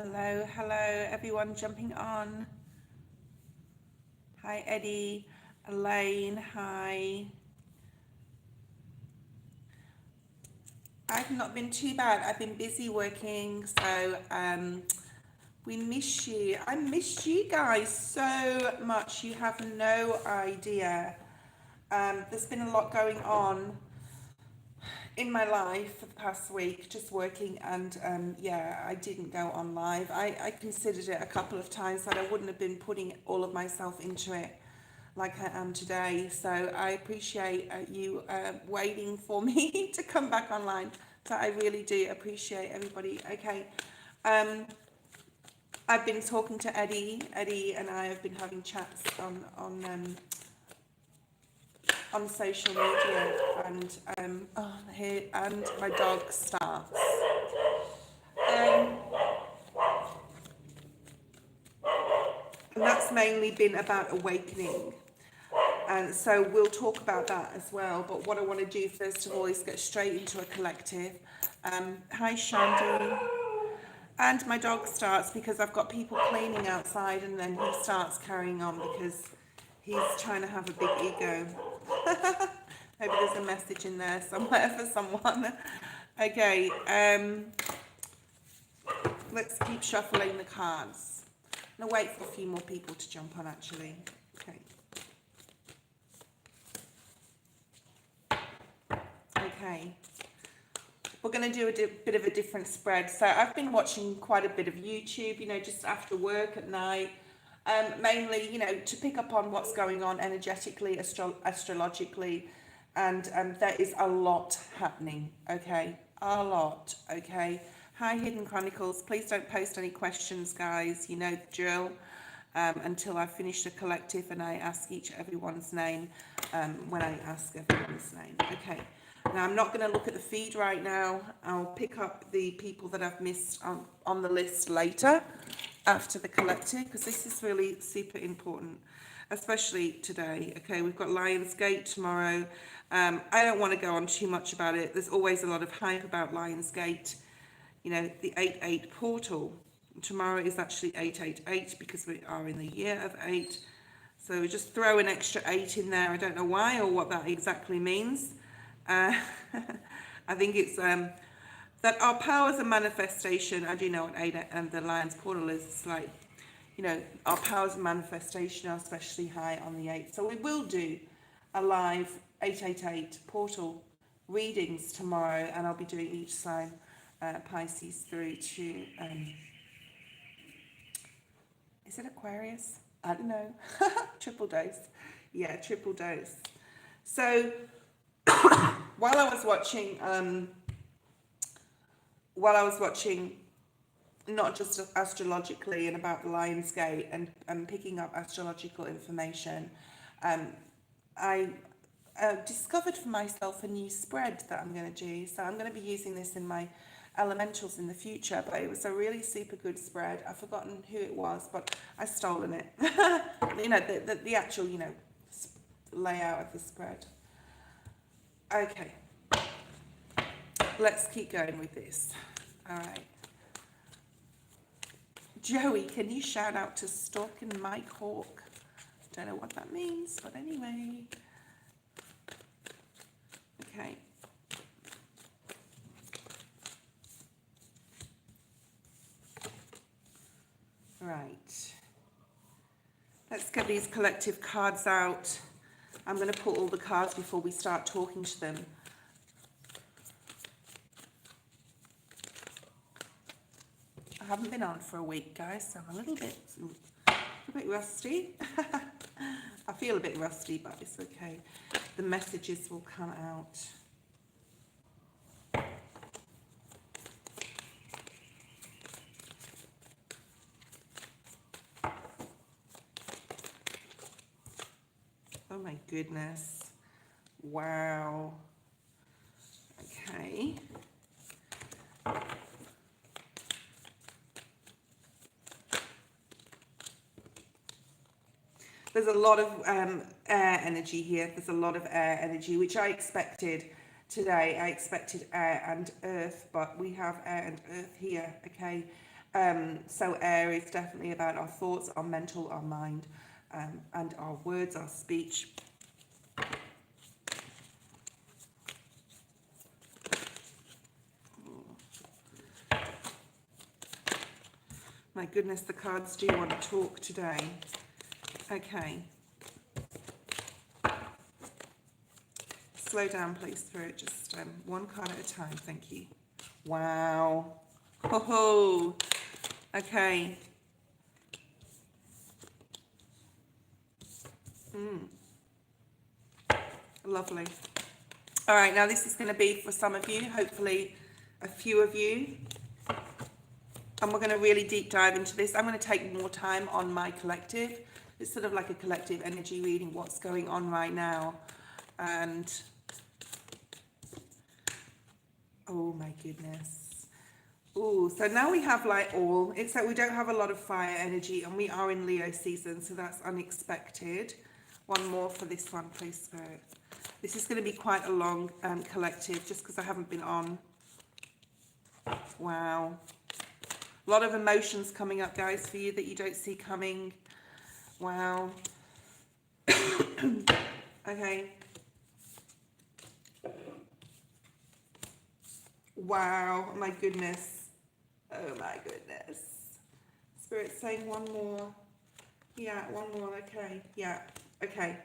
Hello, hello, everyone jumping on. Hi, Eddie, Elaine, hi. I've not been too bad. I've been busy working, so we miss you. I missed you guys so much. You have no idea. There's been a lot going on in my life for the past week, just working, and yeah, I didn't go on live. I considered it a couple of times that I wouldn't have been putting all of myself into it like I am today. So I appreciate you waiting for me to come back online. So I really do appreciate everybody. Okay. I've been talking to Eddie. Eddie and I have been having chats on social media, and here, and my dog starts. Um, and that's mainly been about awakening. And so we'll talk about that as well. But what I want to do first of all is get straight into a collective. Hi, Shandy. And my dog starts because I've got people cleaning outside, and then he starts carrying on because he's trying to have a big ego. Maybe there's a message in there somewhere for someone. Okay, let's keep shuffling the cards. I'm going to wait for a few more people to jump on, actually. Okay. Okay. We're going to do a bit of a different spread. So I've been watching quite a bit of YouTube, you know, just after work at night. Mainly, you know, to pick up on what's going on energetically, astrologically, and there is a lot happening, okay? A lot, okay? Hi, Hidden Chronicles. Please don't post any questions, guys. You know the drill. Until I finish the collective and I ask everyone's name when I ask everyone's name. Okay. Now, I'm not going to look at the feed right now. I'll pick up the people that I've missed on the list later after the collective, because this is really super important, especially today. Okay, we've got Lionsgate tomorrow. I don't want to go on too much about it. There's always a lot of hype about Lionsgate. You know, the 8-8 portal. Tomorrow is actually 888 because we are in the year of 8. So just throw an extra 8 in there. I don't know why or what that exactly means. I think it's that our powers of manifestation, I do know what 8 and the Lion's portal is. It's like, you know, our powers of manifestation are especially high on the 8. So we will do a live 888 portal readings tomorrow, and I'll be doing each sign, Pisces through to, is it Aquarius? I don't know. Triple dose. Yeah, triple dose. So while I was watching not just astrologically and about the Lionsgate and picking up astrological information, I discovered for myself a new spread that I'm going to do. So I'm going to be using this in my elementals in the future, but it was a really super good spread. I've forgotten who it was, but I've stolen it. You know, the actual, you know, layout of the spread. Okay, let's keep going with this. All right. Joey, can you shout out to Stork and Mike Hawk? Don't know what that means, but anyway. Okay. Right. Let's get these collective cards out. I'm going to pull all the cards before we start talking to them. I haven't been on for a week, guys, so I'm a little bit rusty. I feel a bit rusty, but it's okay. The messages will come out. Oh my goodness. Wow. Okay. There's a lot of air energy here. There's a lot of air energy, which I expected today. I expected air and earth, but we have air and earth here, okay? So air is definitely about our thoughts, our mental, our mind, and our words, our speech. My goodness, the cards do want to talk today. Okay. Slow down, please, Spirit. Just one card at a time. Thank you. Wow. Ho ho. Okay. Lovely. All right, now this is going to be for some of you, hopefully a few of you. And we're going to really deep dive into this. I'm going to take more time on my collective. It's sort of like a collective energy reading, what's going on right now. And oh my goodness. Oh, so now we have like all, except we don't have a lot of fire energy, and we are in Leo season, so that's unexpected. One more for this one, please, Spirit. This is going to be quite a long collective, just because I haven't been on. Wow. A lot of emotions coming up, guys, for you that you don't see coming. Wow. Okay. Wow. Oh my goodness. Oh my goodness. Spirit's saying one more. Yeah, one more. Okay. Yeah. Okay.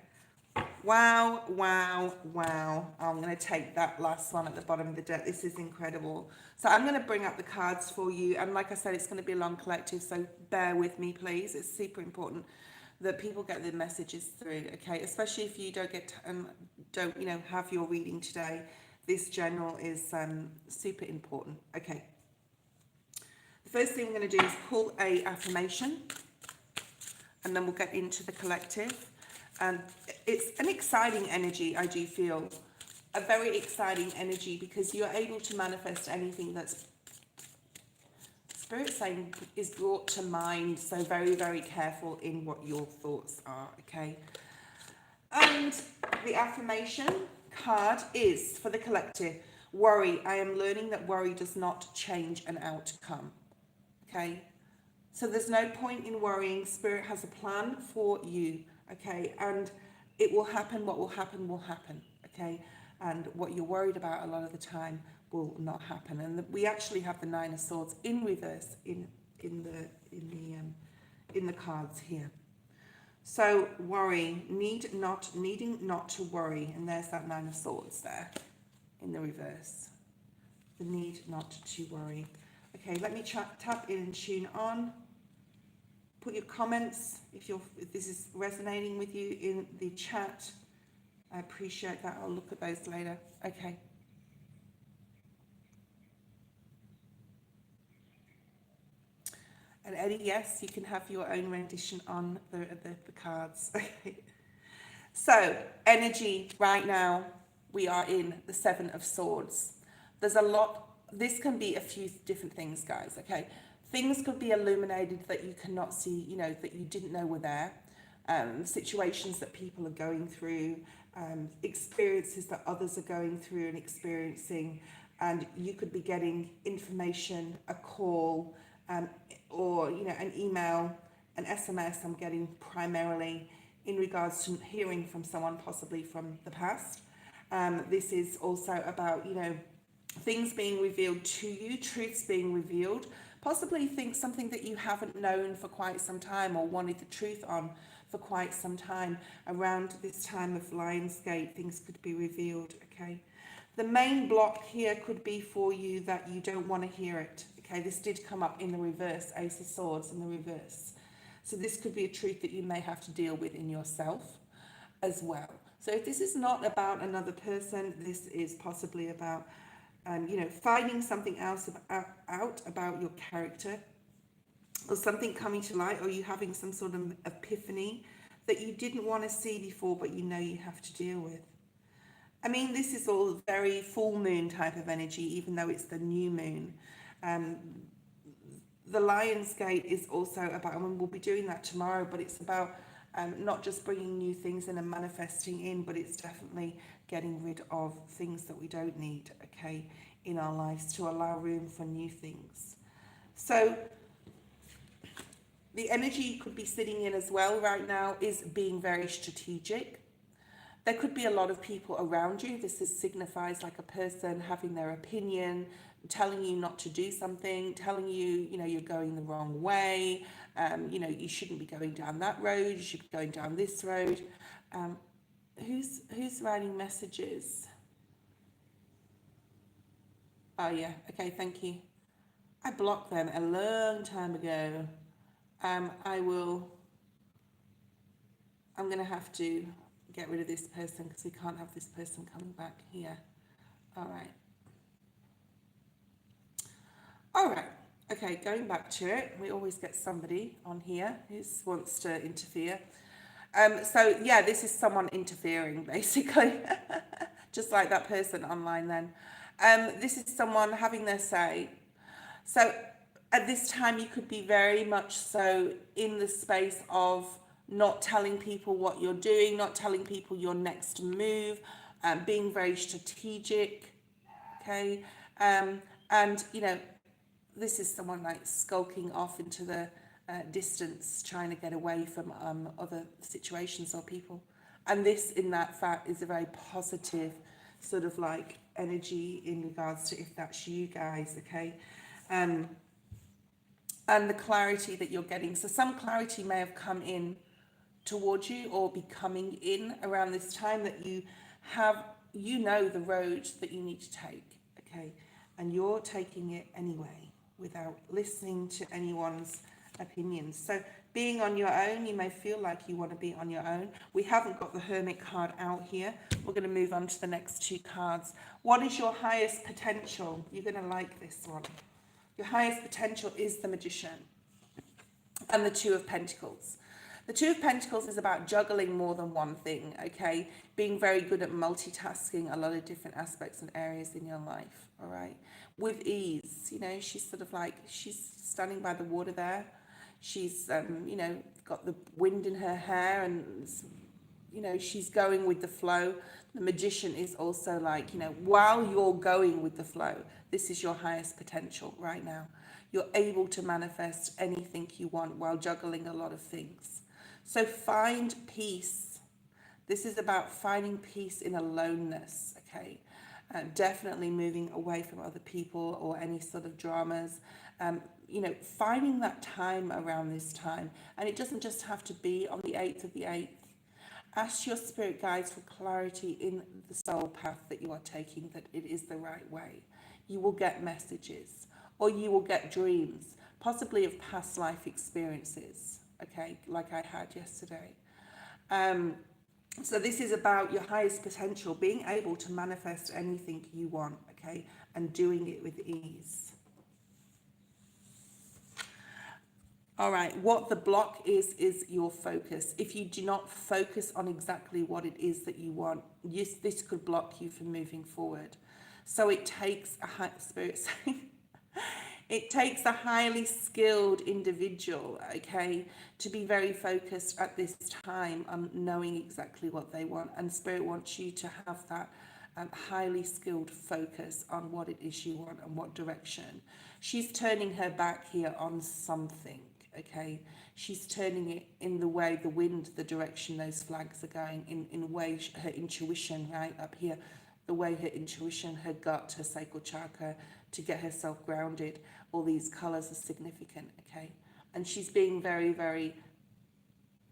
Wow, wow, wow. I'm going to take that last one at the bottom of the deck. This is incredible. So I'm going to bring up the cards for you. And like I said, it's going to be a long collective, so bear with me, please. It's super important that people get the messages through, okay? Especially if you don't get don't have your reading today. This general is super important. Okay. The first thing I'm going to do is pull a affirmation, and then we'll get into the collective. And it's an exciting energy, I do feel. A very exciting energy, because you're able to manifest anything that's, Spirit saying, is brought to mind. So very, very careful in what your thoughts are, okay? And the affirmation card is for the collective. Worry. I am learning that worry does not change an outcome, okay? So there's no point in worrying. Spirit has a plan for you. Okay, and it will happen. What will happen will happen. Okay, and what you're worried about a lot of the time will not happen. And we actually have the Nine of Swords in reverse in the cards here. So worry, needing not to worry, and there's that Nine of Swords there in the reverse. The need not to worry. Okay, let me tap in and tune on. Put your comments if this is resonating with you in the chat. I appreciate that. I'll look at those later. Okay. And Eddie, yes, you can have your own rendition on the cards. Okay. So, energy right now, we are in the Seven of Swords. There's a lot. This can be a few different things, guys. Okay. Things could be illuminated that you cannot see, that you didn't know were there. Situations that people are going through, experiences that others are going through and experiencing. And you could be getting information, a call, or, an email, an SMS. I'm getting primarily in regards to hearing from someone, possibly from the past. This is also about, things being revealed to you, truths being revealed. Possibly something that you haven't known for quite some time, or wanted the truth on for quite some time. Around this time of Lionsgate, things could be revealed, okay? The main block here could be for you that you don't want to hear it, okay? This did come up in the reverse, Ace of Swords in the reverse. So this could be a truth that you may have to deal with in yourself as well. So if this is not about another person, this is possibly about finding something else out about your character, or something coming to light, or you having some sort of epiphany that you didn't want to see before, but you have to deal with. I mean, this is all very full moon type of energy, even though it's the new moon. The Lionsgate is also about, and we'll be doing that tomorrow, but it's about not just bringing new things in and manifesting in, but it's definitely getting rid of things that we don't need, okay, in our lives, to allow room for new things. So The energy you could be sitting in as well right now is being very strategic. There could be a lot of people around you. This signifies like a person having their opinion, telling you not to do something, telling you, you're going the wrong way. You shouldn't be going down that road. You should be going down this road. Who's writing messages? Oh yeah. Okay. Thank you. I blocked them a long time ago. I will. I'm gonna have to get rid of this person because we can't have this person coming back here. All right. All right. Okay, going back to it, we always get somebody on here who wants to interfere. So yeah, this is someone interfering basically, just like that person online then. This is someone having their say. So at this time, you could be very much so in the space of not telling people what you're doing, not telling people your next move, being very strategic, okay? And, this is someone like skulking off into the distance, trying to get away from other situations or people. And this, in that fact, is a very positive sort of like energy in regards to if that's you guys, okay? And the clarity that you're getting. So some clarity may have come in towards you or be coming in around this time that you have, the road that you need to take, okay? And you're taking it anyway without listening to anyone's opinions. So being on your own, you may feel like you want to be on your own. We haven't got the Hermit card out here. We're going to move on to the next two cards. What is your highest potential? You're going to like this one. Your highest potential is the Magician and the Two of Pentacles. The Two of Pentacles is about juggling more than one thing, okay? Being very good at multitasking a lot of different aspects and areas in your life, all right? With ease, she's sort of like, she's standing by the water there. She's, got the wind in her hair and, she's going with the flow. The Magician is also like, while you're going with the flow, this is your highest potential right now. You're able to manifest anything you want while juggling a lot of things. So find peace. This is about finding peace in aloneness, okay? Definitely moving away from other people or any sort of dramas. Finding that time around this time. And it doesn't just have to be on the 8th of the 8th. Ask your spirit guides for clarity in the soul path that you are taking, that it is the right way. You will get messages or you will get dreams, possibly of past life experiences, okay, like I had yesterday. So this is about your highest potential, being able to manifest anything you want, okay, and doing it with ease. All right, what the block is your focus. If you do not focus on exactly what it is that you want, yes, this could block you from moving forward. So it takes it takes a highly skilled individual, okay, to be very focused at this time on knowing exactly what they want. And Spirit wants you to have that highly skilled focus on what it is you want and what direction. She's turning her back here on something, okay? She's turning it in the way, the wind, the direction those flags are going, in a way, her intuition, right, up here, the way her intuition, her gut, her sacral chakra, to get herself grounded. All these colours are significant, okay? And she's being very, very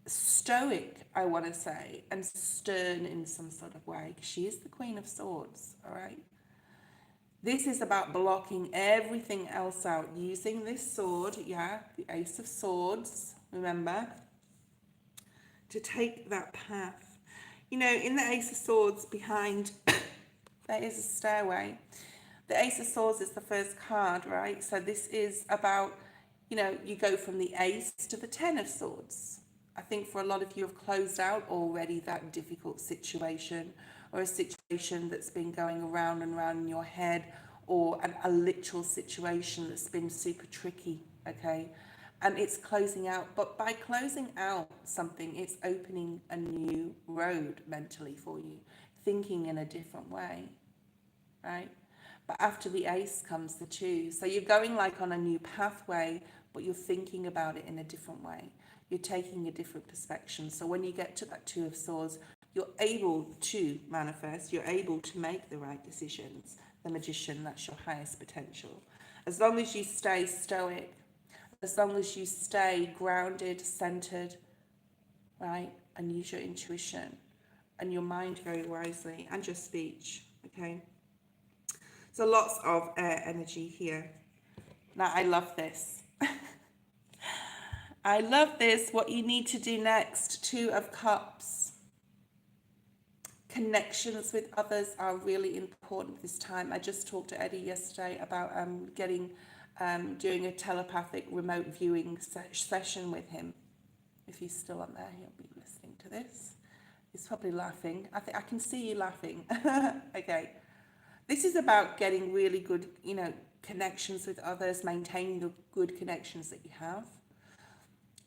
stoic, I want to say, and stern in some sort of way. She is the Queen of Swords, all right? This is about blocking everything else out, using this sword, yeah, the Ace of Swords, remember, to take that path. In the Ace of Swords behind, there is a stairway. The Ace of Swords is the first card, right? So this is about, you go from the Ace to the 10 of Swords. I think for a lot of you have closed out already that difficult situation, or a situation that's been going around and around in your head, or a literal situation that's been super tricky, okay? And it's closing out. But by closing out something, it's opening a new road mentally for you, thinking in a different way, right? But after the Ace comes the 2. So you're going like on a new pathway but you're thinking about it in a different way. You're taking a different perspective. So when you get to that Two of Swords, you're able to manifest, you're able to make the right decisions. The Magician, that's your highest potential. As long as you stay stoic, as long as you stay grounded, centered, right, and use your intuition and your mind very wisely and your speech, okay? So lots of air energy here. Now, I love this. I love this. What you need to do next, Two of Cups. Connections with others are really important this time. I just talked to Eddie yesterday about doing a telepathic remote viewing session with him. If he's still on there, he'll be listening to this. He's probably laughing. I can see you laughing. Okay. This is about getting really good, connections with others, maintaining the good connections that you have.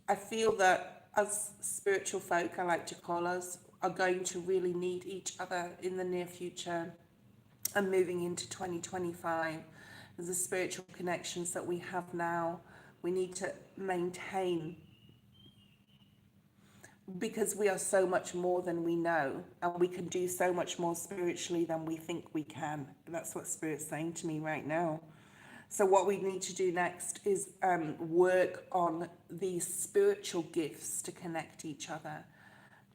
I feel that as spiritual folk, I like to call us, are going to really need each other in the near future and moving into 2025. There's the spiritual connections that we have now. We need to maintain, because we are so much more than we know, and we can do so much more spiritually than we think we can. That's what Spirit's saying to me right now. So what we need to do next is work on these spiritual gifts to connect each other.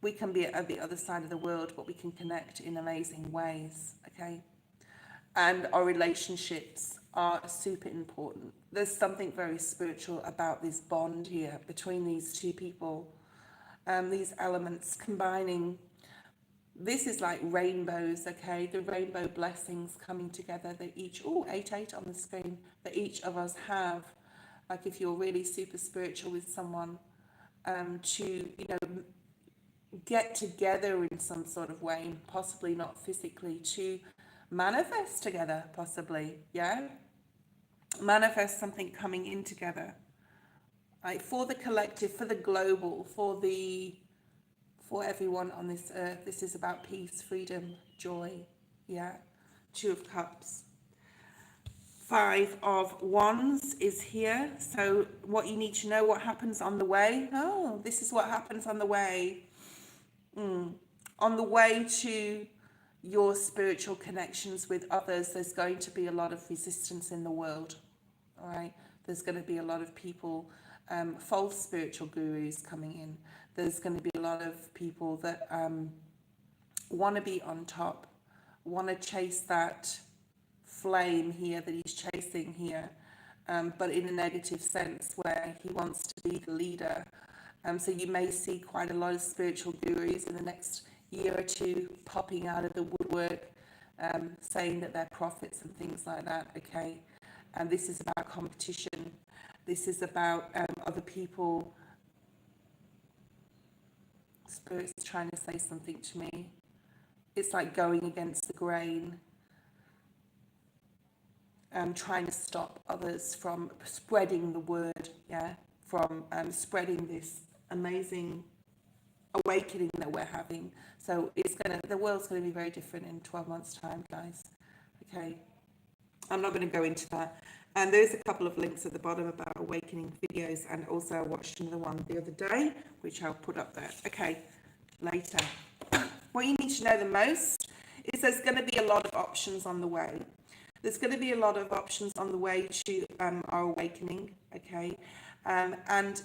We can be at the other side of the world, but we can connect in amazing ways, okay? And our relationships are super important. There's something very spiritual about this bond here between these two people. These elements combining. This is like rainbows, okay? The rainbow blessings coming together that each, 8 on the screen, that each of us have. Like if you're really super spiritual with someone, to, get together in some sort of way, possibly not physically, to manifest together, possibly, yeah? Manifest something coming in together. Like for the collective, for the global, for everyone on this earth. This is about peace, freedom, joy, yeah? Two of Cups. 5 of Wands is here. So what you need to know, what happens on the way. Oh, this is what happens on the way. On the way to your spiritual connections with others, there's going to be a lot of resistance in the world, all right? There's going to be a lot of people, false spiritual gurus coming in. There's going to be a lot of people that want to be on top, want to chase that flame here that he's chasing here, but in a negative sense where he wants to be the leader. So you may see quite a lot of spiritual gurus in the next year or two popping out of the woodwork, saying that they're prophets and things like that, okay? And this is about competition. This is about other people. Spirit's trying to say something to me. It's like going against the grain, trying to stop others from spreading the word, yeah? From spreading this amazing awakening that we're having. So the world's gonna be very different in 12 months' time, guys. Okay, I'm not going to go into that. And there's a couple of links at the bottom about awakening videos, and also I watched another one the other day, which I'll put up there. Okay, later. What you need to know the most is there's going to be a lot of options on the way. There's going to be a lot of options on the way to our awakening, okay? And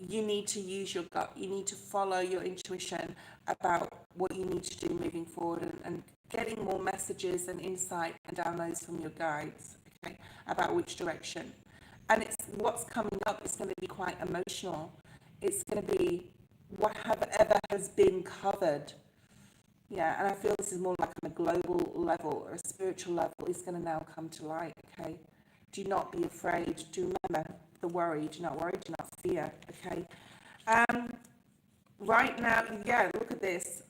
you need to use your gut. You need to follow your intuition about what you need to do moving forward, and getting more messages and insight and downloads from your guides, okay, about which direction. And what's coming up is going to be quite emotional. It's going to be whatever has been covered. Yeah, and I feel this is more like on a global level or a spiritual level is going to now come to light, okay? Do not be afraid. Do remember the worry. Do not worry. Do not fear, okay? Right now, yeah, look at this.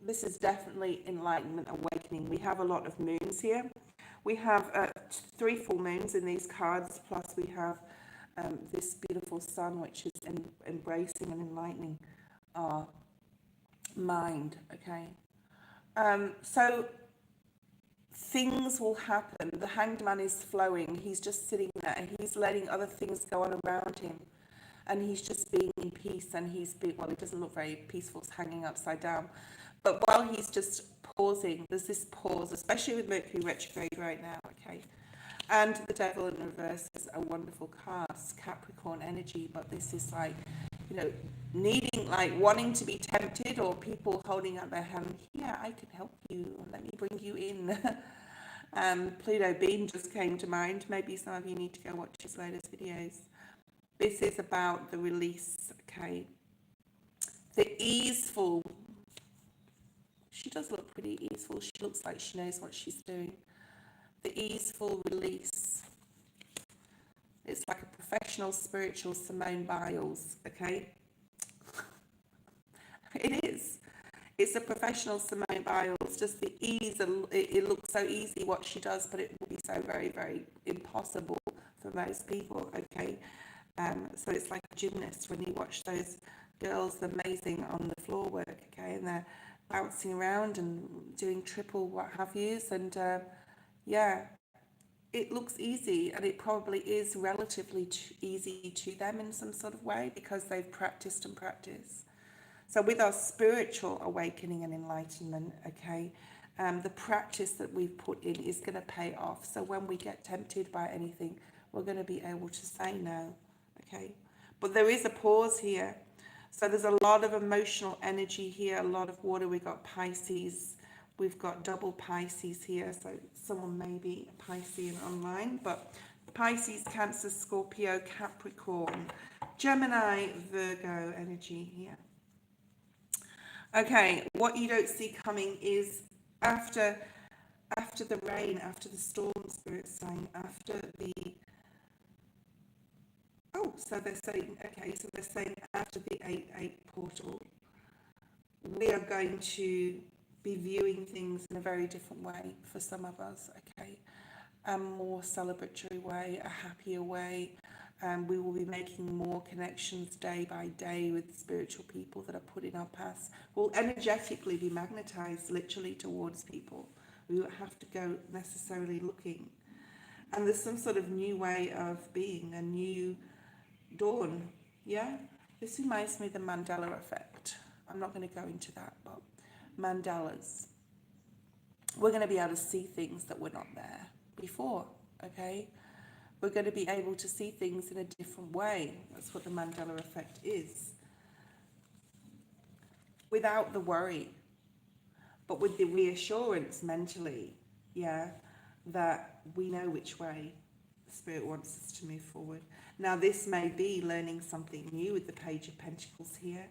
This is definitely enlightenment, awakening. We have a lot of moons here. We have 3 full moons in these cards, plus we have this beautiful sun, which is embracing and enlightening our mind, okay? So things will happen. The Hanged Man is flowing. He's just sitting there and he's letting other things go on around him. And he's just being in peace, and well, he doesn't look very peaceful, it's hanging upside down. But while he's just pausing, there's this pause, especially with Mercury retrograde right now, okay? And the Devil in reverse is a wonderful cast, Capricorn energy, but this is like, you know, needing, like wanting to be tempted, or people holding out their hand, yeah, I can help you, let me bring you in. Pluto Beam just came to mind. Maybe some of you need to go watch his latest videos. This is about the release, okay? The easeful. She does look pretty easeful. She looks like she knows what she's doing. The easeful release. It's like a professional spiritual Simone Biles, okay? It is. It's a professional Simone Biles. Just the ease. It looks so easy what she does, but it will be so very, very impossible for most people, okay? So it's like a gymnast when you watch those girls, amazing on the floor work, okay, and they're bouncing around and doing triple what have yous, and yeah, it looks easy, and it probably is relatively easy to them in some sort of way because they've practiced and practiced. So with our spiritual awakening and enlightenment, okay, the practice that we've put in is going to pay off. So when we get tempted by anything, we're going to be able to say no. Okay, but there is a pause here. So there's a lot of emotional energy here, a lot of water. We've got Pisces, we've got double Pisces here. So someone may be a Piscean online, but Pisces, Cancer, Scorpio, Capricorn, Gemini, Virgo energy here. Okay, what you don't see coming is after the rain, after the storm, Spirit saying, after the so they're saying, okay, so they're saying after the 8-8 portal, we are going to be viewing things in a very different way for some of us, okay? A more celebratory way, a happier way. We will be making more connections day by day with spiritual people that are put in our paths. We'll energetically be magnetized literally towards people. We won't have to go necessarily looking. And there's some sort of new way of being, a new dawn, yeah? This reminds me of the Mandela effect. I'm not going to go into that, but Mandalas. We're going to be able to see things that were not there before, okay? We're going to be able to see things in a different way. That's what the Mandela effect is. Without the worry, but with the reassurance mentally, yeah, that we know which way the Spirit wants us to move forward. Now, this may be learning something new with the Page of Pentacles here.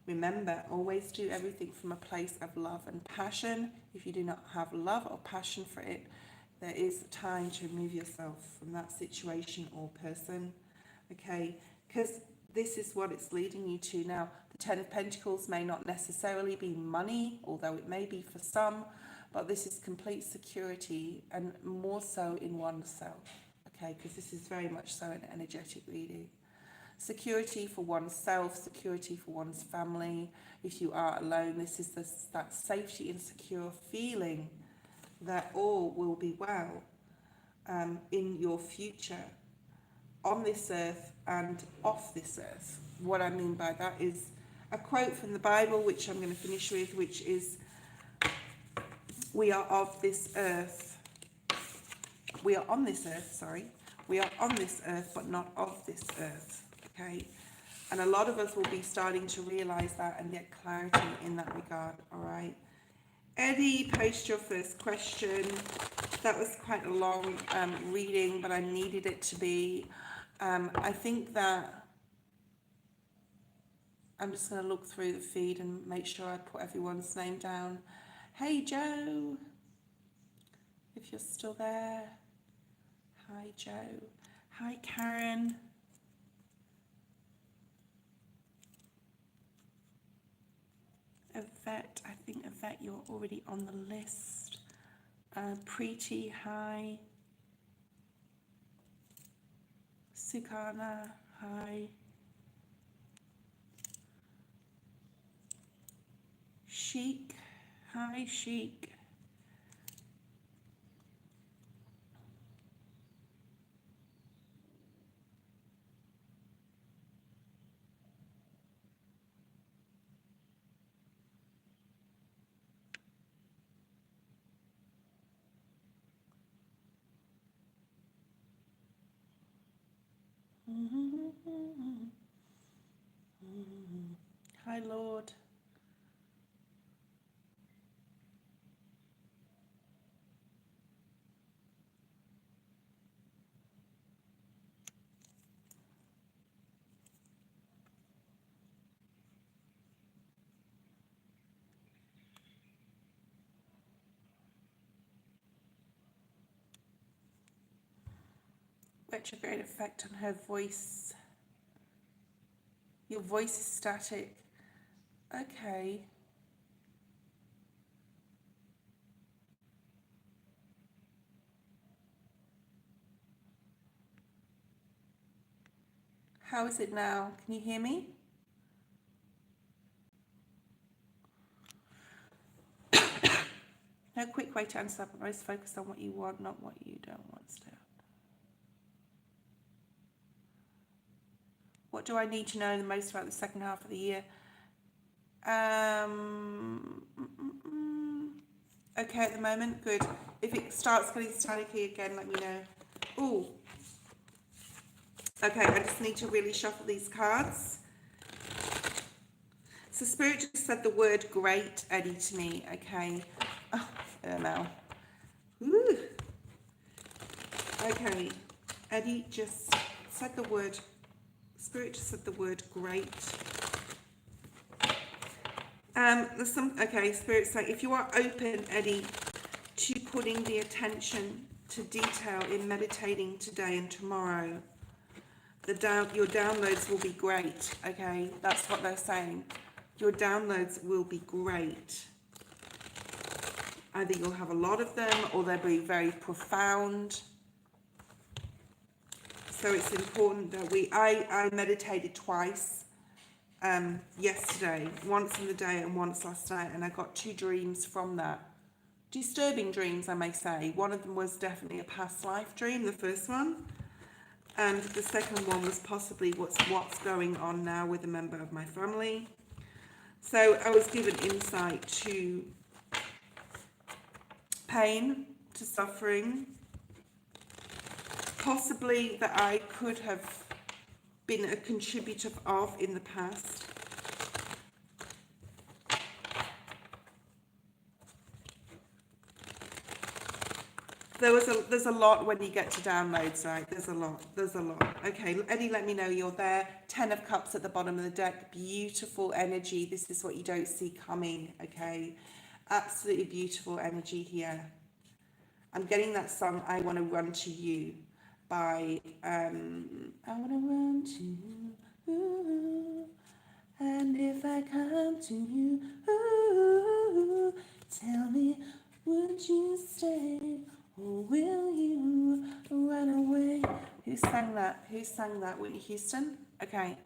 Remember, always do everything from a place of love and passion. If you do not have love or passion for it, there is time to remove yourself from that situation or person, okay? Because this is what it's leading you to now. The Ten of Pentacles may not necessarily be money, although it may be for some, but this is complete security, and more so in oneself, okay? Because this is very much so an energetic reading. Security for oneself, security for one's family. If you are alone, this is that safety and secure feeling that all will be well in your future, on this earth and off this earth. What I mean by that is a quote from the Bible, which I'm going to finish with, which is, we are of this earth. We are on this earth, sorry. We are on this earth, but not of this earth. Okay, and a lot of us will be starting to realize that and get clarity in that regard. All right, Eddie, post your first question. That was quite a long reading, but I needed it to be. I think that I'm just going to look through the feed and make sure I put everyone's name down. Hey Joe, if you're still there. Hi Joe. Hi Karen. Yvette, I think Yvette, you're already on the list. Preeti, hi. Sukana, hi. Chic, hi Chic. Hi, Lord. Retrograde effect on her voice. Your voice is static. Okay. How is it now? Can you hear me? No quick way to answer that, but most focus on what you want, not what you don't want still. What do I need to know the most about the second half of the year? Okay, at the moment, good. If it starts getting staticky again, let me know. Ooh. Okay, I just need to really shuffle these cards. So Spirit just said the word great, Eddie, to me, okay? Oh, now. Ooh. Okay, Eddie just said the word, Spirit just said the word great. There's some, okay, Spirit say, if you are open, Eddie, to putting the attention to detail in meditating today and tomorrow, your downloads will be great, okay? That's what they're saying. Your downloads will be great. Either you'll have a lot of them or they'll be very profound. So it's important that I meditated twice yesterday, once in the day and once last night, and I got 2 dreams from that. Disturbing dreams, I may say. One of them was definitely a past life dream, the first one. And the second one was possibly what's going on now with a member of my family. So I was given insight to pain, to suffering, possibly that I could have been a contributor of in the past. There's a lot when you get to downloads, right? There's a lot. Okay, Eddie, let me know you're there. 10 of Cups at the bottom of the deck. Beautiful energy. This is what you don't see coming, okay? Absolutely beautiful energy here. I'm getting that song, I Want to Run to You, by, I Want to Run to You, ooh, and if I come to you, ooh, tell me, would you stay? Or will you run away? Who sang that? Whitney Houston? Okay.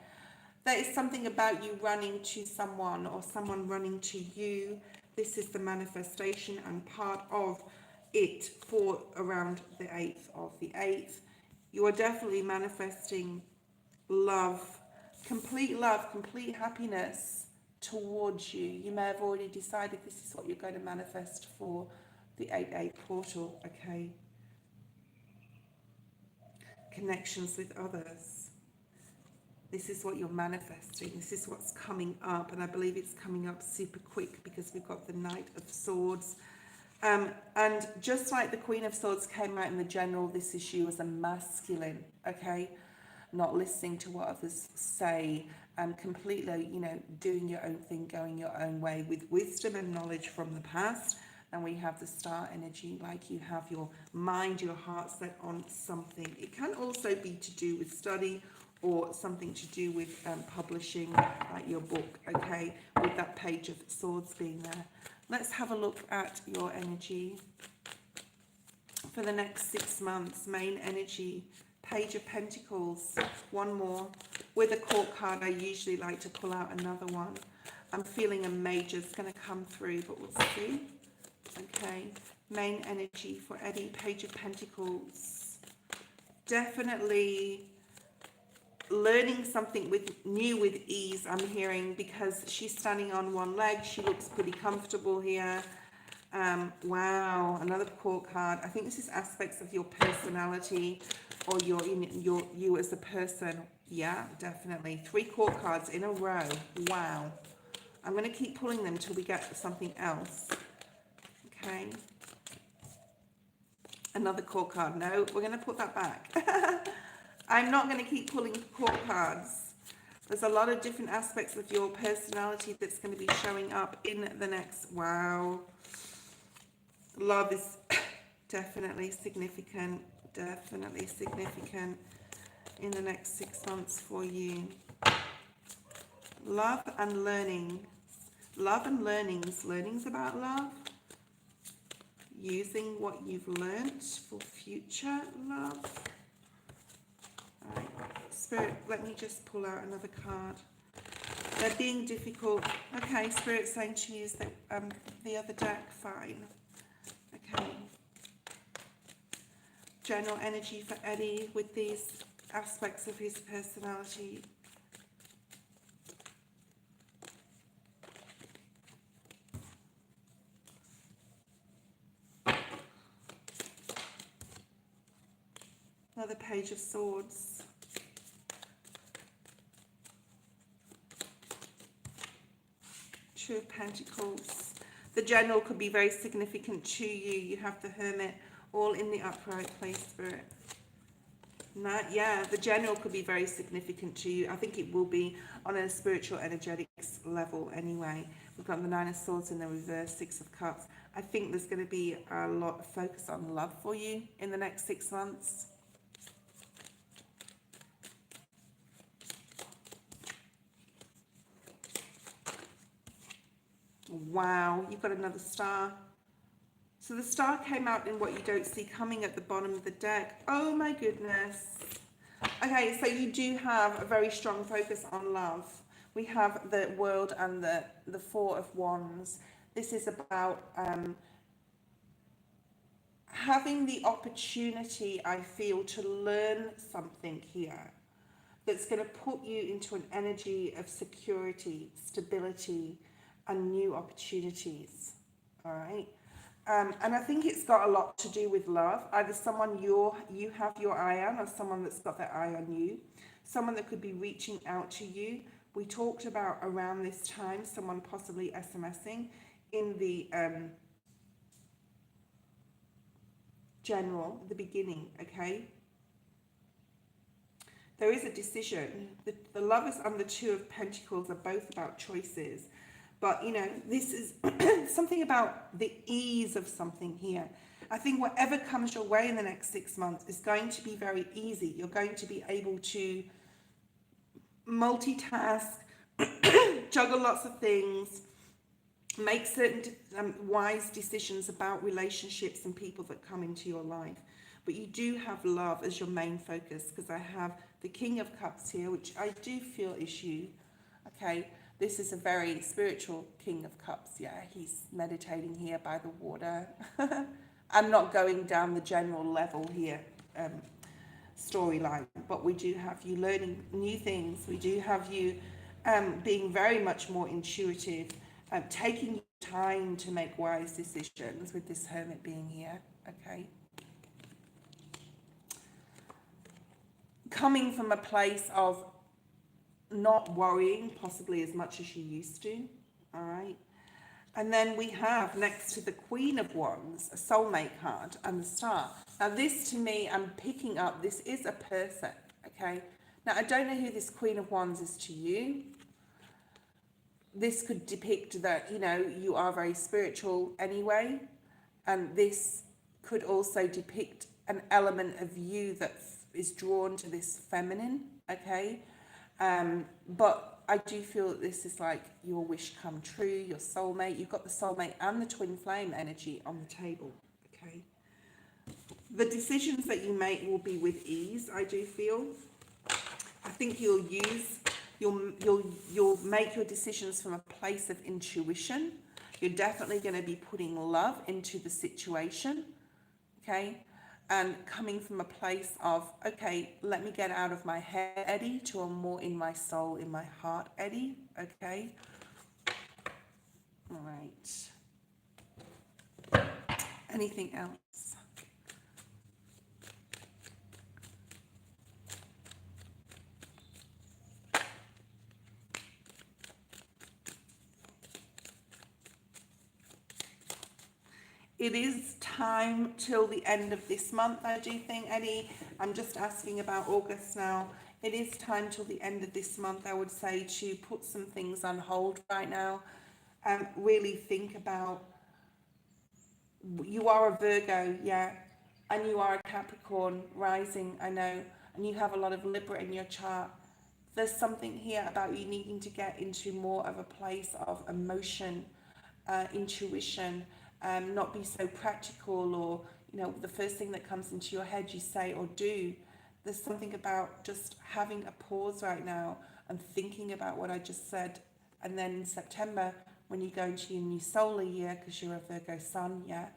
There is something about you running to someone or someone running to you. This is the manifestation and part of it for around the 8th of the 8th. You are definitely manifesting love, complete happiness towards you. You may have already decided this is what you're going to manifest for the 8-8 portal, okay? Connections with others. This is what you're manifesting. This is what's coming up, and I believe it's coming up super quick because we've got the Knight of Swords. And just like the Queen of Swords came out in the general, this issue was a masculine, okay? Not listening to what others say, and completely, doing your own thing, going your own way with wisdom and knowledge from the past. And we have the Star energy, like you have your mind, your heart set on something. It can also be to do with study or something to do with publishing, like your book, okay, with that Page of Swords being there. Let's have a look at your energy for the next 6 months. Main energy, Page of Pentacles, one more. With a Court card, I usually like to pull out another one. I'm feeling a major's going to come through, but we'll see. Okay, main energy for Eddie, Page of Pentacles. Definitely learning something new with ease, I'm hearing, because she's standing on one leg. She looks pretty comfortable here. Wow, another court card. I think this is aspects of your personality or you as a person. Yeah, definitely. 3 court cards in a row. Wow. I'm going to keep pulling them till we get something else. Okay. Another court card. No, we're going to put that back. I'm not going to keep pulling court cards. There's a lot of different aspects of your personality that's going to be showing up in the next. Wow. Love is definitely significant in the next 6 months for you. Love and learning. Love and learnings. Learnings about love. Using what you've learnt for future love. All right. Spirit, let me just pull out another card. They're being difficult. Okay, Spirit saying to use the other deck. Fine. Okay. General energy for Eddie with these aspects of his personality. Another Page of Swords. Two of Pentacles. The General could be very significant to you. You have the Hermit all in the upright place, Spirit. No, yeah, the General could be very significant to you. I think it will be on a spiritual energetics level anyway. We've got the 9 of Swords in the reverse, 6 of Cups. I think there's going to be a lot of focus on love for you in the next 6 months. Wow, you've got another star. So the star came out in what you don't see coming at the bottom of the deck. Oh my goodness. Okay, so you do have a very strong focus on love. We have the World and the 4 of Wands. This is about having the opportunity, I feel, to learn something here that's going to put you into an energy of security, stability, and new opportunities. All right. And I think it's got a lot to do with love. Either someone you have your eye on, or someone that's got their eye on you. Someone that could be reaching out to you. We talked about around this time someone possibly SMSing in the General, the beginning. Okay. There is a decision. The Lovers and the 2 of Pentacles are both about choices. But, you know, this is something about the ease of something here. I think whatever comes your way in the next 6 months is going to be very easy. You're going to be able to multitask, juggle lots of things, make certain wise decisions about relationships and people that come into your life. But you do have love as your main focus, because I have the King of Cups here, which I do feel is you. Okay. This is a very spiritual King of Cups. Yeah, he's meditating here by the water. I'm not going down the general level here, storyline, but we do have you learning new things. We do have you being very much more intuitive, taking time to make wise decisions with this Hermit being here. Okay. Coming from a place of not worrying possibly as much as you used to. All right. And then we have next to the Queen of Wands, a soulmate card and the Star. Now this, to me, I'm picking up, this is a person. Okay. Now I don't know who this Queen of Wands is to you. This could depict that, you know, you are very spiritual anyway. And this could also depict an element of you that is drawn to this feminine. Okay. But I do feel that this is like your wish come true, your soulmate. You've got the soulmate and the twin flame energy on the table. Okay. The decisions that you make will be with ease, I do feel. I think you'll make your decisions from a place of intuition. You're definitely going to be putting love into the situation. Okay. And coming from a place of, okay, let me get out of my head, Eddie, to a more in my soul, in my heart, Eddie. Okay. All right. Anything else? It is time till the end of this month, I do think, Eddie. I'm just asking about August now. It is time till the end of this month, I would say, to put some things on hold right now and really think about, you are a Virgo, yeah, and you are a Capricorn rising, I know, and you have a lot of Libra in your chart. There's something here about you needing to get into more of a place of emotion, intuition, not be so practical, or the first thing that comes into your head you say or do. There's something about just having a pause right now and thinking about what I just said, and then in September, when you go into your new solar year, because you're a Virgo sun, yeah,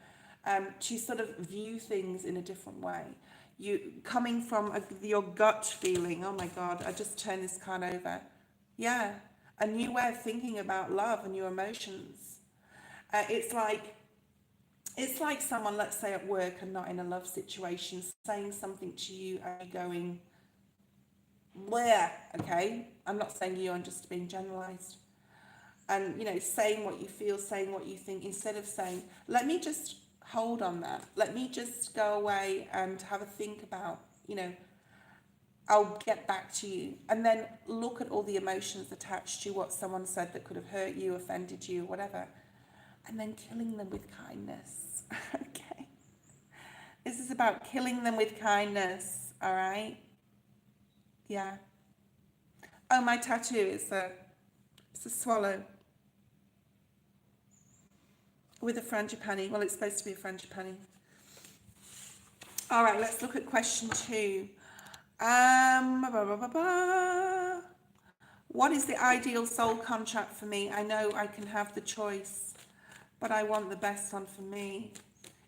to sort of view things in a different way. You coming from your gut feeling, oh my God, I just turned this card over. Yeah, a new way of thinking about love and your emotions. It's like someone, let's say at work and not in a love situation, saying something to you and you going, where? Okay, I'm not saying you, I'm just being generalized. And saying what you feel, saying what you think, instead of saying, let me just hold on that, let me just go away and have a think about, I'll get back to you, and then look at all the emotions attached to what someone said that could have hurt you, offended you, whatever, and then killing them with kindness. Okay, this is about killing them with kindness. All right, yeah. Oh, my tattoo is it's a swallow with a frangipani. Well, it's supposed to be a frangipani. All right, let's look at question 2. What is the ideal soul contract for me? I know I can have the choice, but I want the best one for me.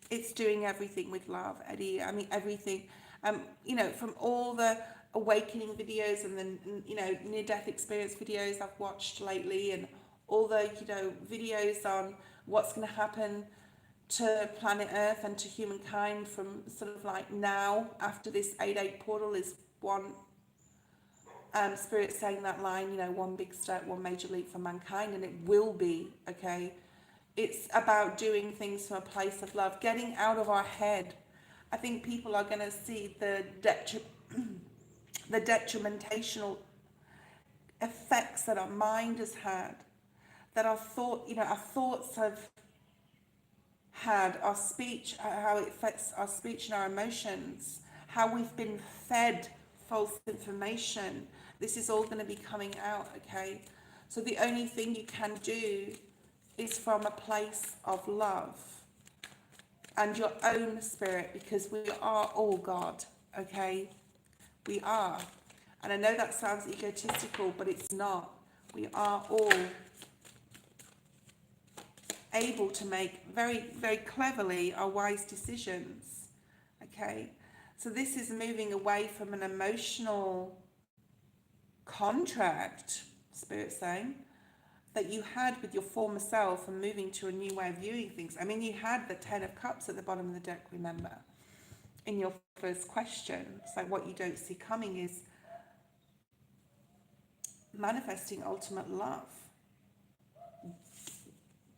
It's doing everything with love, Eddie. I mean, everything. From all the awakening videos and then, near-death experience videos I've watched lately, and all the, videos on what's going to happen to planet Earth and to humankind from sort of like now, after this 8-8 portal, is one spirit saying that line, one big step, one major leap for mankind, and it will be, okay? It's about doing things from a place of love, getting out of our head. I think people are going to see the detrimentational effects that our mind has had, that our thoughts have had, our speech, how it affects our speech and our emotions, how we've been fed false information. This is all going to be coming out, okay? So the only thing you can do is from a place of love and your own spirit, because we are all God, okay? We are. And I know that sounds egotistical, but it's not. We are all able to make very, very cleverly our wise decisions, okay? So this is moving away from an emotional contract, Spirit saying, that you had with your former self, and moving to a new way of viewing things. I mean, you had the 10 of Cups at the bottom of the deck, remember, in your first question. So what you don't see coming is manifesting ultimate love.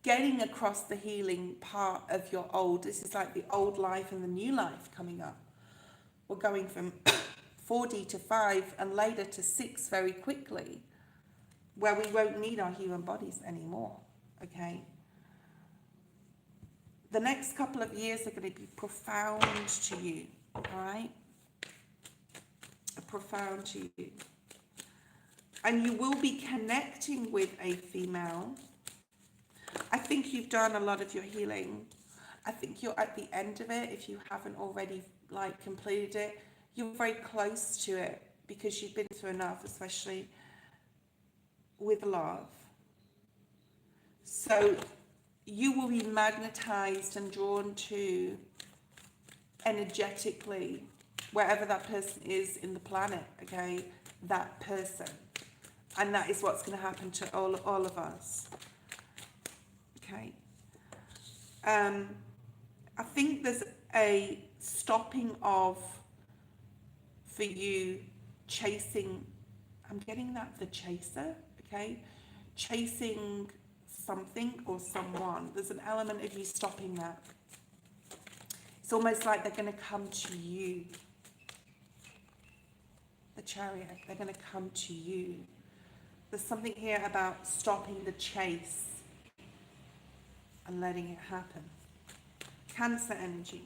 Getting across the healing part of your old, this is like the old life and the new life coming up. We're going from 4D to 5 and later to 6 very quickly, where we won't need our human bodies anymore, okay? The next couple of years are going to be profound to you, all right? Profound to you. And you will be connecting with a female. I think you've done a lot of your healing. I think you're at the end of it. If you haven't already completed it, you're very close to it, because you've been through enough, especially with love. So you will be magnetized and drawn to, energetically, wherever that person is in the planet, okay, that person. And that is what's going to happen to all of us. Okay. I think there's a stopping of, for you, chasing, I'm getting that, the chaser, okay? Chasing something or someone. There's an element of you stopping that. It's almost like they're going to come to you. The Chariot, they're going to come to you. There's something here about stopping the chase and letting it happen. Cancer energy.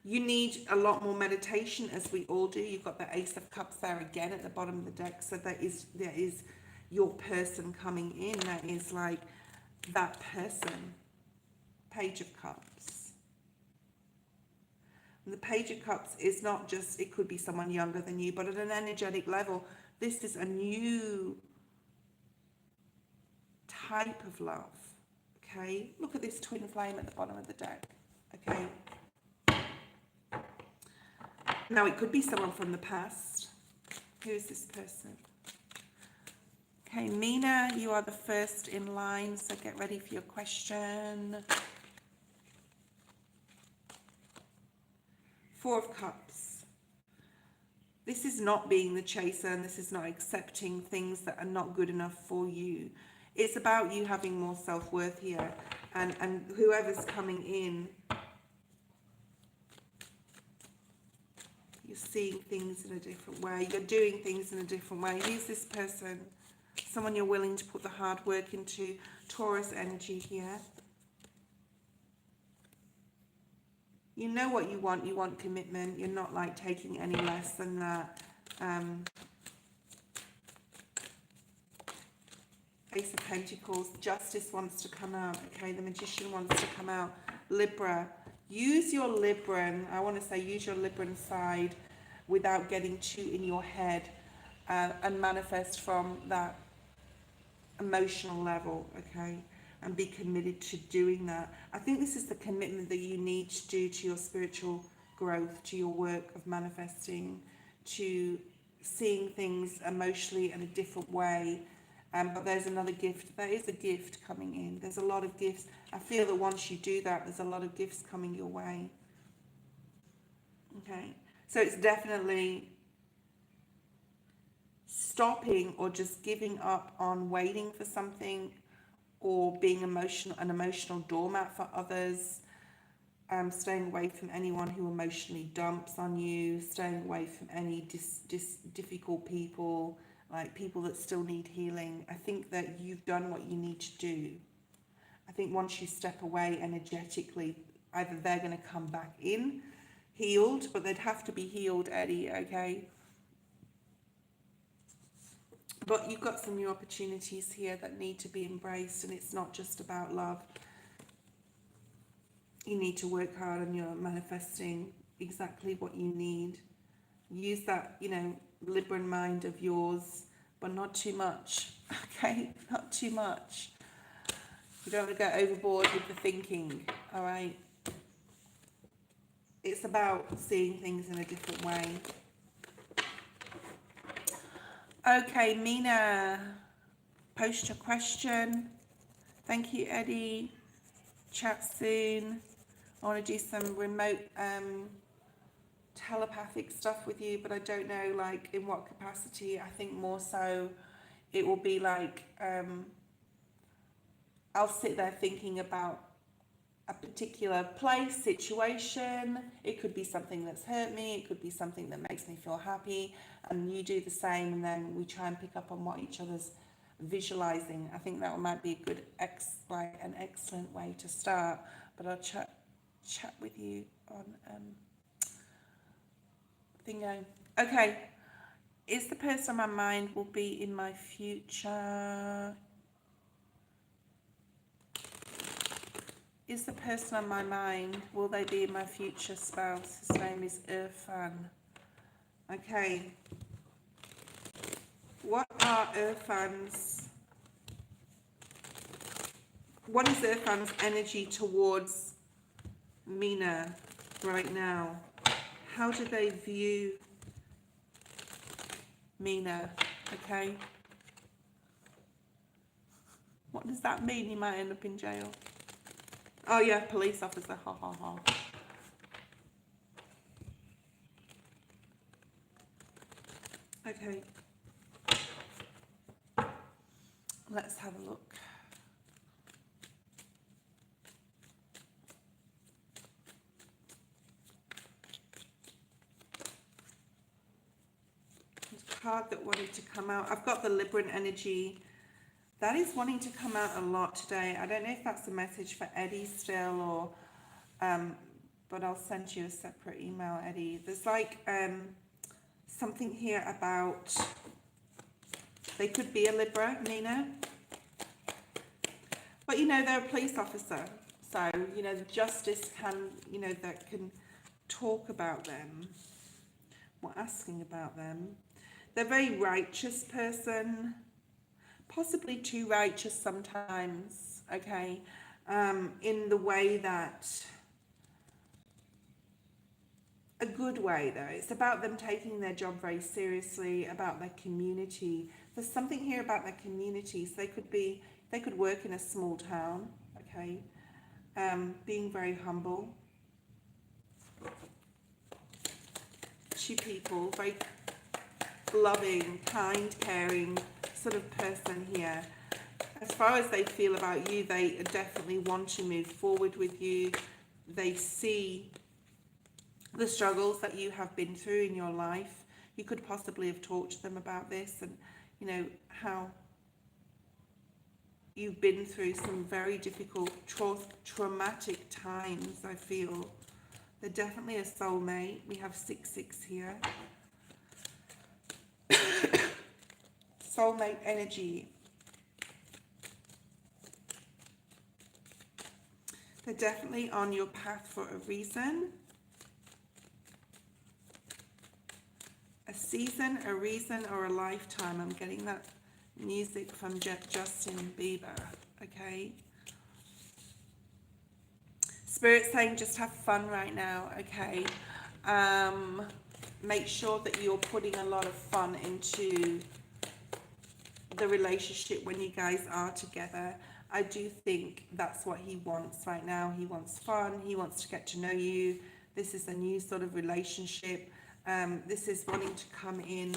You need a lot more meditation, as we all do. You've got the Ace of Cups there again at the bottom of the deck. So there is your person coming in. That is like that person. Page of Cups. And the Page of Cups is not just, it could be someone younger than you, but at an energetic level, this is a new type of love. Okay? Look at this twin flame at the bottom of the deck. Okay? Now, it could be someone from the past. Who is this person? Okay, Mina, you are the first in line, so get ready for your question. Four of Cups. This is not being the chaser, and this is not accepting things that are not good enough for you. It's about you having more self-worth here, and whoever's coming in, you're seeing things in a different way. You're doing things in a different way. Who's this person? Someone you're willing to put the hard work into. Taurus energy here. You know what you want. You want commitment. You're not like taking any less than that. Ace of Pentacles. Justice wants to come out. Okay, the Magician wants to come out. Libra. Use your Libran, I want to say use your Libran side without getting too in your head, and manifest from that emotional level, okay? And be committed to doing that. I think this is the commitment that you need to do to your spiritual growth, to your work of manifesting, to seeing things emotionally in a different way. But there's another gift. There is a gift coming in. There's a lot of gifts. I feel that once you do that, there's a lot of gifts coming your way. Okay. So it's definitely stopping or just giving up on waiting for something, or being an emotional doormat for others. Staying away from anyone who emotionally dumps on you. Staying away from any difficult people. Like people that still need healing. I think that you've done what you need to do. I think once you step away energetically, either they're going to come back in healed, but they'd have to be healed, Eddie, okay? But you've got some new opportunities here that need to be embraced, and it's not just about love. You need to work hard on your manifesting exactly what you need. Use that, you know, Libran mind of yours, but not too much, okay? Not too much. You don't want to go overboard with the thinking, all right? It's about seeing things in a different way. Okay, Mina, post your question. Thank you, Eddie. Chat soon. I want to do some remote telepathic stuff with you, but I don't know like in what capacity. I think more so it will be like I'll sit there thinking about a particular place, situation. It could be something that's hurt me, it could be something that makes me feel happy, and you do the same, and then we try and pick up on what each other's visualizing. I think that might be a good an excellent way to start. But I'll chat with you on thingo. Okay, is the person on my mind will be in my future? Is the person on my mind, will they be my future spouse? His name is Irfan. Okay. What are Irfan's... What is Irfan's energy towards Mina right now? How do they view Mina? Okay. What does that mean? You might end up in jail. Oh yeah, police officer. Ha ha ha. Okay. Let's have a look. There's a card that wanted to come out. I've got the Libran energy. That is wanting to come out a lot today. I don't know if that's a message for Eddie still or, but I'll send you a separate email, Eddie. There's like something here about, they could be a Libra, Mina. But, you know, they're a police officer. So, you know, the justice can, you know, that can talk about them. We're asking about them. They're a very righteous person. Possibly too righteous sometimes, okay, in the way that, a good way though. It's about them taking their job very seriously, about their community. There's something here about their community. So they could work in a small town, okay, being very humble. Two people, very loving, kind, caring sort of person here. As far as they feel about you, they definitely want to move forward with you. They see the struggles that you have been through in your life. You could possibly have talked to them about this and, you know, how you've been through some very difficult, traumatic times, I feel. They're definitely a soulmate. We have 6-6 here. Soulmate energy. They're definitely on your path for a reason. A season, a reason, or a lifetime. I'm getting that music from Justin Bieber, okay? Spirit saying just have fun right now, okay? Make sure that you're putting a lot of fun into the relationship when you guys are together. I do think that's what he wants right now. He wants fun. He wants to get to know you. This is a new sort of relationship. This is wanting to come in.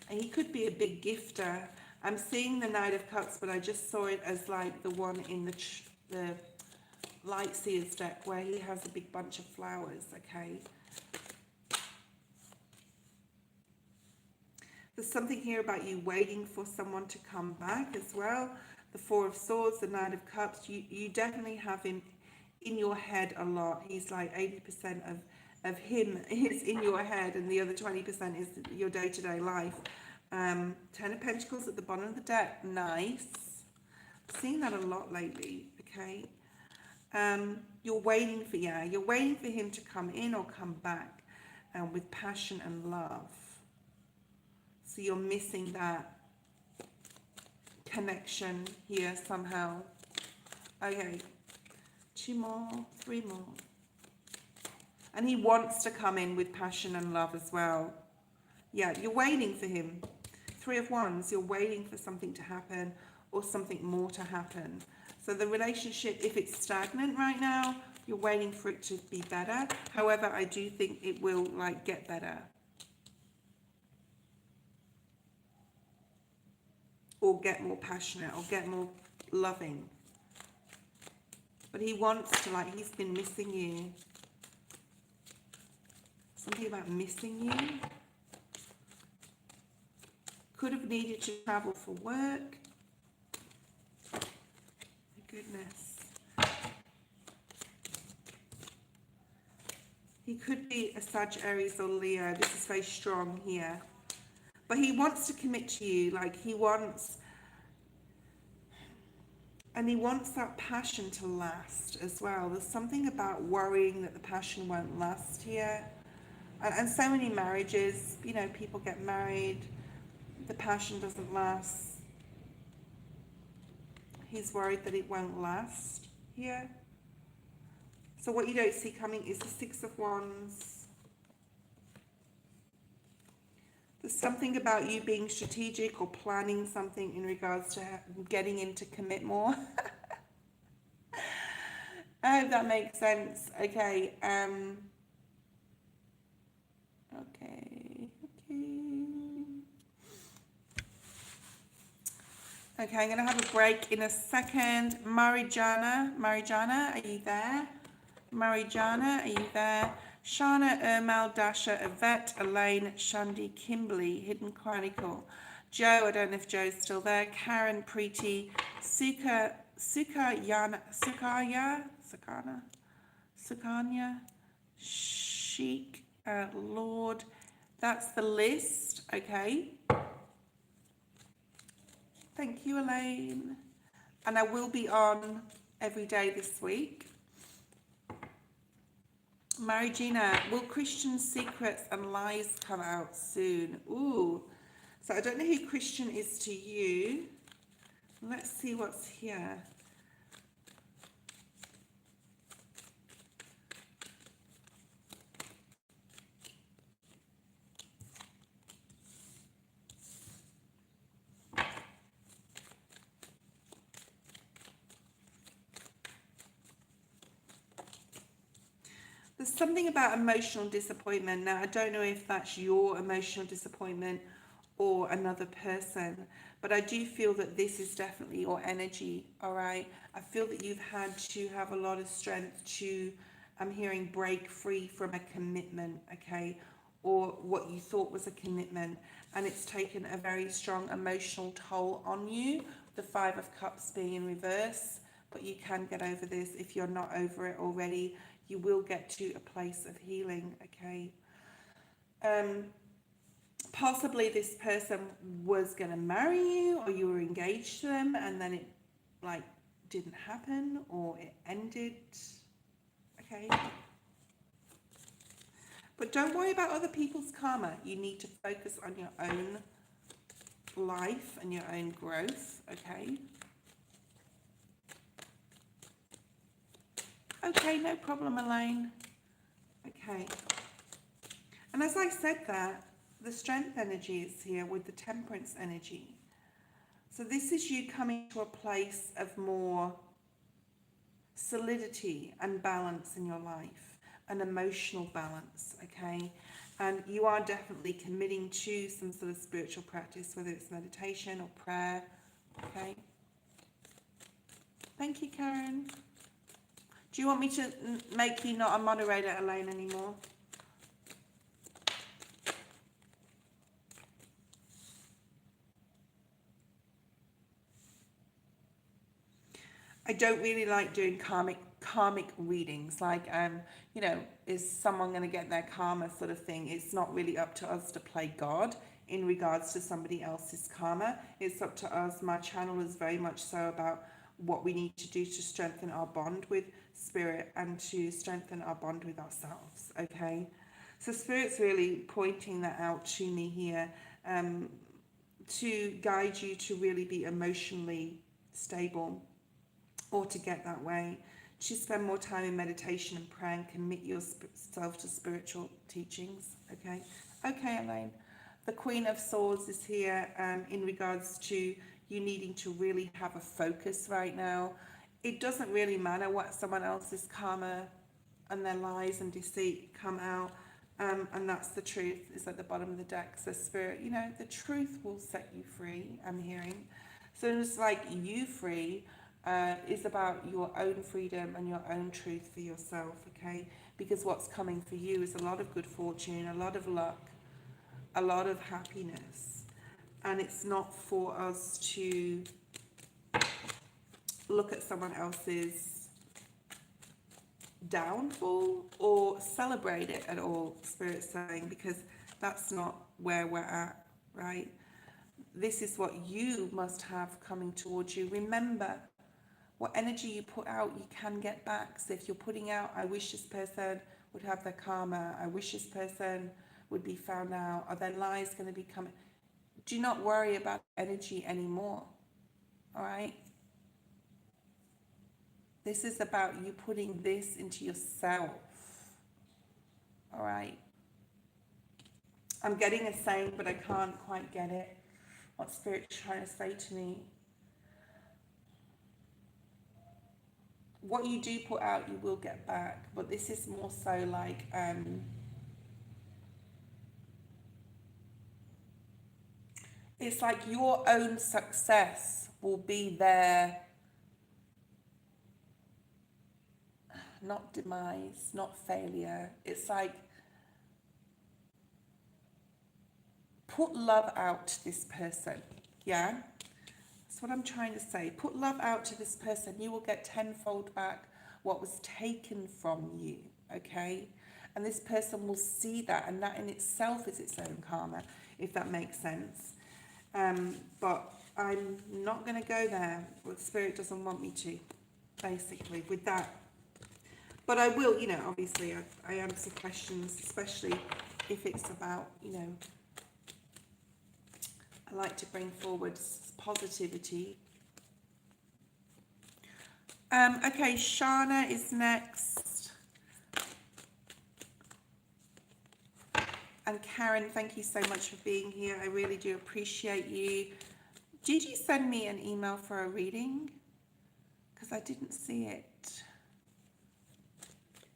And he could be a big gifter. I'm seeing the Knight of Cups, but I just saw it as like the one in the Light Seers deck where he has a big bunch of flowers, okay? There's something here about you waiting for someone to come back as well. The Four of Swords, the Knight of Cups, you definitely have him in your head a lot. He's like 80% of him is in your head and the other 20% is your day-to-day life. 10 of Pentacles at the bottom of the deck, nice. I'm seeing that a lot lately, okay? You're waiting for him to come in or come back with passion and love. So you're missing that connection here somehow. Okay, 2 more, 3 more. And he wants to come in with passion and love as well. Yeah, you're waiting for him. 3 of Wands, you're waiting for something to happen or something more to happen. So the relationship, if it's stagnant right now, you're waiting for it to be better. However, I do think it will like get better. Or get more passionate or get more loving. But he wants to, like, he's been missing you. Something about missing you. Could have needed to travel for work. My goodness. He could be a Sagittarius or Leo. This is very strong here. But he wants to commit to you. Like, he wants... And he wants that passion to last as well. There's something about worrying that the passion won't last here. And so many marriages, you know, people get married, the passion doesn't last. He's worried that it won't last here. So what you don't see coming is the 6 of Wands. There's something about you being strategic or planning something in regards to getting in to commit more. I hope that makes sense. Okay. Okay. Okay, I'm going to have a break in a second. Marijana, are you there? Marijana, are you there? Shana, Ermal, Dasha, Yvette, Elaine, Shandy, Kimberly, Hidden Chronicle. Joe, I don't know if Joe's still there. Karen, Preeti, Sukanya, Chic, Lord. That's the list, okay. Thank you, Elaine. And I will be on every day this week. Marigina, will Christian secrets and lies come out soon? Ooh. So I don't know who Christian is to you. Let's see what's here. There's something about emotional disappointment. Now, I don't know if that's your emotional disappointment or another person, but I do feel that this is definitely your energy, all right? I feel that you've had to have a lot of strength to, I'm hearing, break free from a commitment, okay? Or what you thought was a commitment, and it's taken a very strong emotional toll on you, the Five of Cups being in reverse, but you can get over this. If you're not over it already, you will get to a place of healing, okay? Possibly this person was going to marry you, or you were engaged to them and then it like didn't happen, or it ended, okay? But don't worry about other people's karma. You need to focus on your own life and your own growth, okay? Okay, no problem, Elaine. Okay. And as I said that, the strength energy is here with the temperance energy. So this is you coming to a place of more solidity and balance in your life, an emotional balance, okay? And you are definitely committing to some sort of spiritual practice, whether it's meditation or prayer, okay? Thank you, Karen. Do you want me to make you not a moderator, Elaine, anymore? I don't really like doing karmic readings, like you know, is someone going to get their karma sort of thing. It's not really up to us to play God in regards to somebody else's karma. It's up to us. My channel is very much so about what we need to do to strengthen our bond with spirit and to strengthen our bond with ourselves, okay? So spirit's really pointing that out to me here, to guide you to really be emotionally stable, or to get that way, to spend more time in meditation and prayer and commit yourself to spiritual teachings, okay? Okay, Elaine. The Queen of Swords is here in regards to you needing to really have a focus right now. It doesn't really matter what someone else's karma and their lies and deceit come out, and that's the truth, is at the bottom of the deck. So spirit, you know, the truth will set you free, I'm hearing. So it's like you free, is about your own freedom and your own truth for yourself, okay? Because what's coming for you is a lot of good fortune, a lot of luck, a lot of happiness. And it's not for us to look at someone else's downfall or celebrate it at all, Spirit's saying, because that's not where we're at, right? This is what you must have coming towards you. Remember, what energy you put out, you can get back. So if you're putting out, I wish this person would have their karma, I wish this person would be found out, are their lies going to be coming? Do not worry about energy anymore, all right? This is about you putting this into yourself, all right? I'm getting a saying, but I can't quite get it. What Spirit's trying to say to me. What you do put out, you will get back. But this is more so like, it's like your own success will be there, not demise, not failure. It's like, put love out to this person, yeah? That's what I'm trying to say. Put love out to this person. You will get tenfold back what was taken from you, okay? And this person will see that, and that in itself is its own karma, if that makes sense. But I'm not going to go there. Well, Spirit doesn't want me to, basically, with that. But I will, you know, obviously, I answer questions, especially if it's about, you know, I like to bring forward positivity. Okay, Shana is next. And Karen, thank you so much for being here. I really do appreciate you. Did you send me an email for a reading? Because I didn't see it.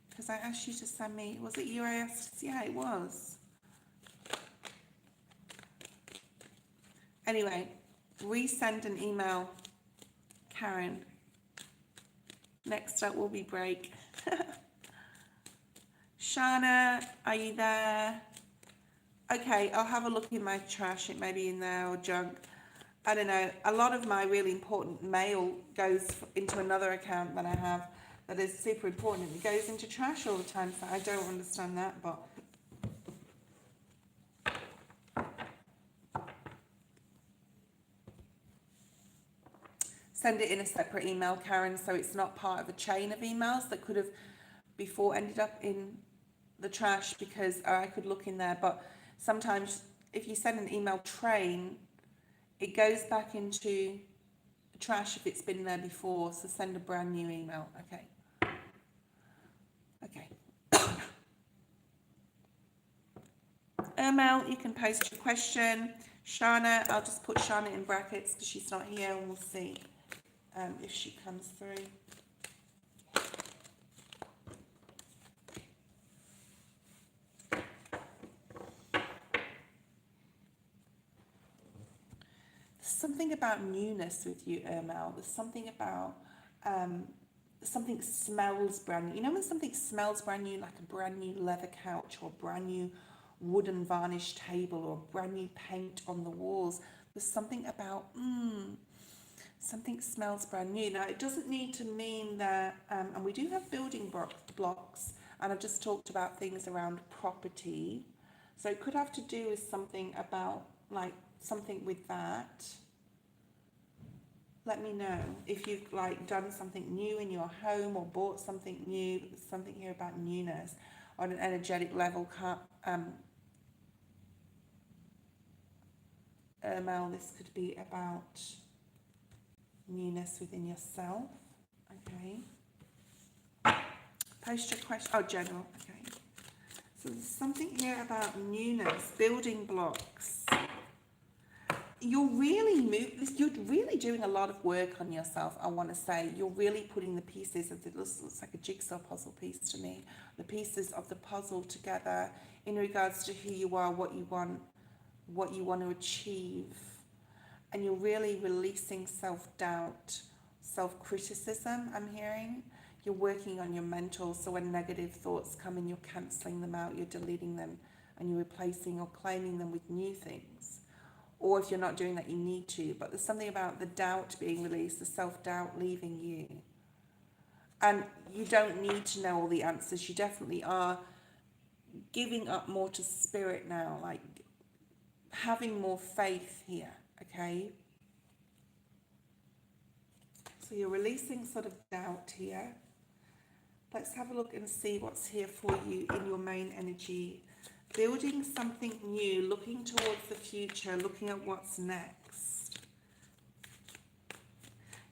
Because I asked you to send me, was it you I asked? Yeah, it was. Anyway, resend an email, Karen. Next up will be break. Shana, are you there? Okay, I'll have a look in my trash. It may be in there or junk. I don't know. A lot of my really important mail goes into another account that I have that is super important. It goes into trash all the time, so I don't understand that, but send it in a separate email, Karen, so it's not part of a chain of emails that could have before ended up in the trash, because I could look in there. But sometimes if you send an email train, it goes back into the trash if it's been there before. So send a brand new email. Okay. Mel, you can post your question. Shana, I'll just put Shana in brackets because she's not here, and we'll see if she comes through. Something about newness with you, Mel. There's something about something smells brand new. You know when something smells brand new, like a brand new leather couch or a brand new wooden varnish table or brand new paint on the walls. There's something about something smells brand new. Now it doesn't need to mean that, and we do have building blocks, and I've just talked about things around property, so it could have to do with something about like something with that. Let me know if you've like done something new in your home or bought something new. There's something here about newness on an energetic level. Mel, this could be about newness within yourself. Okay. Post your question. Oh, general. Okay. So there's something here about newness, building blocks. You're really doing a lot of work on yourself, I want to say. You're really putting the pieces of it looks like a jigsaw puzzle piece to me. The pieces of the puzzle together in regards to who you are, what you want to achieve. And you're really releasing self-doubt, self-criticism, I'm hearing. You're working on your mental, so when negative thoughts come in, you're cancelling them out, you're deleting them, and you're replacing or claiming them with new things. Or if you're not doing that, you need to. But there's something about the doubt being released, the self-doubt leaving you. And you don't need to know all the answers. You definitely are giving up more to spirit now, like having more faith here, okay? So you're releasing sort of doubt here. Let's have a look and see what's here for you in your main energy. Building something new, looking towards the future, looking at what's next.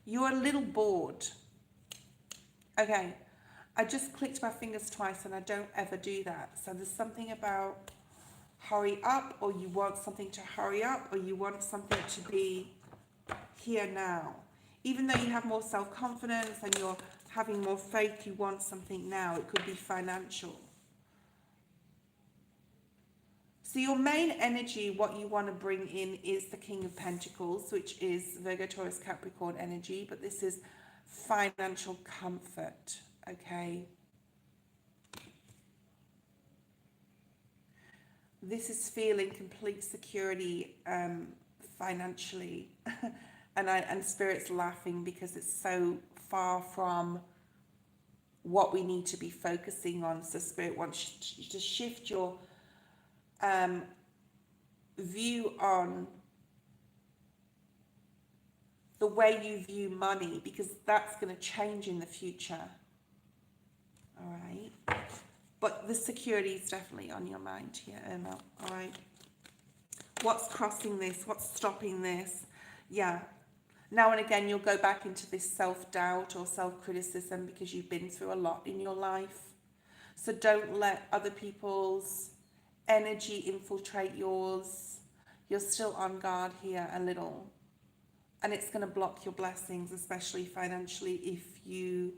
You're a little bored. Okay, I just clicked my fingers twice and I don't ever do that. So there's something about hurry up, or you want something to hurry up, or you want something to be here now. Even though you have more self-confidence and you're having more faith, you want something now. It could be financial. So your main energy, what you want to bring in, is the King of Pentacles, which is Virgo, Taurus, Capricorn energy, but this is financial comfort, okay? This is feeling complete security financially. and Spirit's laughing because it's so far from what we need to be focusing on. So Spirit wants you to shift your view on the way you view money, because that's going to change in the future. All right. But the security is definitely on your mind here, Irma. All right. What's crossing this? What's stopping this? Yeah. Now and again, you'll go back into this self-doubt or self-criticism because you've been through a lot in your life. So don't let other people's energy infiltrate yours. You're still on guard here a little. And it's going to block your blessings, especially financially, if you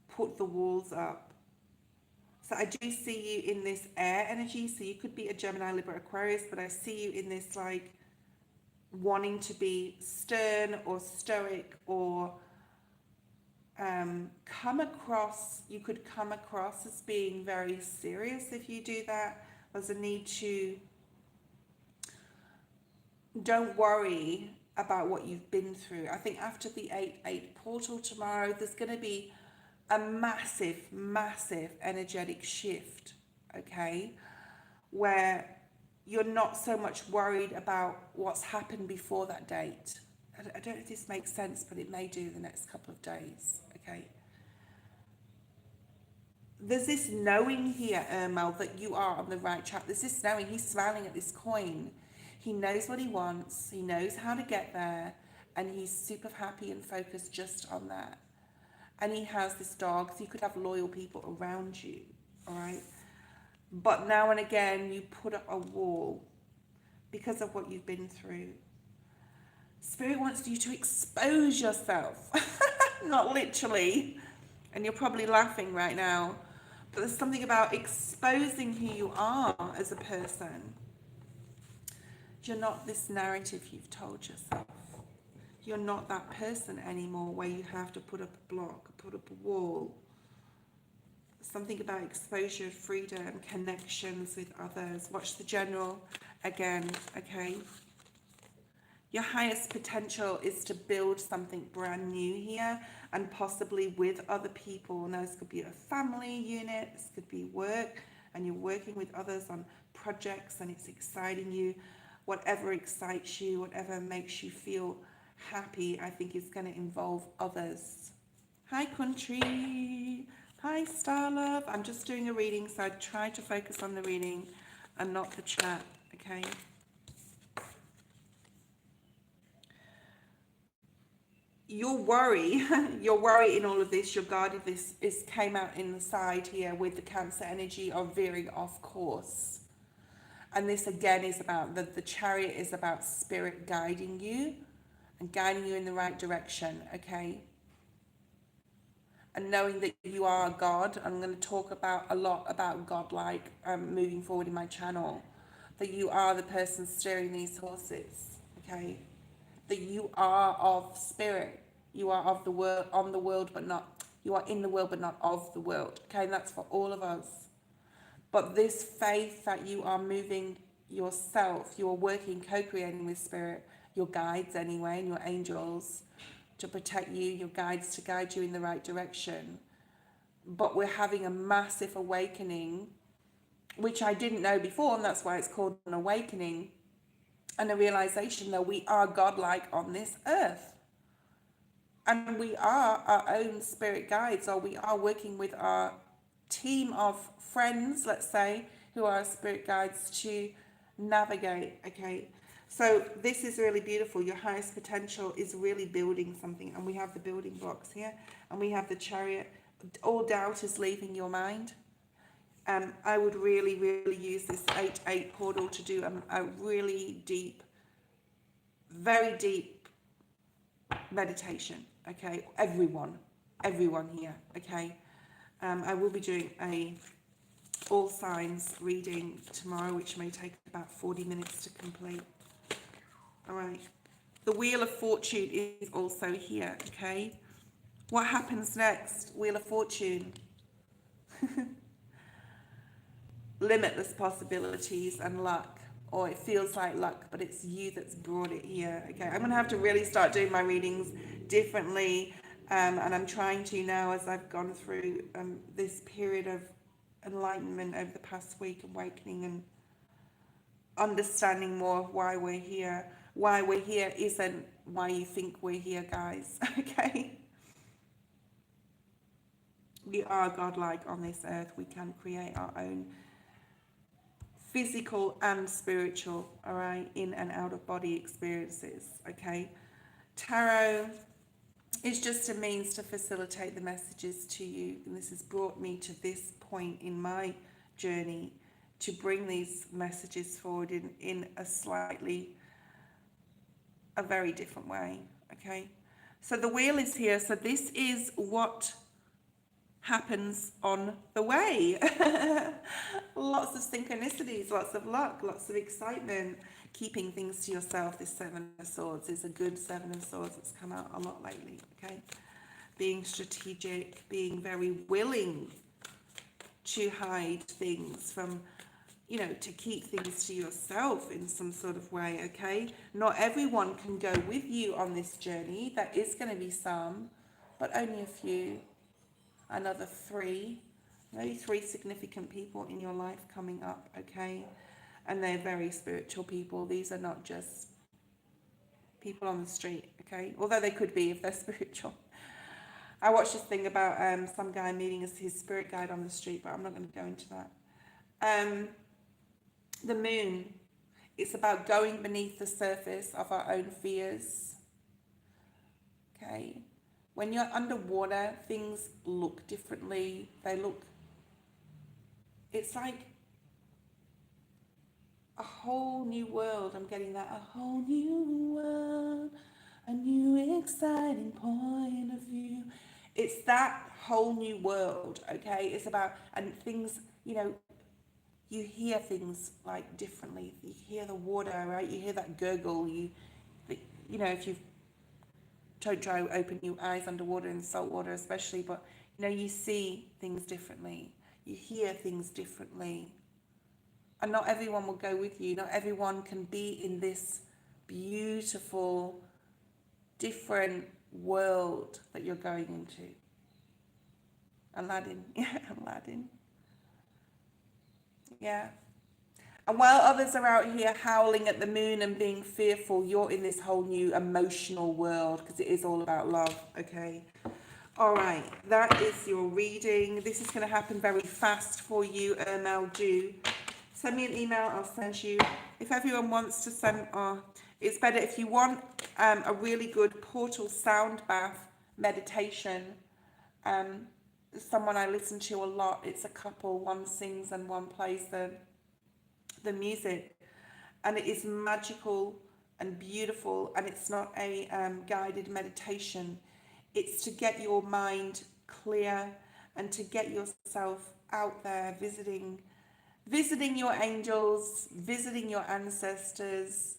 put the walls up. So I do see you in this air energy. So you could be a Gemini, Libra, Aquarius, but I see you in this like wanting to be stern or stoic, or you could come across as being very serious if you do that. There's a need to, don't worry about what you've been through. I think after the 8-8 portal tomorrow, there's going to be a massive energetic shift, okay, where you're not so much worried about what's happened before that date. I don't know if this makes sense, but it may do the next couple of days, okay. There's this knowing here, Irma, that you are on the right track. There's this knowing. He's smiling at this coin. He knows what he wants. He knows how to get there. And he's super happy and focused just on that. And he has this dog. So you could have loyal people around you. All right. But now and again, you put up a wall because of what you've been through. Spirit wants you to expose yourself. Not literally. And you're probably laughing right now. But there's something about exposing who you are as a person. You're not this narrative you've told yourself. You're not that person anymore where you have to put up a block, put up a wall. Something about exposure, freedom, connections with others. Watch the general again, okay? Your highest potential is to build something brand new here, and possibly with other people. Now, this could be a family unit, this could be work, and you're working with others on projects and it's exciting you. Whatever excites you, whatever makes you feel happy, I think is going to involve others. Hi, country. Hi, Star Love. I'm just doing a reading, so I try to focus on the reading and not the chat, okay? Your worry in all of this, your guarded this, is came out in the side here with the Cancer energy of veering off course. And this again is about, the Chariot is about Spirit guiding you and guiding you in the right direction, okay? And knowing that you are God. I'm going to talk about a lot about God-like moving forward in my channel. That you are the person steering these horses, okay? That you are of Spirit. You are of the world, on the world, but not, you are in the world, but not of the world, okay? And that's for all of us. But this faith that you are moving yourself, you are working, co-creating with Spirit, your guides anyway, and your angels to protect you, your guides to guide you in the right direction. But we're having a massive awakening, which I didn't know before, and that's why it's called an awakening, and a realization that we are godlike on this earth. And we are our own spirit guides, or we are working with our team of friends, let's say, who are spirit guides to navigate, okay? So this is really beautiful. Your highest potential is really building something, and we have the building blocks here, and we have the Chariot. All doubt is leaving your mind, I would really, really use this 8-8 portal to do a really deep, very deep meditation. Okay, everyone here. Okay, I will be doing a all signs reading tomorrow, which may take about 40 minutes to complete. All right. The Wheel of Fortune is also here. Okay. What happens next? Wheel of Fortune. Limitless possibilities and luck, or it feels like luck, but it's you that's brought it here. Okay, I'm gonna have to really start doing my readings differently, and I'm trying to now as I've gone through this period of enlightenment over the past week, awakening and understanding more of why we're here. Why we're here isn't why you think we're here, guys. Okay, we are godlike on this earth. We can create our own physical and spiritual, all right, in and out of body experiences. Okay, tarot is just a means to facilitate the messages to you, and this has brought me to this point in my journey to bring these messages forward in a very different way. Okay, so the wheel is here, so this is what happens on the way. Lots of synchronicities, lots of luck, lots of excitement, keeping things to yourself. This Seven of Swords is a good Seven of Swords that's come out a lot lately. Okay, being strategic, being very willing to hide things from, you know, to keep things to yourself in some sort of way. Okay, not everyone can go with you on this journey. That is going to be some, but only a few. Another maybe three significant people in your life coming up. Okay, and they're very spiritual people. These are not just people on the street. Okay, although they could be if they're spiritual. I watched this thing about some guy meeting his spirit guide on the street, but I'm not going to go into that. The moon, it's about going beneath the surface of our own fears. Okay, when you're underwater, things look differently. It's like a whole new world. I'm getting that, a whole new world, a new exciting point of view. It's that whole new world, okay? It's about, and things, you know, you hear things like differently. You hear the water, right? You hear that gurgle. You know, if you don't try to open your eyes underwater in salt water especially, but, you know, you see things differently. You hear things differently. And not everyone will go with you. Not everyone can be in this beautiful, different world that you're going into. Aladdin. Yeah, Aladdin. Yeah. And while others are out here howling at the moon and being fearful, you're in this whole new emotional world, because it is all about love. Okay. All right. That is your reading. This is going to happen very fast for you, Ermel. Do send me an email. I'll send you. If everyone wants to send, it's better if you want a really good portal sound bath meditation. Someone I listen to a lot. It's a couple. One sings and one plays the music, and it is magical and beautiful. And it's not a guided meditation. It's to get your mind clear and to get yourself out there visiting your angels, visiting your ancestors,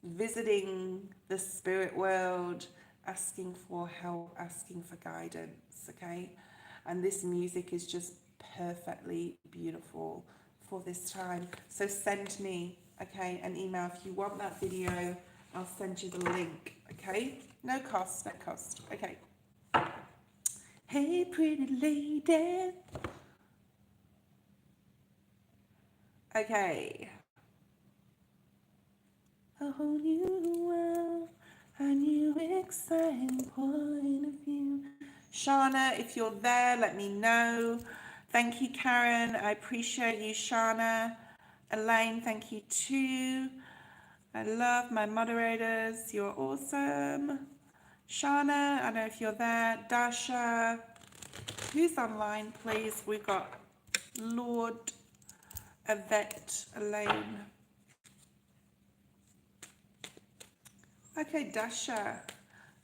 visiting the spirit world, asking for help, asking for guidance. Okay, and this music is just perfectly beautiful for this time. So send me, okay, an email if you want that video. I'll send you the link. Okay, no cost. Okay. Hey, pretty lady. Okay. A whole new world, a new exciting point of view. Shauna, if you're there, let me know. Thank you, Karen. I appreciate you, Shauna. Elaine, thank you too. I love my moderators. You're awesome. Shauna, I don't know if you're there. Dasha, who's online, please? We've got Lord, Yvette, Elaine. Okay, Dasha.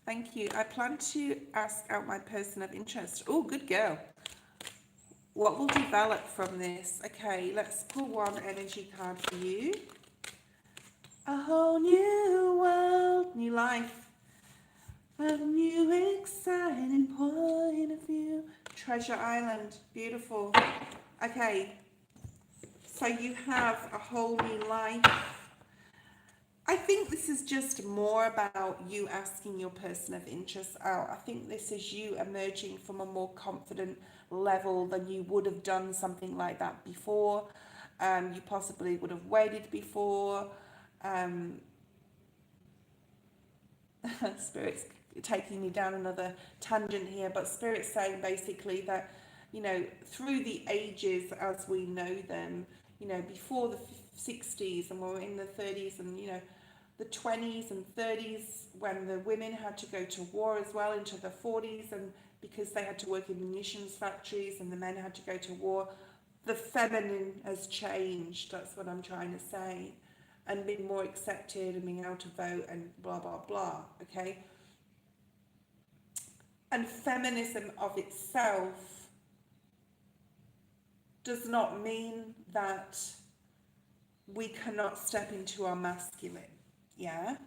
Thank you. I plan to ask out my person of interest. Oh, good girl. What will develop from this? Okay, let's pull one energy card for you. A whole new world, new life. A new exciting point of view. Treasure Island. Beautiful. Okay, so you have a whole new life. I think this is just more about you asking your person of interest out. I think this is you emerging from a more confident level than you would have done something like that before. You possibly would have waited before. Spirit's taking me down another tangent here, but Spirit's saying basically that, you know, through the ages as we know them, you know, before the 60s and we're in the 30s and, you know, the 20s and 30s when the women had to go to war as well into the 40s, and because they had to work in munitions factories and the men had to go to war, the feminine has changed. That's what I'm trying to say. And being more accepted and being able to vote and blah, blah, blah. Okay? And feminism of itself does not mean that we cannot step into our masculine. Yeah?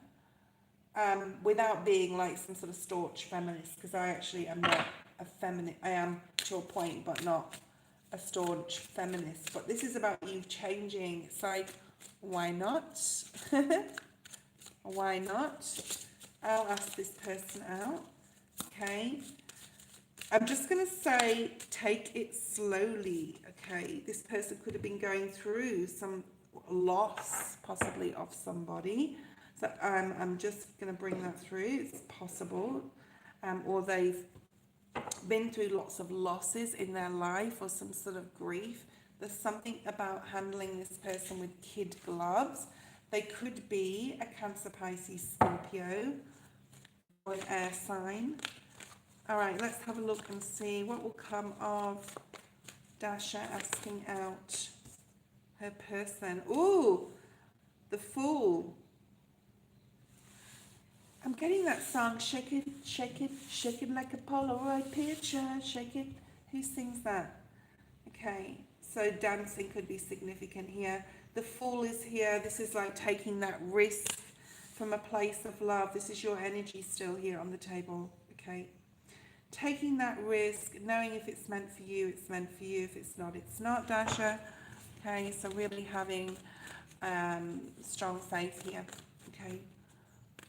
Without being like some sort of staunch feminist, because I actually am not a feminist. I am to a point, but not a staunch feminist. But this is about you changing. It's like, why not? Why not? I'll ask this person out. Okay. I'm just going to say, take it slowly. Okay. This person could have been going through some loss, possibly of somebody. So I'm just going to bring that through. It's possible. Or they've been through lots of losses in their life or some sort of grief. There's something about handling this person with kid gloves. They could be a Cancer, Pisces, Scorpio, or an air sign. All right, let's have a look and see what will come of Dasha asking out her person. Ooh, the Fool. I'm getting that song, shake it, shake it, shake it like a Polaroid picture, shake it. Who sings that? Okay, so dancing could be significant here. The Fool is here. This is like taking that risk from a place of love. This is your energy still here on the table, okay? Taking that risk, knowing if it's meant for you, it's meant for you. If it's not, Dasha. Okay, so really having strong faith here, okay?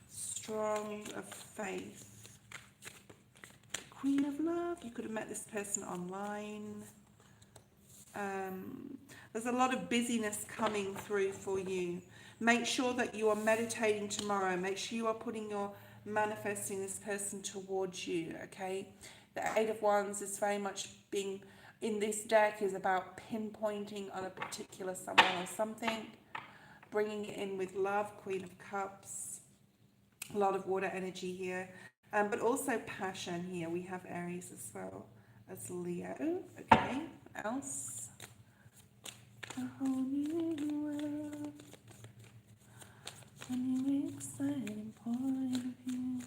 Strong of faith. Queen of Love, you could have met this person online. There's a lot of busyness coming through for you. Make sure that you are meditating tomorrow. Make sure you are putting your manifesting this person towards you, okay? The Eight of Wands is very much being, in this deck, is about pinpointing on a particular someone or something, bringing it in with love. Queen of Cups, a lot of water energy here, but also passion here. We have Aries as well as Leo, okay? What else? A whole new world, a new exciting point of view.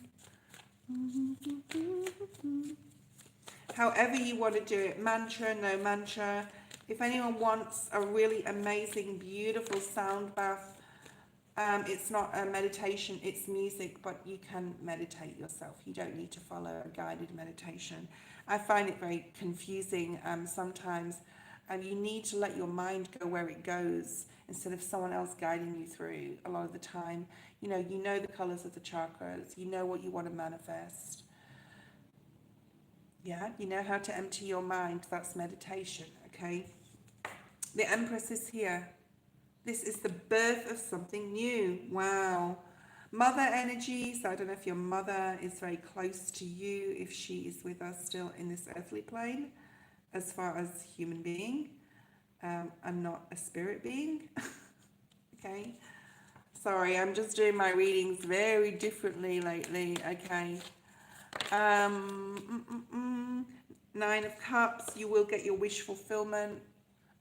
However you want to do it, mantra, no mantra. If anyone wants a really amazing, beautiful sound bath, it's not a meditation, it's music, but you can meditate yourself. You don't need to follow a guided meditation. I find it very confusing sometimes, and you need to let your mind go where it goes instead of someone else guiding you through a lot of the time. You know the colors of the chakras, you know what you want to manifest. Yeah, you know how to empty your mind. That's meditation, okay? The Empress is here. This is the birth of something new. Wow. Mother energy. So I don't know if your mother is very close to you, if she is with us still in this earthly plane, as far as human being. I'm not a spirit being. Okay. Sorry, I'm just doing my readings very differently lately. Okay. Nine of Cups. You will get your wish fulfillment.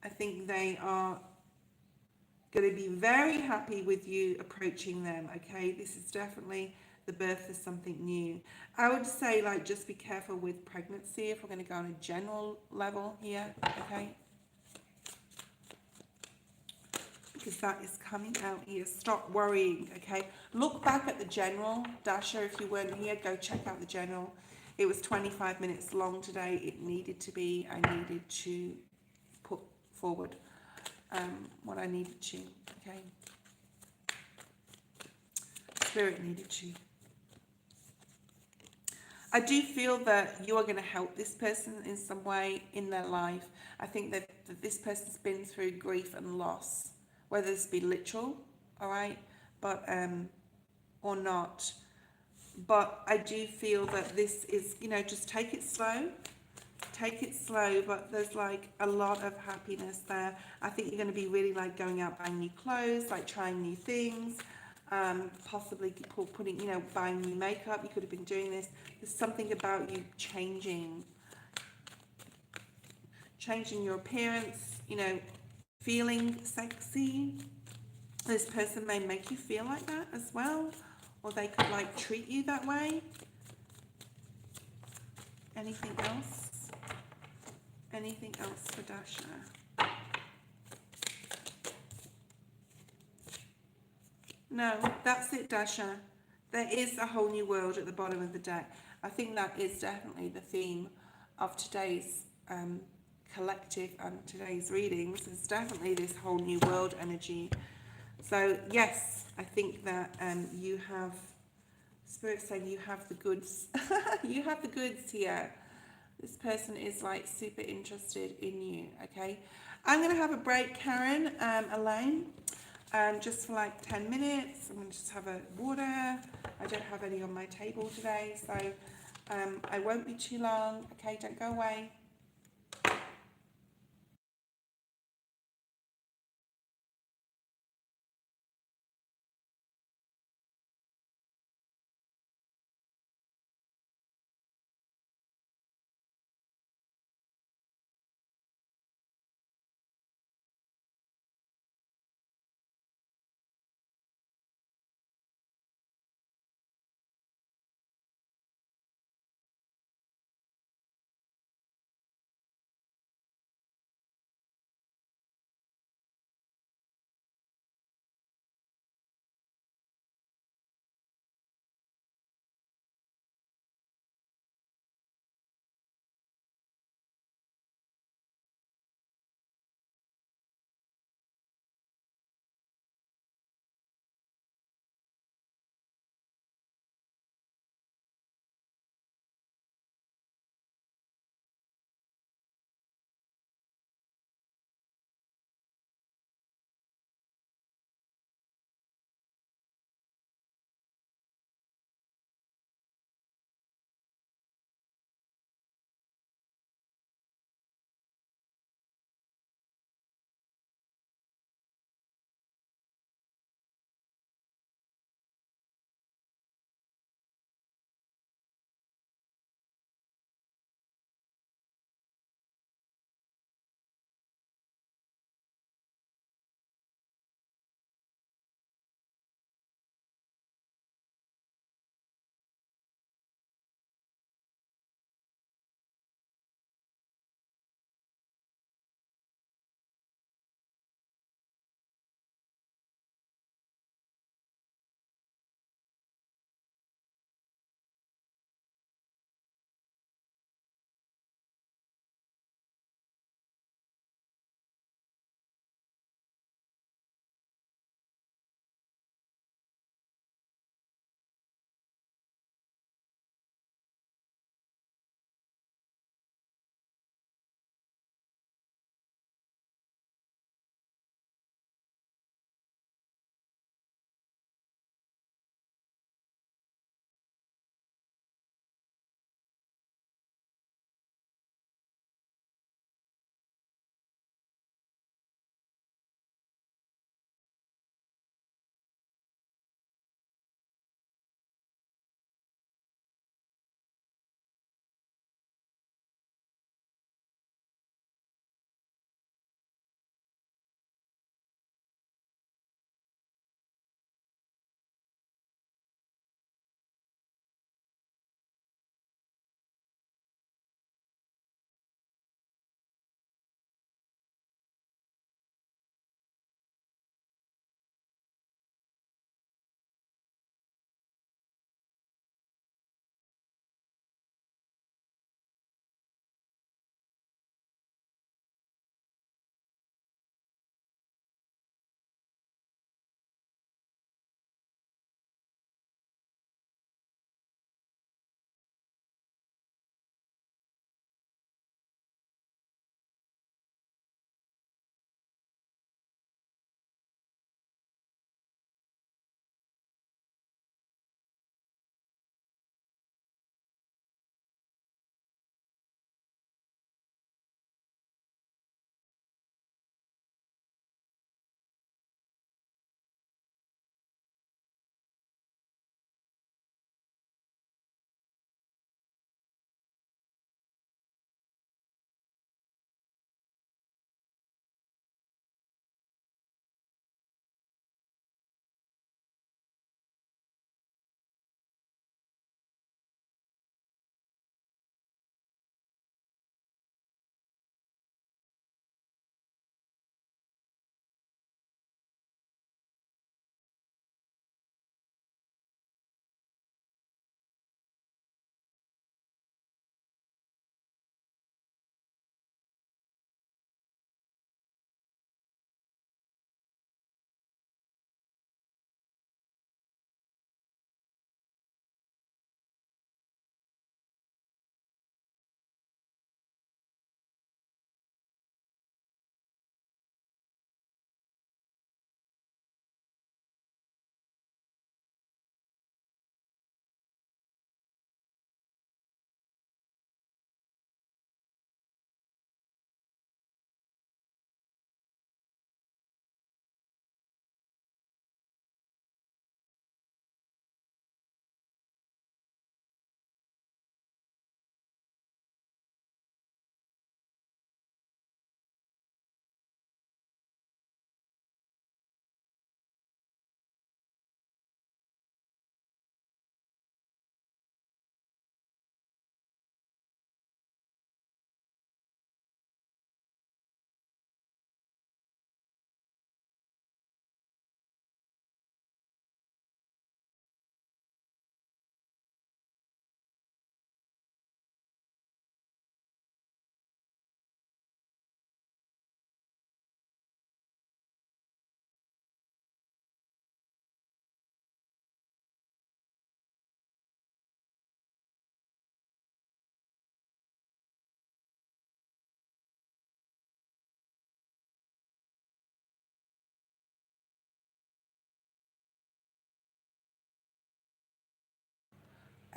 I think they are going to be very happy with you approaching them. Okay, this is definitely the birth of something new. I would say, like, just be careful with pregnancy if we're going to go on a general level here. Okay, because that is coming out here. Stop worrying. Okay, look back at the general, Dasha. If you weren't here, go check out the general. It was 25 minutes long today. It needed to be. I needed to put forward what I needed to. Okay, Spirit needed to. I do feel that you are going to help this person in some way in their life. I think that this person's been through grief and loss, whether this be literal, all right, but or not. But I do feel that this is, you know, just take it slow. Take it slow, but there's like a lot of happiness there. I think you're going to be really like going out buying new clothes, like trying new things, possibly putting, you know, buying new makeup. You could have been doing this. There's something about you changing your appearance, you know, feeling sexy. This person may make you feel like that as well, or they could like treat you that way. Anything else? Anything else for Dasha? No, that's it, Dasha. There is a whole new world at the bottom of the deck. I think that is definitely the theme of today's collective and today's readings. It's definitely this whole new world energy. So yes, I think that you have, Spirit saying you have the goods. You have the goods here. This person is like super interested in you. Okay, I'm gonna have a break, Karen, Elaine, just for like 10 minutes. I'm gonna just have a water. I don't have any on my table today, so I won't be too long. Okay, don't go away.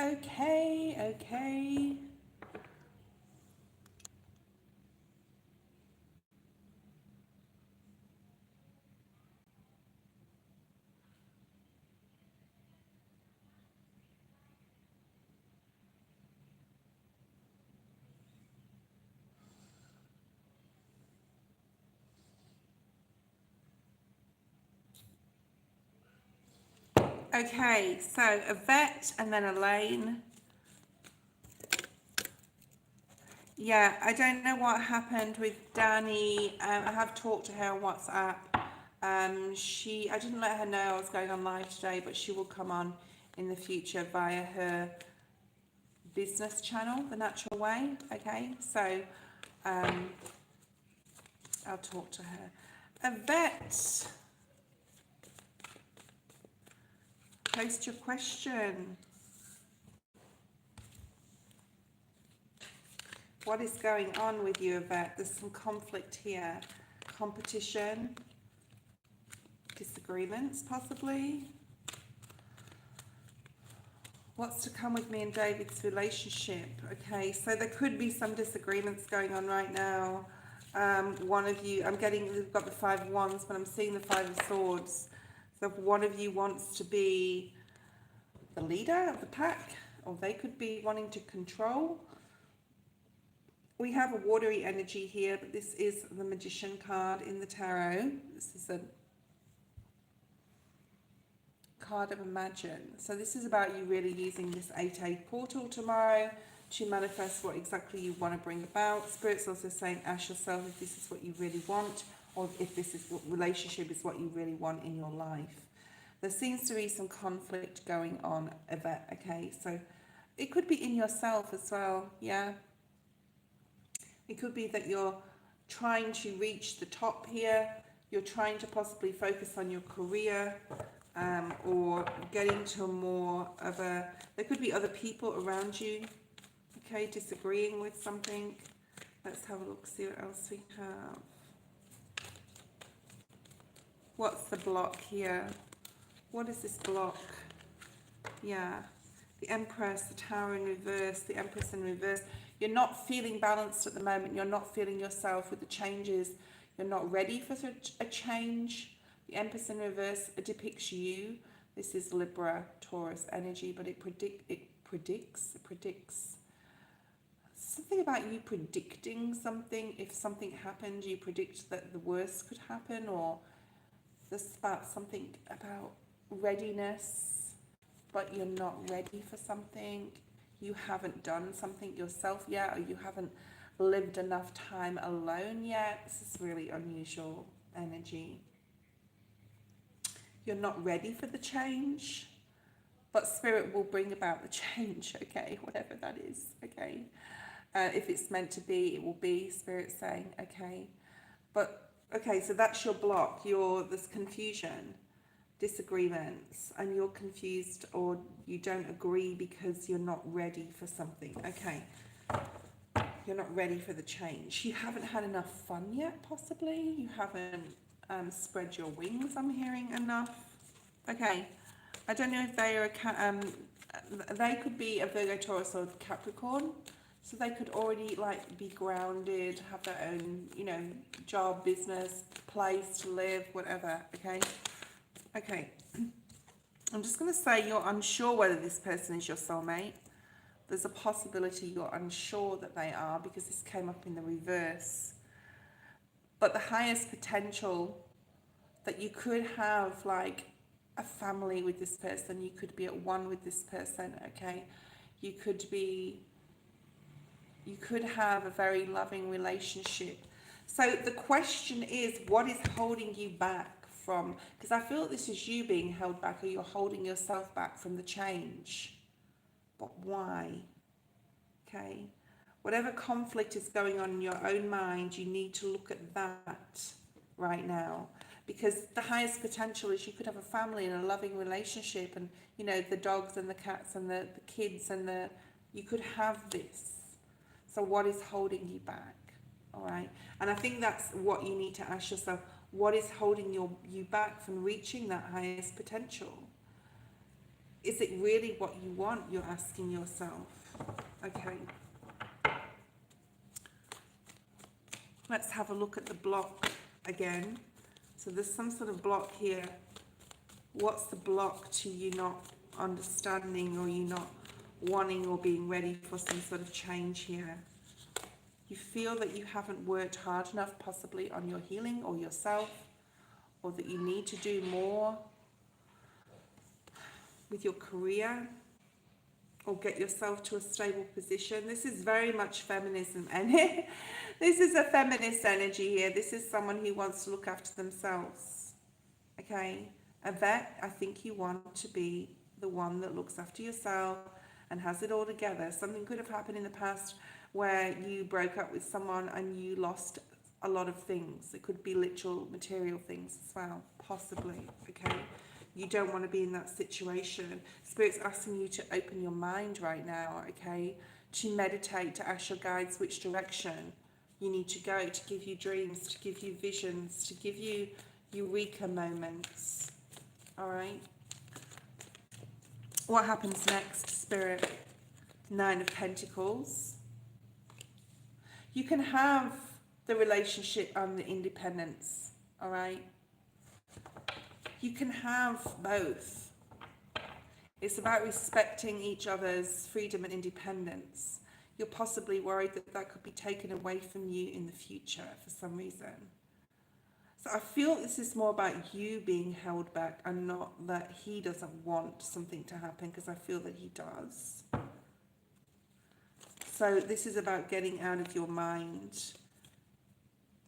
Okay, okay. Okay, so Yvette and then Elaine. Yeah, I don't know what happened with Danny. I have talked to her on WhatsApp. I didn't let her know I was going on live today, but she will come on in the future via her business channel, The Natural Way. Okay, so um, I'll talk to her. Yvette, post your question. What is going on with you, Yvette? There's some conflict here. Competition, disagreements possibly. What's to come with me and David's relationship? Okay, so there could be some disagreements going on right now. One of you, we've got the Five of Wands, but I'm seeing the Five of Swords. So if one of you wants to be the leader of the pack, or they could be wanting to control. We have a watery energy here, but this is the Magician card in the tarot. This is a card of Imagine. So this is about you really using this 8-8 portal tomorrow to manifest what exactly you want to bring about. Spirit's also saying ask yourself if this is what you really want, or if this is what relationship is what you really want in your life. There seems to be some conflict going on, Yvette, okay? So it could be in yourself as well, yeah? It could be that you're trying to reach the top here. You're trying to possibly focus on your career, or getting to more of a... There could be other people around you, okay, disagreeing with something. Let's have a look, see what else we have. What's the block here? What is this block? Yeah, the Empress, the Tower in reverse, the Empress in reverse. You're not feeling balanced at the moment. You're not feeling yourself with the changes. You're not ready for a change. The Empress in reverse depicts you. This is Libra, Taurus energy, but it predicts something about you predicting something. If something happened, you predict that the worst could happen, or this about something about readiness, but you're not ready for something. You haven't done something yourself yet, or you haven't lived enough time alone yet. This is really unusual energy. You're not ready for the change, but Spirit will bring about the change, okay, whatever that is, okay. If it's meant to be, it will be, Spirit saying, okay. But, okay, so that's your block. There's confusion, disagreements, and you're confused, or you don't agree because you're not ready for something, okay. You're not ready for the change. You haven't had enough fun yet, possibly. You haven't spread your wings, I'm hearing, enough. Okay, I don't know if they are they could be a Virgo, Taurus, or Capricorn. So they could already like be grounded, have their own, you know, job, business, place to live, whatever, okay? Okay, I'm just going to say you're unsure whether this person is your soulmate. There's a possibility you're unsure that they are, because this came up in the reverse. But the highest potential that you could have like a family with this person, you could be at one with this person, okay? You could have a very loving relationship. So the question is, what is holding you back from, because I feel this is you being held back, or you're holding yourself back from the change. But why? Okay, whatever conflict is going on in your own mind, you need to look at that right now, because the highest potential is you could have a family and a loving relationship, and you know, the dogs and the cats and the kids, and you could have this. So what is holding you back? All right, and I think that's what you need to ask yourself. What is holding you back from reaching that highest potential? Is it really what you want? You're asking yourself. Okay. Let's have a look at the block again. So there's some sort of block here. What's the block to you not understanding, or you not wanting or being ready for some sort of change here? You feel that you haven't worked hard enough possibly on your healing or yourself, or that you need to do more with your career, or get yourself to a stable position. This is very much feminism, and this is a feminist energy here. This is someone who wants to look after themselves. Okay, a vet, I think you want to be the one that looks after yourself and has it all together. Something could have happened in the past where you broke up with someone and you lost a lot of things. It could be literal material things as well, possibly. Okay, you don't want to be in that situation. Spirit's asking you to open your mind right now, okay, to meditate, to ask your guides which direction you need to go, to give you dreams, to give you visions, to give you eureka moments. All right, what happens next, Spirit? 9 of Pentacles. You can have the relationship and the independence, all right? You can have both. It's about respecting each other's freedom and independence. You're possibly worried that that could be taken away from you in the future for some reason. So I feel this is more about you being held back and not that he doesn't want something to happen, because I feel that he does. So this is about getting out of your mind.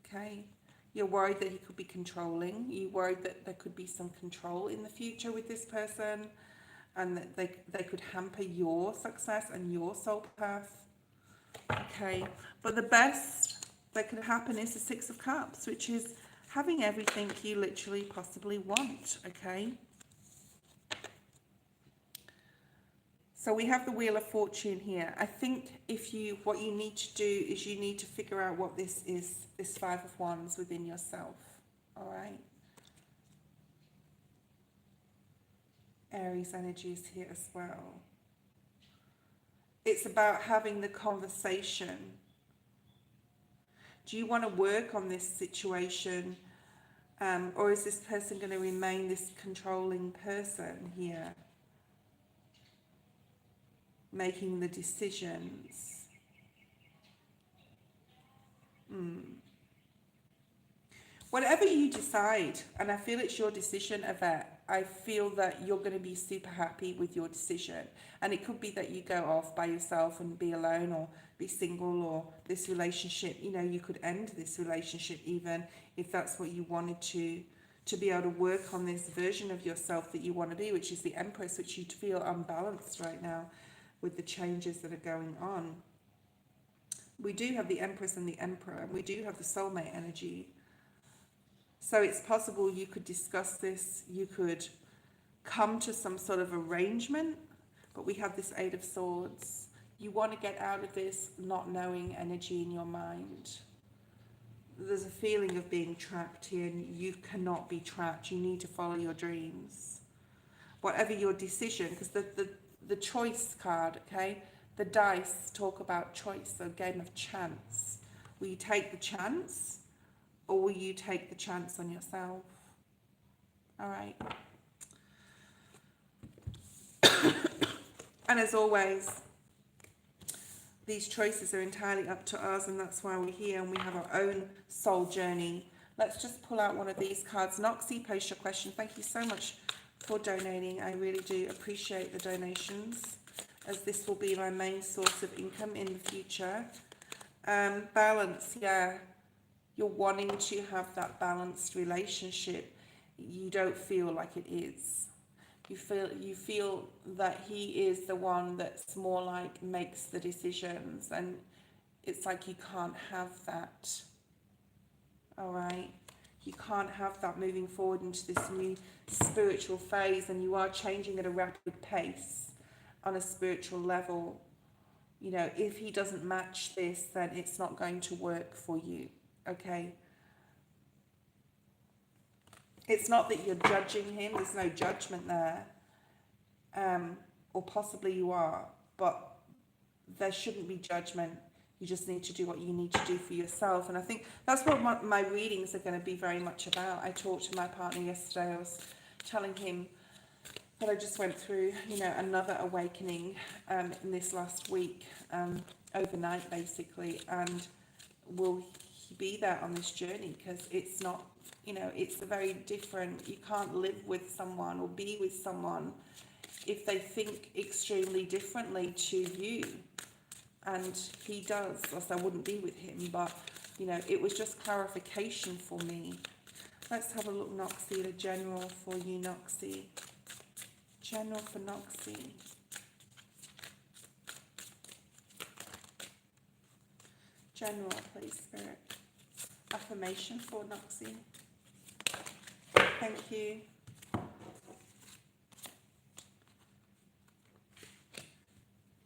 Okay? You're worried that he could be controlling. You're worried that there could be some control in the future with this person, and that they could hamper your success and your soul path. Okay? But the best that could happen is the 6 of Cups, which is having everything you literally possibly want. Okay? So we have the Wheel of Fortune here. I think what you need to do is you need to figure out what this is, this 5 of Wands within yourself. All right. Aries energy is here as well. It's about having the conversation. Do you want to work on this situation? Or is this person going to remain this controlling person here? Making the decisions. Whatever you decide, and I feel it's your decision, Yvette, I feel that you're going to be super happy with your decision. And it could be that you go off by yourself and be alone, or be single, or this relationship, you know, you could end this relationship even if that's what you wanted to be able to work on this version of yourself that you want to be, which is the Empress, which you feel unbalanced right now with the changes that are going on. We do have the Empress and the Emperor, and we do have the soulmate energy. So it's possible you could discuss this, you could come to some sort of arrangement, but we have this 8 of Swords. You want to get out of this not knowing energy in your mind. There's a feeling of being trapped here, and you cannot be trapped. You need to follow your dreams. Whatever your decision, because the choice card, okay? The dice talk about choice, so game of chance. Will you take the chance, or will you take the chance on yourself? All right. And as always, these choices are entirely up to us, and that's why we're here, and we have our own soul journey. Let's just pull out one of these cards. Noxy, post your question. Thank you so much for donating. I really do appreciate the donations, as this will be my main source of income in the future. Balance, yeah. You're wanting to have that balanced relationship. You don't feel like it is. You feel that he is the one that's more like makes the decisions, and it's like you can't have that. All right. You can't have that moving forward into this new spiritual phase, and you are changing at a rapid pace on a spiritual level. You know, if he doesn't match this, then it's not going to work for you, okay? It's not that you're judging him, there's no judgment there. or possibly you are, but there shouldn't be judgment. You just need to do what you need to do for yourself. And I think that's what my readings are going to be very much about. I talked to my partner yesterday. I was telling him that I just went through, you know, another awakening in this last week, overnight basically. And will he be there on this journey? Because it's not, you know, it's a very different, you can't live with someone or be with someone if they think extremely differently to you. And he does, else I wouldn't be with him. But, you know, it was just clarification for me. Let's have a look, Noxy, the general for you, Noxy. General for Noxy. General, please, Spirit. Affirmation for Noxy. Thank you.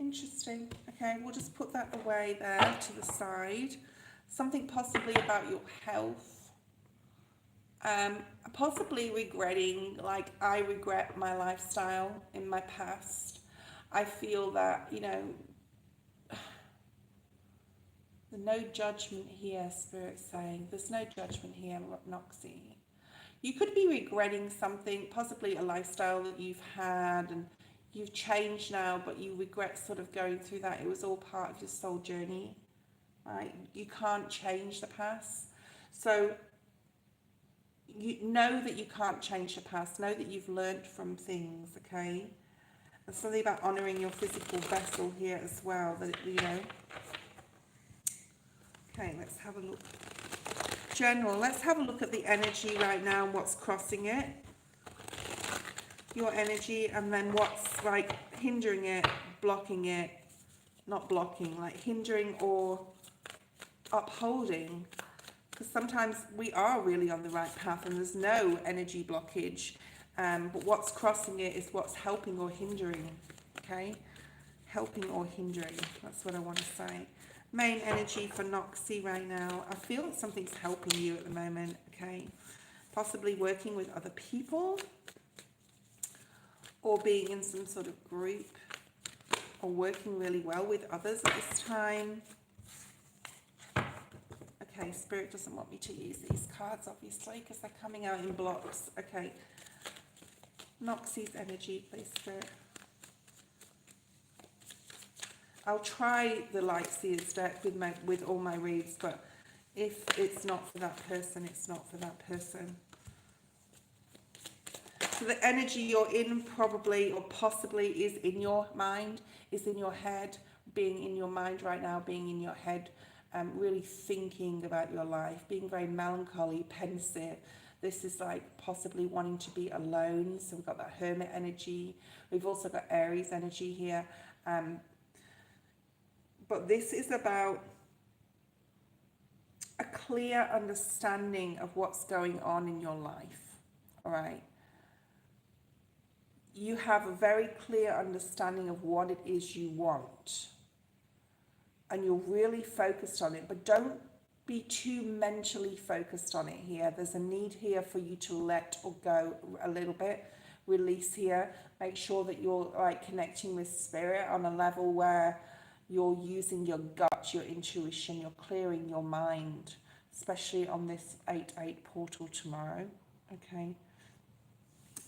Interesting. Okay, we'll just put that away there to the side. Something possibly about your health. Possibly regretting, like I regret my lifestyle in my past. I feel that, you know, there's no judgment here, Spirit saying. There's no judgment here, Noxy. You could be regretting something, possibly a lifestyle that you've had and you've changed now, but you regret sort of going through that. It was all part of your soul journey, right? You can't change the past. So you know that you can't change the past. Know that you've learned from things, okay? There's something about honouring your physical vessel here as well, that, you know. Okay, let's have a look. General, let's have a look at the energy right now and what's crossing it. Your energy, and then what's like hindering it, blocking it, not blocking, like hindering or upholding. Because sometimes we are really on the right path and there's no energy blockage, but what's crossing it is what's helping or hindering, okay? Helping or hindering, that's what I want to say. Main energy for Noxy right now. I feel that something's helping you at the moment, okay? Possibly working with other people, or being in some sort of group, or working really well with others at this time. Okay, Spirit doesn't want me to use these cards, obviously, because they're coming out in blocks. Okay, Noxy's energy, please, Spirit. I'll try the Light Seers deck with all my reads, but if it's not for that person, it's not for that person. So the energy you're in probably or possibly is in your mind, is in your head, being in your mind right now, being in your head, really thinking about your life, being very melancholy, pensive. This is like possibly wanting to be alone. So we've got that Hermit energy. We've also got Aries energy here. But this is about a clear understanding of what's going on in your life, all right? You have a very clear understanding of what it is you want, and you're really focused on it, but don't be too mentally focused on it here. There's a need here for you to let or go a little bit, release here. Make sure that you're like connecting with spirit on a level where you're using your gut, your intuition, you're clearing your mind, especially on this 8/8 portal tomorrow, okay?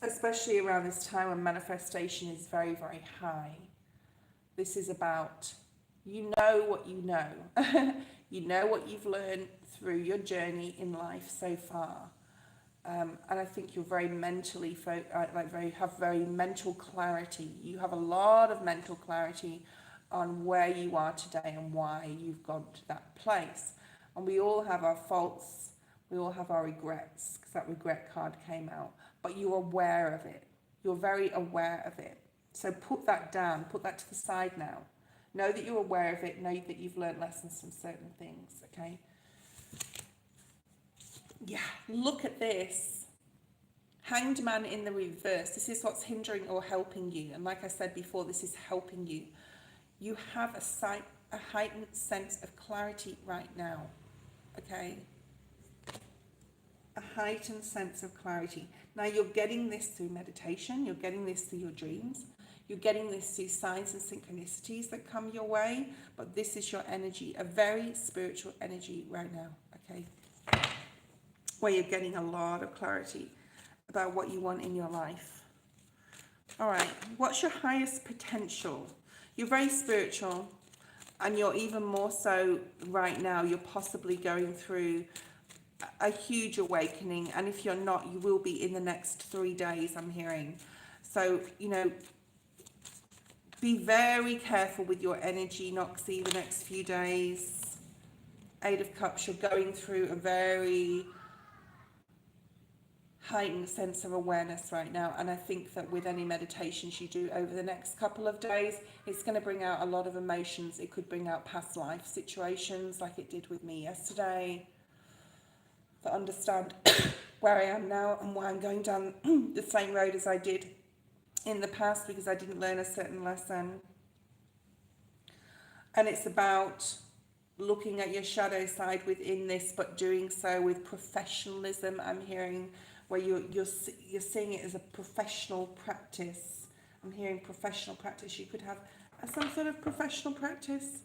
Especially around this time when manifestation is very, very high. This is about, you know what you know. You know what you've learned through your journey in life so far. And I think you're very mentally, have very mental clarity. You have a lot of mental clarity on where you are today and why you've gone to that place. And we all have our faults, we all have our regrets, because that regret card came out, but you're aware of it. You're very aware of it. So put that down, put that to the side now. Know that you're aware of it, know that you've learned lessons from certain things, okay? Yeah, look at this. Hanged Man in the reverse. This is what's hindering or helping you. And like I said before, this is helping you. You have a heightened sense of clarity right now, okay? A heightened sense of clarity. Now you're getting this through meditation, you're getting this through your dreams, You're getting this through signs and synchronicities that come your way, but this is your energy, a very spiritual energy right now, okay? Where you're getting a lot of clarity about what you want in your life. All right, what's your highest potential? You're very spiritual, and you're even more so right now. You're possibly going through a huge awakening, and if you're not, you will be in the next 3 days, I'm hearing. So, you know, be very careful with your energy, Noxy, the next few days. 8 of Cups, you're going through a very heightened sense of awareness right now, and I think that with any meditations you do over the next couple of days, it's going to bring out a lot of emotions. It could bring out past life situations like it did with me yesterday, to understand where I am now and why I'm going down the same road as I did in the past, because I didn't learn a certain lesson. And it's about looking at your shadow side within this, but doing so with professionalism. I'm hearing where you're seeing it as a professional practice. I'm hearing professional practice. You could have some sort of professional practice,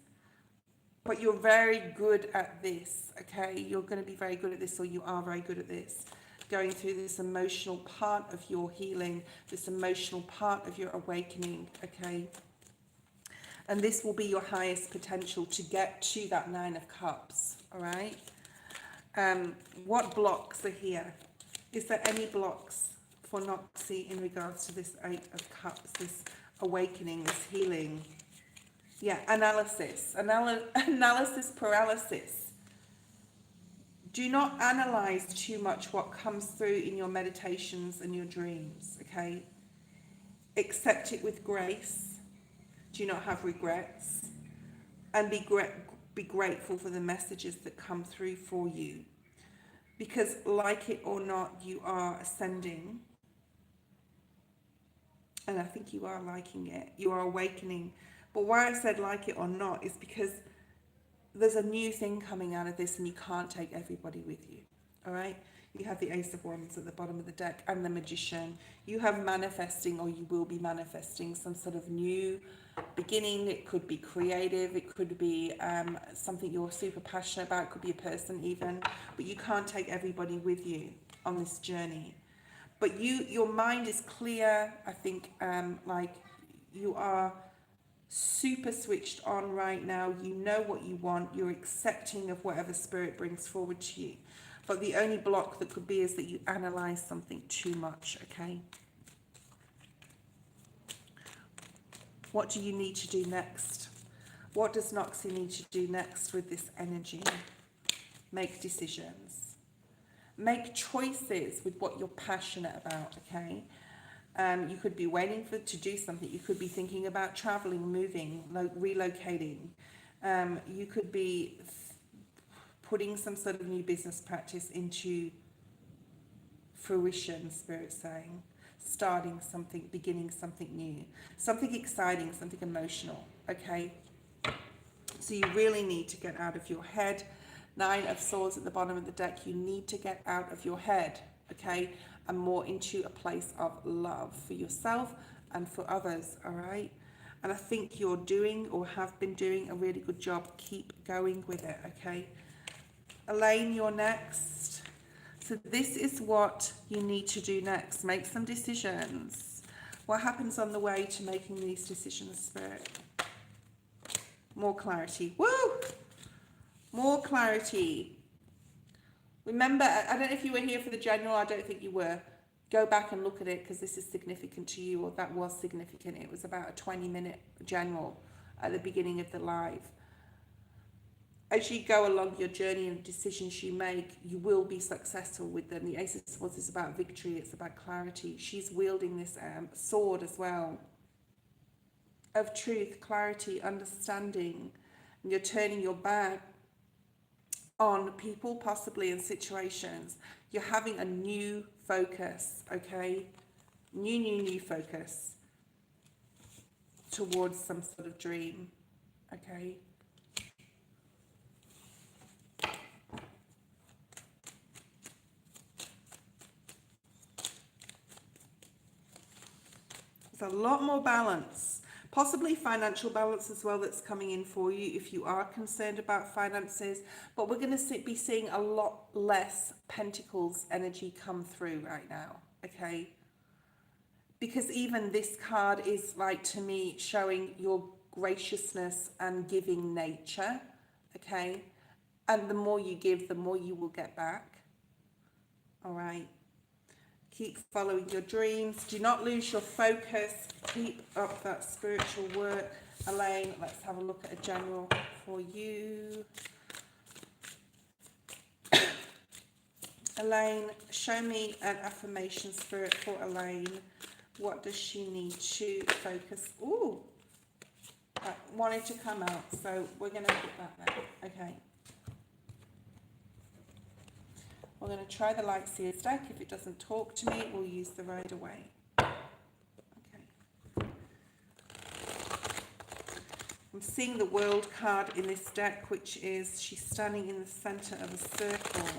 but you're very good at this, okay? You're going to be very good at this, or you are very good at this. Going through this emotional part of your healing, this emotional part of your awakening, okay? And this will be your highest potential to get to that 9 of Cups, all right? What blocks are here? Is there any blocks for Noxy in regards to this 8 of Cups, this awakening, this healing? Yeah, analysis paralysis. Do not analyze too much what comes through in your meditations and your dreams, okay? Accept it with grace. Do not have regrets. And be grateful for the messages that come through for you. Because like it or not, you are ascending. And I think you are liking it. You are awakening. But why I said like it or not is because there's a new thing coming out of this, and you can't take everybody with you. All right? You have the Ace of Wands at the bottom of the deck and the Magician. You have manifesting, or you will be manifesting some sort of new beginning. It could be creative. It could be something you're super passionate about. It could be a person even. But you can't take everybody with you on this journey. But your mind is clear. I think like you are super switched on right now. You know what you want. You're accepting of whatever spirit brings forward to you. But the only block that could be is that you analyze something too much, okay? What do you need to do next? What does Noxy need to do next with this energy? Make decisions. Make choices with what you're passionate about, okay? You could be waiting to do something. You could be thinking about traveling, moving, relocating. You could be putting some sort of new business practice into fruition, Spirit's saying. Starting something, beginning something new. Something exciting, something emotional, okay? So you really need to get out of your head. 9 of Swords at the bottom of the deck. You need to get out of your head, okay? And more into a place of love for yourself and for others, all right? And I think you're doing, or have been doing, a really good job. Keep going with it, okay? Elaine, you're next. So this is what you need to do next. Make some decisions. What happens on the way to making these decisions, Spirit? More clarity. Woo! More clarity. Remember, I don't know if you were here for the general. I don't think you were. Go back and look at it, because this is significant to you, or that was significant. It was about a 20-minute general at the beginning of the live. As you go along your journey and decisions you make, you will be successful with them. The Ace of Swords is about victory. It's about clarity. She's wielding this sword as well. Of truth, clarity, understanding. And you're turning your back on people, possibly in situations. You're having a new focus, okay? New focus towards some sort of dream, okay? There's a lot more balance, possibly financial balance as well that's coming in for you if you are concerned about finances. But we're going to be seeing a lot less Pentacles energy come through right now, okay? Because even this card is like, to me, showing your graciousness and giving nature, okay? And the more you give, the more you will get back. All right. Keep following your dreams. Do not lose your focus. Keep up that spiritual work. Elaine, let's have a look at a general for you. Elaine, show me an affirmation, Spirit, for Elaine. What does she need to focus? Ooh, that wanted to come out, so we're going to put that there. Okay. We're going to try the Light Seers deck. If it doesn't talk to me, we'll use the Rider Waite. Okay. I'm seeing the World card in this deck, which is she's standing in the center of a circle.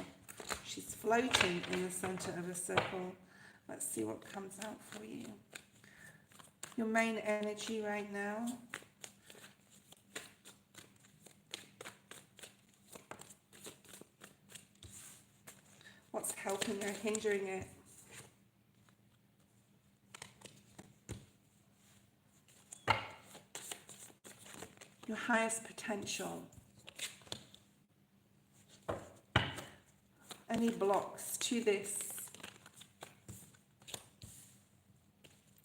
She's floating in the center of a circle. Let's see what comes out for you. Your main energy right now. What's helping or hindering it? Your highest potential. Any blocks to this?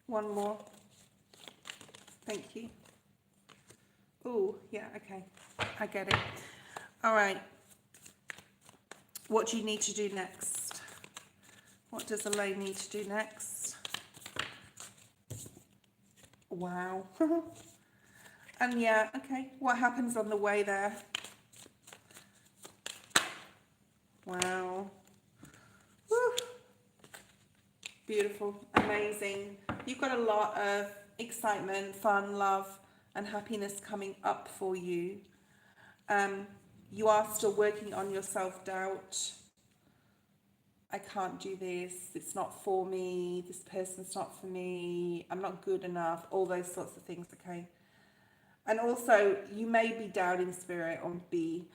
One more. Thank you. Oh, yeah, okay. I get it. All right. What do you need to do next? What does Elaine need to do next? Wow. And yeah, okay. What happens on the way there? Wow. Woo. Beautiful. Amazing. You've got a lot of excitement, fun, love, and happiness coming up for you. You are still working on your self-doubt. I can't do this. It's not for me. This person's not for me. I'm not good enough. All those sorts of things, okay? And also, you may be doubting, Spirit, or be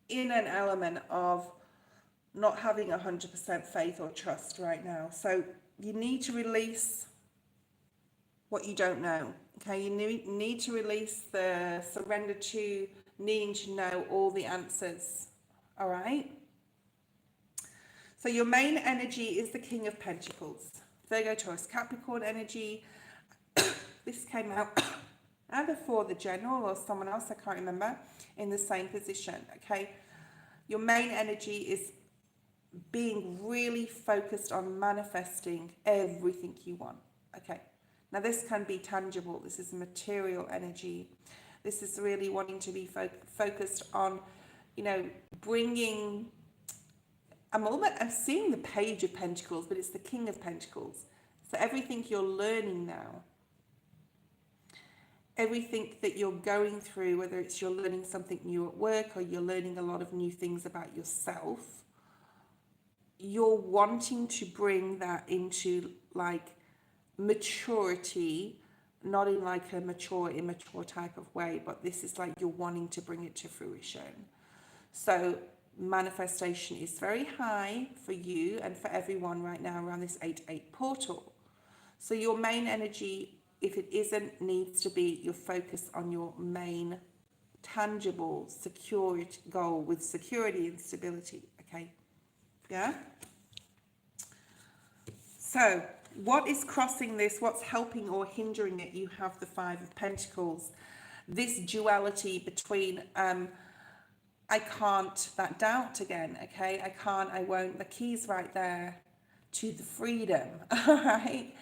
in an element of not having 100% faith or trust right now. So you need to release what you don't know, okay? You need to release the surrender to needing to know all the answers, all right? So your main energy is the King of Pentacles. Virgo, Taurus, Capricorn energy. This came out either for the general or someone else, I can't remember, in the same position, okay? Your main energy is being really focused on manifesting everything you want, okay? Now this can be tangible. This is material energy. This is really wanting to be focused on, you know, bringing, I'm seeing the Page of Pentacles, but it's the King of Pentacles. So everything you're learning now, everything that you're going through, whether it's you're learning something new at work or you're learning a lot of new things about yourself, you're wanting to bring that into like maturity, not in like a mature, immature type of way, but this is like you're wanting to bring it to fruition. So manifestation is very high for you and for everyone right now around this 8-8 portal. So your main energy, if it isn't, needs to be your focus on your main tangible security goal with security and stability, okay? Yeah? So what is crossing this? What's helping or hindering it? You have the Five of Pentacles. This duality between I can't, that doubt again, okay? I can't, I won't. The key's right there to the freedom, all right?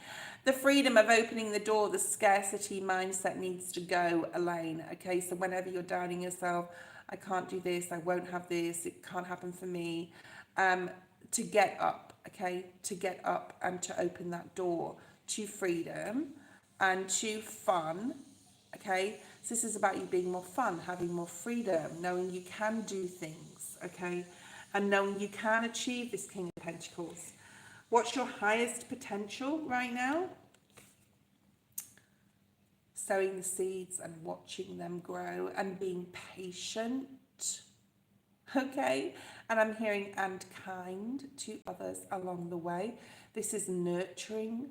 The freedom of opening the door, the scarcity mindset needs to go, Elaine, okay? So whenever you're doubting yourself, I can't do this, I won't have this, it can't happen for me, to get up, okay? To get up and to open that door to freedom and to fun, okay? So this is about you being more fun, having more freedom, knowing you can do things, okay? And knowing you can achieve this King of Pentacles. What's your highest potential right now? sowing the seeds and watching them grow and being patient. Okay, and I'm hearing and kind to others along the way. This is nurturing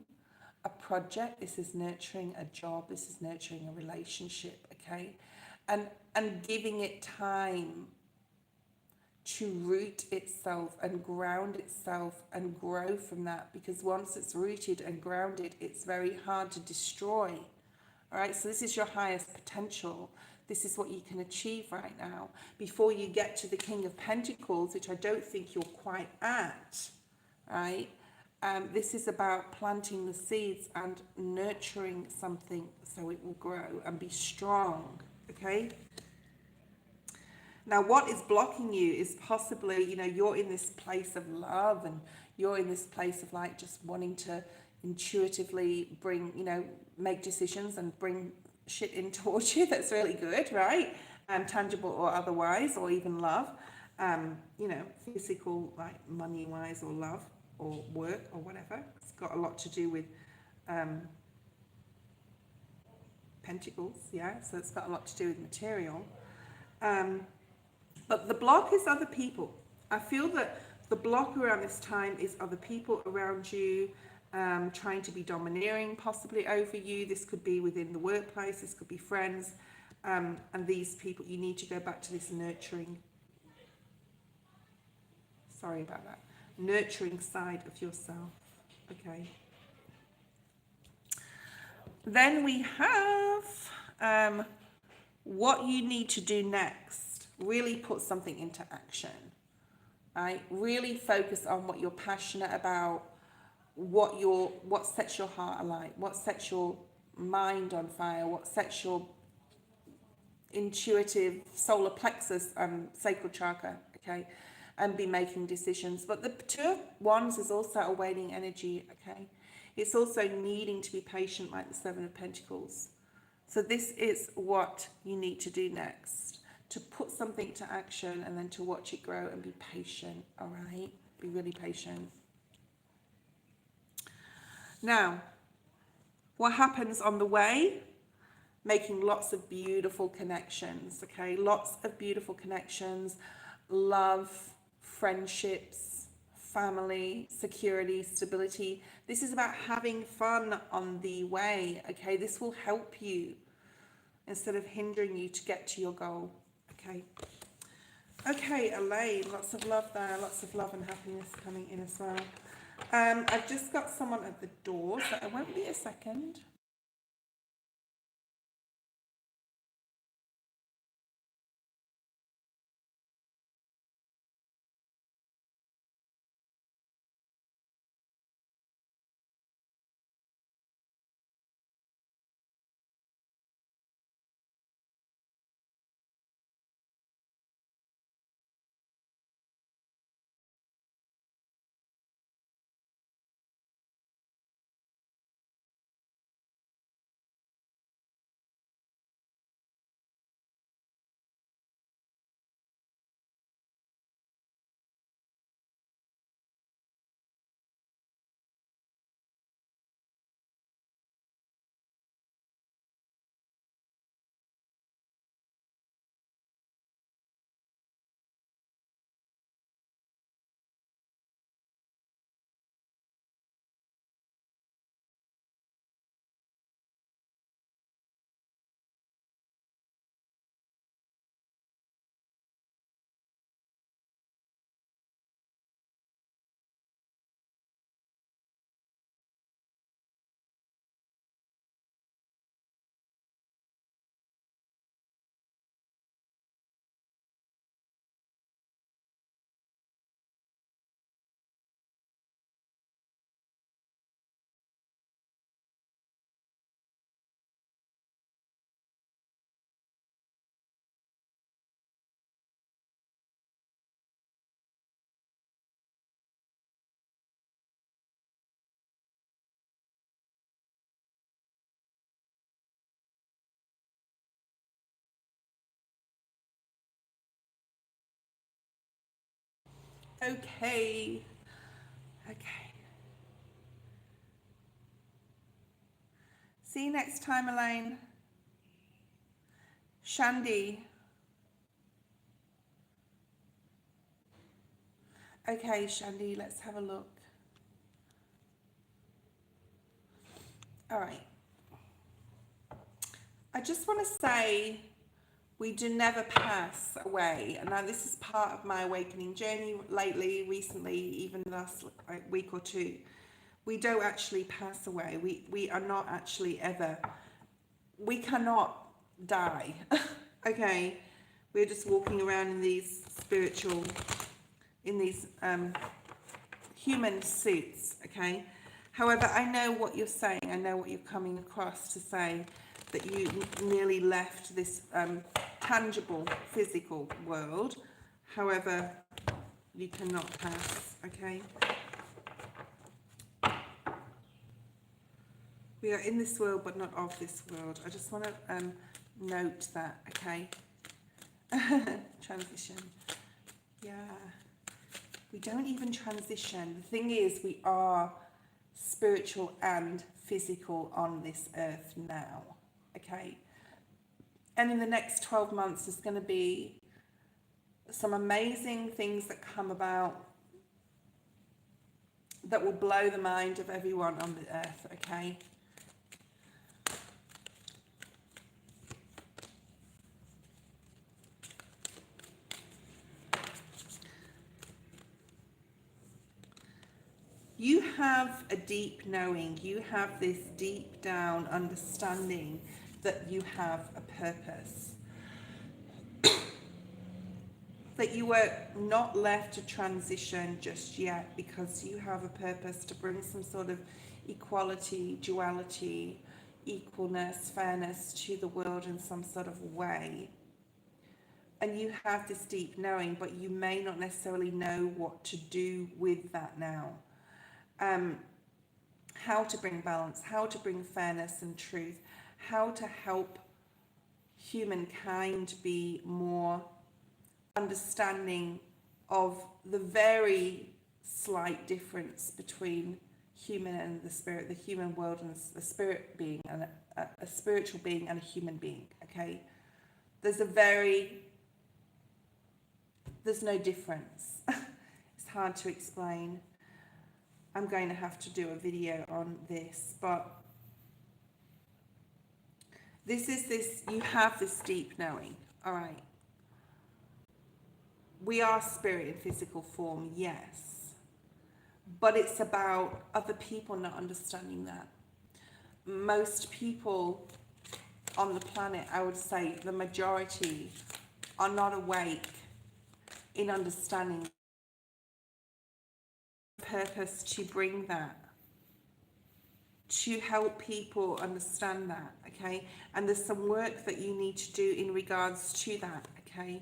a project, this is nurturing a job, this is nurturing a relationship, okay? And giving it time to root itself and ground itself and grow from that, because once it's rooted and grounded, it's very hard to destroy. All right, so this is your highest potential. This is what you can achieve right now before you get to the King of Pentacles, which I don't think you're quite at, right? This is about planting the seeds and nurturing something so it will grow and be strong, okay? Now, what is blocking you is possibly, you know, you're in this place of love and you're in this place of like just wanting to intuitively bring, you know, make decisions and bring shit in towards you that's really good, right? Tangible or otherwise, or even love, you know, physical, like money wise, or love or work or whatever. It's got a lot to do with pentacles, yeah, so it's got a lot to do with material. But the block is other people. I feel that the block around this time is other people around you, trying to be domineering possibly over you. This could be within the workplace, this could be friends. And these people, you need to go back to this nurturing, sorry about that, nurturing side of yourself, okay? Then we have what you need to do next. Really put something into action, right? Really focus on what you're passionate about, what sets your heart alight, what sets your mind on fire, what sets your intuitive solar plexus sacral chakra, okay? And be making decisions. But the Two of Wands is also a waning energy, okay? It's also needing to be patient, like the Seven of Pentacles. So this is what you need to do next, to put something to action and then to watch it grow and be patient, all right? Be really patient. Now, what happens on the way? Making lots of beautiful connections, okay? Lots of beautiful connections, love, friendships, family, security, stability. This is about having fun on the way, okay? This will help you instead of hindering you to get to your goal, okay? Okay, Elaine, lots of love there, lots of love and happiness coming in as well. I've just got someone at the door, so it won't be a second. Okay. Okay. See you next time, Elaine. Shandy. Okay, Shandy, let's have a look. All right. I just want to say we do never pass away. And now this is part of my awakening journey lately, recently, even last week or two. We don't actually pass away. We are not actually ever. We cannot die. Okay. We're just walking around in these spiritual, in these human suits. Okay. However, I know what you're saying. I know what you're coming across to say, that you nearly left this tangible, physical world. However, you cannot pass, okay? We are in this world, but not of this world. I just want to note that, okay? Transition. Yeah. We don't even transition. The thing is, we are spiritual and physical on this earth now. Okay, and in the next 12 months there's going to be some amazing things that come about that will blow the mind of everyone on the earth. Okay, you have a deep knowing, you have this deep down understanding that you have a purpose, that you were not left to transition just yet, because you have a purpose to bring some sort of equality, duality, equalness, fairness to the world in some sort of way. And you have this deep knowing, but you may not necessarily know what to do with that now. How to bring balance, how to bring fairness and truth, how to help humankind be more understanding of the very slight difference between human and the spirit, the human world and the spirit being, and a spiritual being and a human being. Okay, there's no difference. It's hard to explain. I'm going to have to do a video on this, but you have this deep knowing. All right, we are spirit in physical form, yes, but it's about other people not understanding that. Most people on the planet, I would say the majority, are not awake in understanding the purpose to bring that, to help people understand that. Okay, and there's some work that you need to do in regards to that. Okay,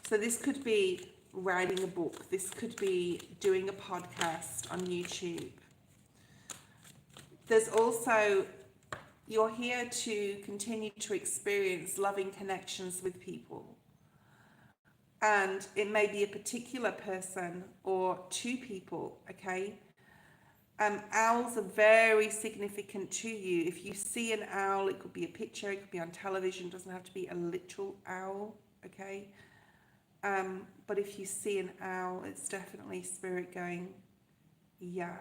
so this could be writing a book, this could be doing a podcast on YouTube. There's also, you're here to continue to experience loving connections with people, and it may be a particular person or two people. Okay, owls are very significant to you. If you see an owl, it could be a picture, it could be on television, it doesn't have to be a literal owl. Okay, but if you see an owl, it's definitely spirit going, yeah.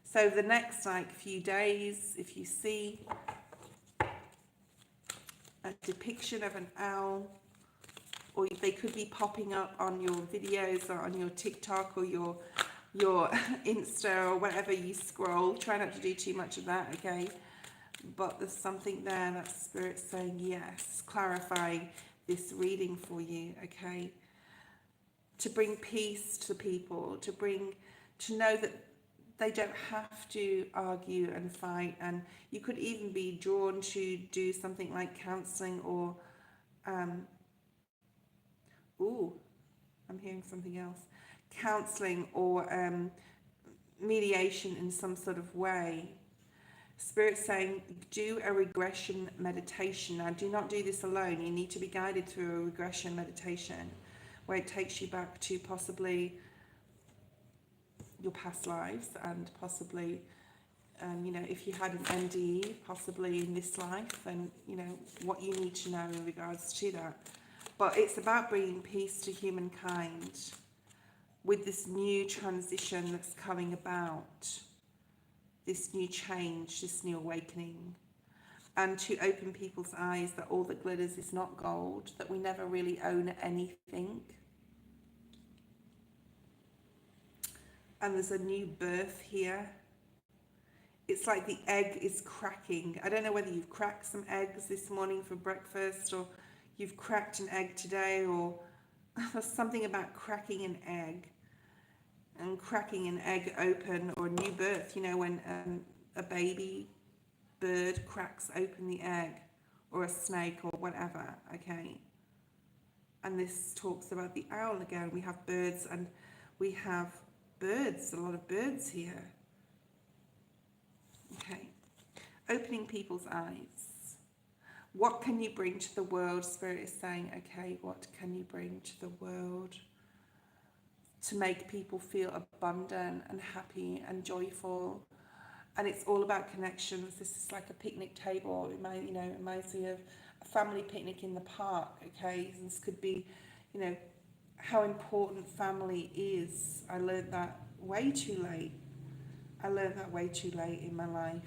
So the next few days, if you see a depiction of an owl, or they could be popping up on your videos or on your TikTok or your Insta or whatever you scroll. Try not to do too much of that, okay? But there's something there that spirit's saying yes, clarifying this reading for you, okay? To bring peace to people, to know that they don't have to argue and fight, and you could even be drawn to do something like counselling or I'm hearing something else. Counselling or mediation in some sort of way. Spirit's saying do a regression meditation. Now, do not do this alone. You need to be guided through a regression meditation where it takes you back to possibly your past lives and possibly And, you know, if you had an NDE possibly in this life, then, you know, what you need to know in regards to that. But it's about bringing peace to humankind with this new transition that's coming about, this new change, this new awakening, and to open people's eyes that all that glitters is not gold, that we never really own anything. And there's a new birth here. It's like the egg is cracking. I don't know whether you've cracked some eggs this morning for breakfast, or you've cracked an egg today, or there's something about cracking an egg and cracking an egg open, or a new birth, you know, when a baby bird cracks open the egg, or a snake, or whatever, okay? And this talks about the owl again. We have birds, and we have birds, a lot of birds here. Okay, opening people's eyes. What can you bring to the world? Spirit is saying, okay, what can you bring to the world to make people feel abundant and happy and joyful? And it's all about connections. This is like a picnic table. It might, you know, it reminds me of a family picnic in the park. Okay, this could be, you know, how important family is. I learned that way too late. In my life.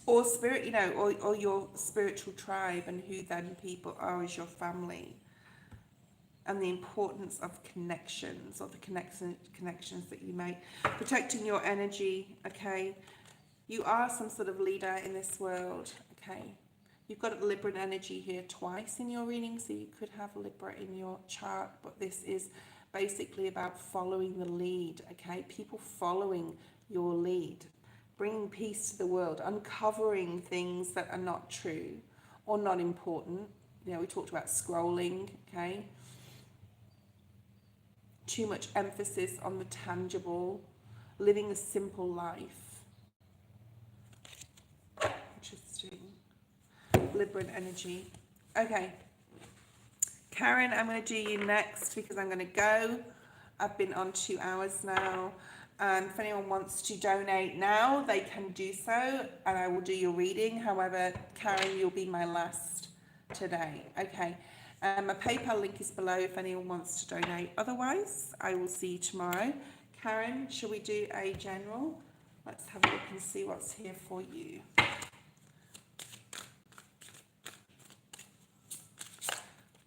Or spirit, you know, or your spiritual tribe, and who then people are as your family. And the importance of connections, or the connections that you make. Protecting your energy, okay? You are some sort of leader in this world, okay? You've got Libra energy here twice in your reading, so you could have Libra in your chart, but this is basically about following the lead, okay? People following your lead, bringing peace to the world, uncovering things that are not true or not important. You know, we talked about scrolling, okay? Too much emphasis on the tangible, living a simple life. Interesting. Libra energy. Okay. Karen, I'm going to do you next because I'm going to go. I've been on 2 hours now. If anyone wants to donate now, they can do so, and I will do your reading. However, Karen, you'll be my last today. Okay. My PayPal link is below if anyone wants to donate. Otherwise, I will see you tomorrow. Karen, shall we do a general? Let's have a look and see what's here for you.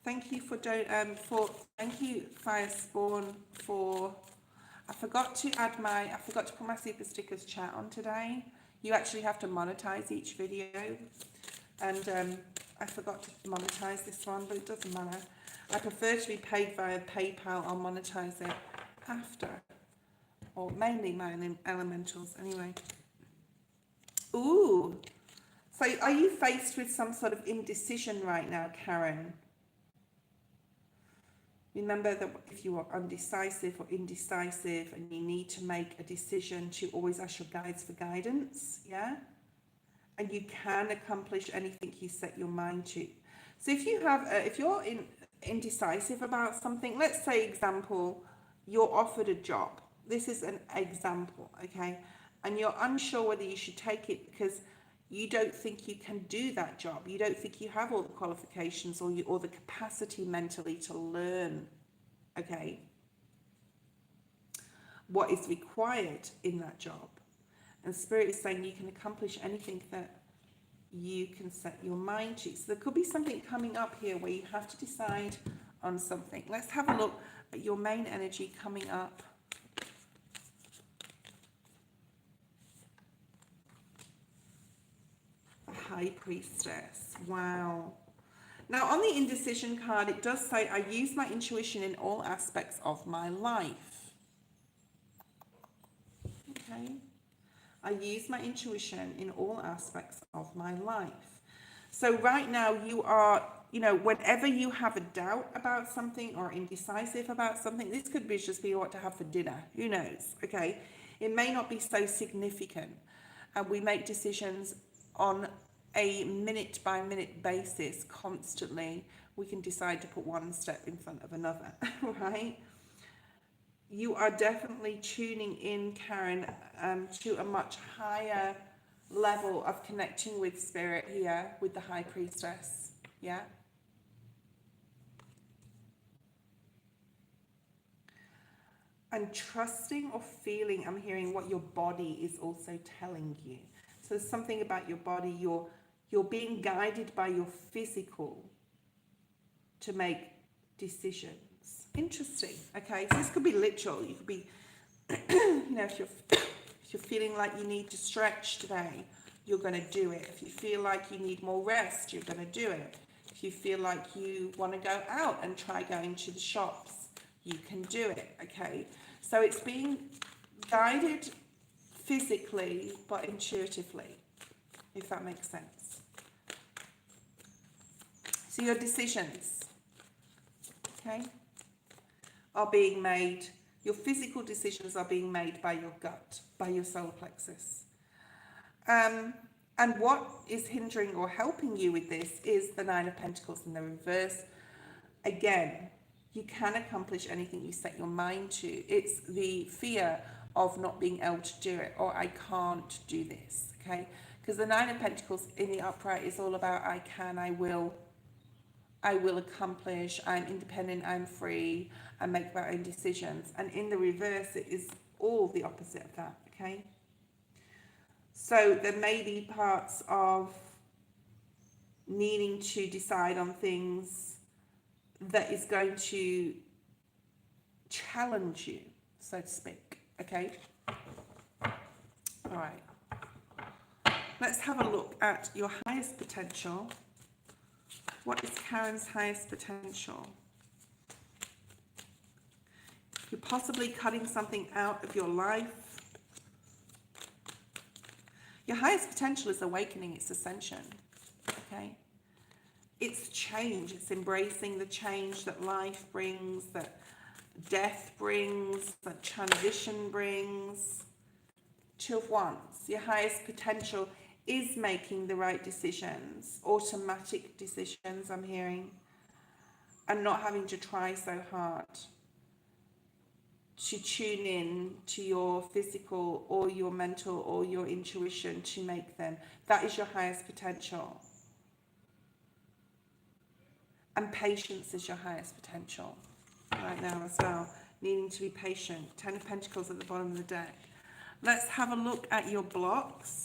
Thank you thank you Firespawn for. I forgot to put my super stickers chat on today. You actually have to monetize each video, and I forgot to monetize this one, but it doesn't matter. I prefer to be paid via PayPal. I'll monetize it after, or mainly my elementals anyway. Ooh, so are you faced with some sort of indecision right now, Karen? Remember that if you are undecisive or indecisive and you need to make a decision, to always ask your guides for guidance, yeah? And you can accomplish anything you set your mind to. So if you have, if you're indecisive about something, let's say example, you're offered a job. This is an example, okay? And you're unsure whether you should take it because you don't think you can do that job. You don't think you have all the qualifications or the capacity mentally to learn, okay, what is required in that job. And Spirit is saying you can accomplish anything that you can set your mind to. So there could be something coming up here where you have to decide on something. Let's have a look at your main energy coming up. High Priestess. Wow. Now on the indecision card, it does say, I use my intuition in all aspects of my life. Okay. I use my intuition in all aspects of my life. So right now you are, you know, whenever you have a doubt about something or indecisive about something, this could be just be what to have for dinner. Who knows? Okay. It may not be so significant. And we make decisions on a minute by minute basis constantly. We can decide to put one step in front of another, right? you are definitely tuning in, Karen, to a much higher level of connecting with spirit here with the High Priestess. Yeah. And trusting or feeling, I'm hearing what your body is also telling you. So there's something about your body, you're being guided by your physical to make decisions. Interesting. Okay, so this could be literal. You could be, you know, if you're feeling like you need to stretch today, you're going to do it. If you feel like you need more rest, you're going to do it. If you feel like you want to go out and try going to the shops, you can do it. Okay, so it's being guided physically but intuitively, if that makes sense. So your decisions, okay, are being made, your physical decisions are being made by your gut, by your solar plexus. And what is hindering or helping you with this is the Nine of Pentacles in the reverse. Again, you can accomplish anything you set your mind to. It's the fear of not being able to do it, or I can't do this, okay? Because the Nine of Pentacles in the upright is all about I can, I will accomplish, I'm independent, I'm free, I make my own decisions. And in the reverse, it is all the opposite of that, okay? So there may be parts of needing to decide on things that is going to challenge you, so to speak, okay? All right. Let's have a look at your highest potential. What is Karen's highest potential? You're possibly cutting something out of your life. Your highest potential is awakening, it's ascension, okay? It's change, it's embracing the change that life brings, that death brings, that transition brings. Two of Wands, your highest potential is making the right decisions, automatic decisions, I'm hearing, and not having to try so hard to tune in to your physical or your mental or your intuition to make them. That is your highest potential. And patience is your highest potential right now as well. Needing to be patient. Ten of Pentacles at the bottom of the deck. Let's have a look at your blocks.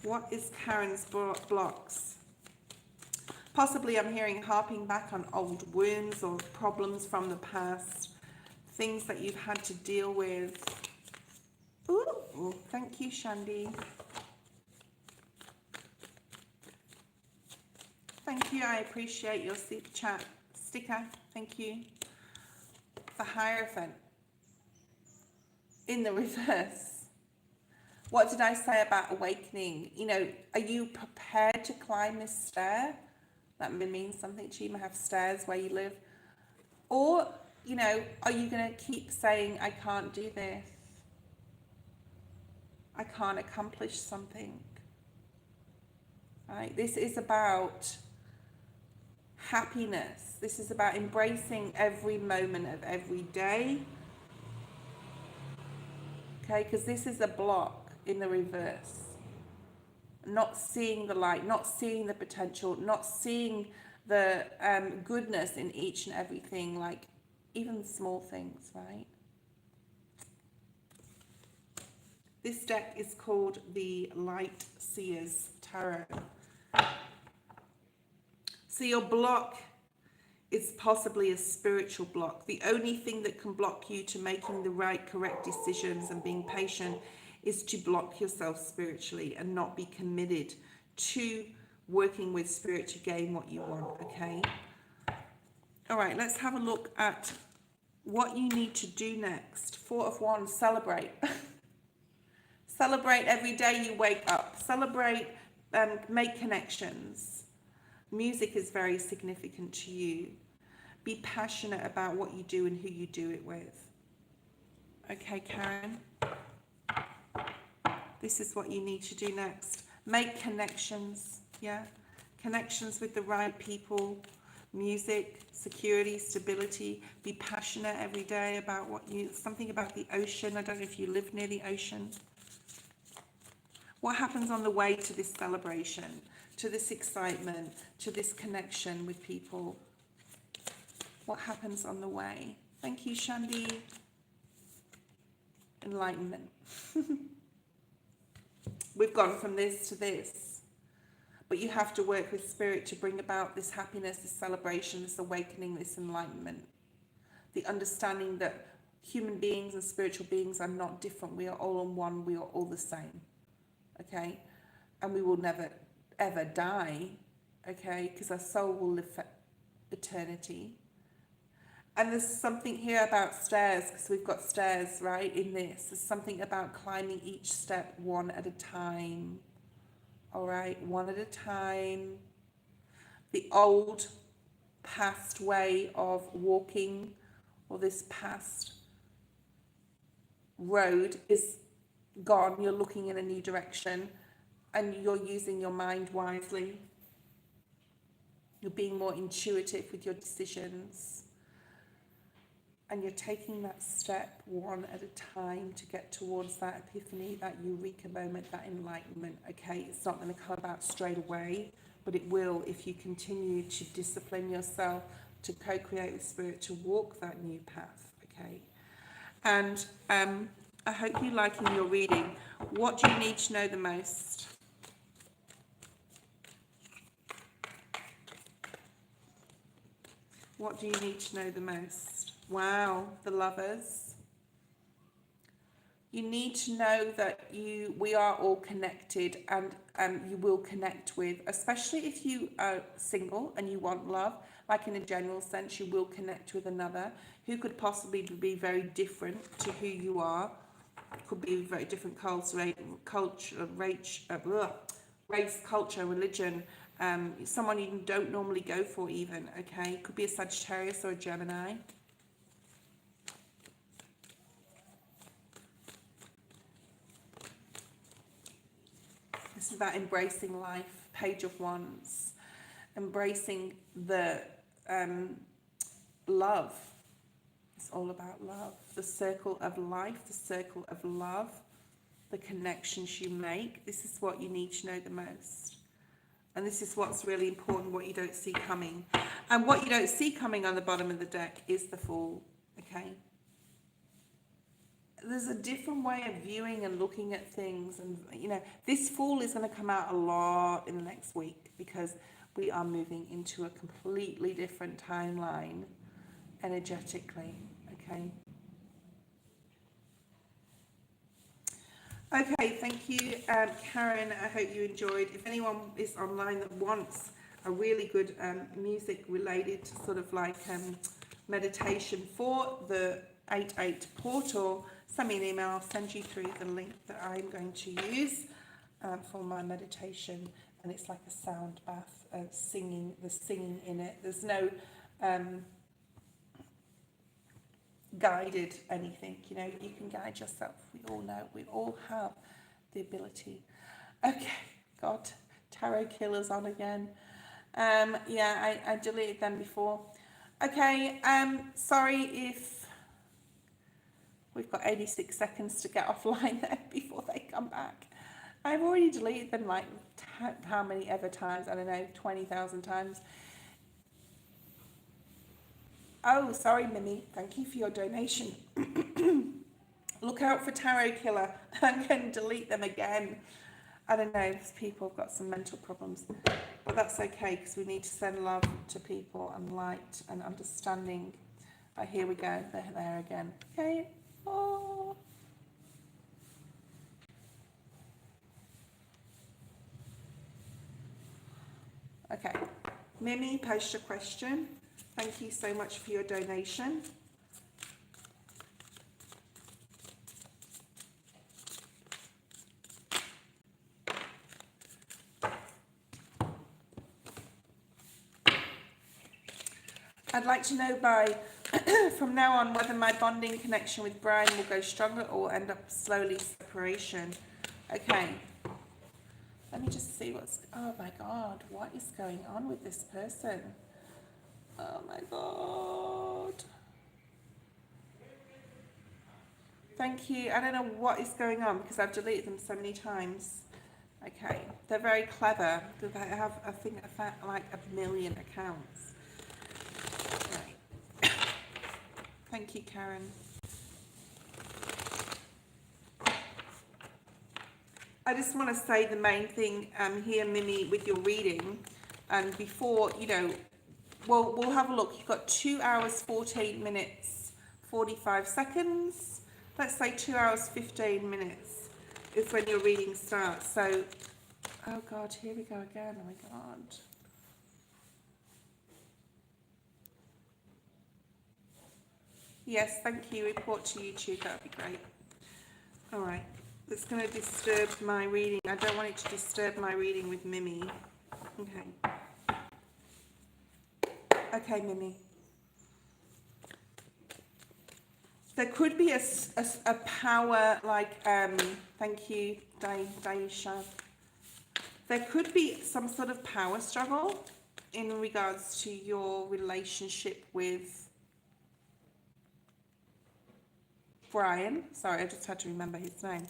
What is Karen's blocks? Possibly I'm hearing harping back on old wounds or problems from the past. Things that you've had to deal with. Ooh, thank you, Shandy. Thank you, I appreciate your super chat sticker. Thank you. The Hierophant. In the reverse. What did I say about awakening? You know, are you prepared to climb this stair? That means something to you. You may have stairs where you live. Or, you know, are you going to keep saying, I can't do this? I can't accomplish something. Right? This is about happiness. This is about embracing every moment of every day. Okay, because this is a block in the reverse. Not seeing the light, not seeing the potential, not seeing the goodness in each and everything, like even small things, right? This deck is called the Light Seers Tarot. So your block is possibly a spiritual block. The only thing that can block you to making the right, correct decisions and being patient is to block yourself spiritually and not be committed to working with spirit to gain what you want, okay? All right, let's have a look at what you need to do next. Four of Wands, celebrate. Celebrate every day you wake up. Celebrate, make connections. Music is very significant to you. Be passionate about what you do and who you do it with. Okay, Karen? This is what you need to do next. Make connections, yeah? Connections with the right people. Music, security, stability. Be passionate every day about something about the ocean. I don't know if you live near the ocean. What happens on the way to this celebration, to this excitement, to this connection with people? What happens on the way? Thank you, Shandy. Enlightenment. We've gone from this to this. But you have to work with spirit to bring about this happiness, this celebration, this awakening, this enlightenment. The understanding that human beings and spiritual beings are not different. We are all in one. We are all the same. Okay? And we will never, ever die. Okay? Because our soul will live for eternity. And there's something here about stairs, because we've got stairs, right, in this. There's something about climbing each step one at a time. All right, one at a time. The old past way of walking, or this past road is gone. You're looking in a new direction, and you're using your mind wisely. You're being more intuitive with your decisions. And you're taking that step one at a time to get towards that epiphany, that eureka moment, that enlightenment. Okay, it's not going to come about straight away, but it will if you continue to discipline yourself to co-create with spirit, to walk that new path. Okay, and I hope you're liking your reading. What do you need to know the most? What do you need to know the most? Wow, the Lovers. You need to know that we are all connected, and you will connect with, especially if you are single and you want love, like in a general sense, you will connect with another who could possibly be very different to who you are. Could be very different race, culture, religion. Someone you don't normally go for even, okay? Could be a Sagittarius or a Gemini. This is about embracing life, Page of Wands. Embracing the love. It's all about love. The circle of life, the circle of love, the connections you make. This is what you need to know the most. And this is what's really important, what you don't see coming. And what you don't see coming on the bottom of the deck is the Fool, okay? There's a different way of viewing and looking at things. And, you know, this Fool is going to come out a lot in the next week because we are moving into a completely different timeline energetically, okay? Okay, thank you, Karen. I hope you enjoyed. If anyone is online that wants a really good music related to sort of like meditation for the 8/8 portal, send me an email. I'll send you through the link that I'm going to use for my meditation. And it's like a sound bath, singing. There's singing in it. There's no guided anything, you know, you can guide yourself. We all know, we all have the ability. Okay, God, tarot killers on again. Yeah, I deleted them before. Okay, sorry if we've got 86 seconds to get offline there before they come back. I've already deleted them like how many ever times, I don't know, 20,000 times. Oh, sorry, Mimi. Thank you for your donation. Look out for Tarot Killer. I'm going to delete them again. I don't know, people have got some mental problems. But that's okay, because we need to send love to people and light and understanding. Oh, here we go. They're there again. Okay. Oh. Okay. Mimi, post your question. Thank you so much for your donation. I'd like to know from now on whether my bonding connection with Brian will go stronger or end up slowly separation. Okay. Let me just see oh my God, what is going on with this person? Oh my God. Thank you. I don't know what is going on because I've deleted them so many times. Okay, they're very clever. They have, I think, like 1 million accounts. Right. Thank you, Karen. I just want to say the main thing here, Mimi, with your reading, and before, you know, we'll have a look. You've got 2 hours, 14 minutes, 45 seconds. Let's say 2 hours, 15 minutes is when your reading starts. So, oh God, here we go again. Oh my God. Yes, thank you. Report to YouTube. That would be great. All right. It's going to disturb my reading. I don't want it to disturb my reading with Mimi. Okay. Okay, Mimi. There could be a power like, thank you, Dasha. There could be some sort of power struggle in regards to your relationship with Brian. Sorry, I just had to remember his name.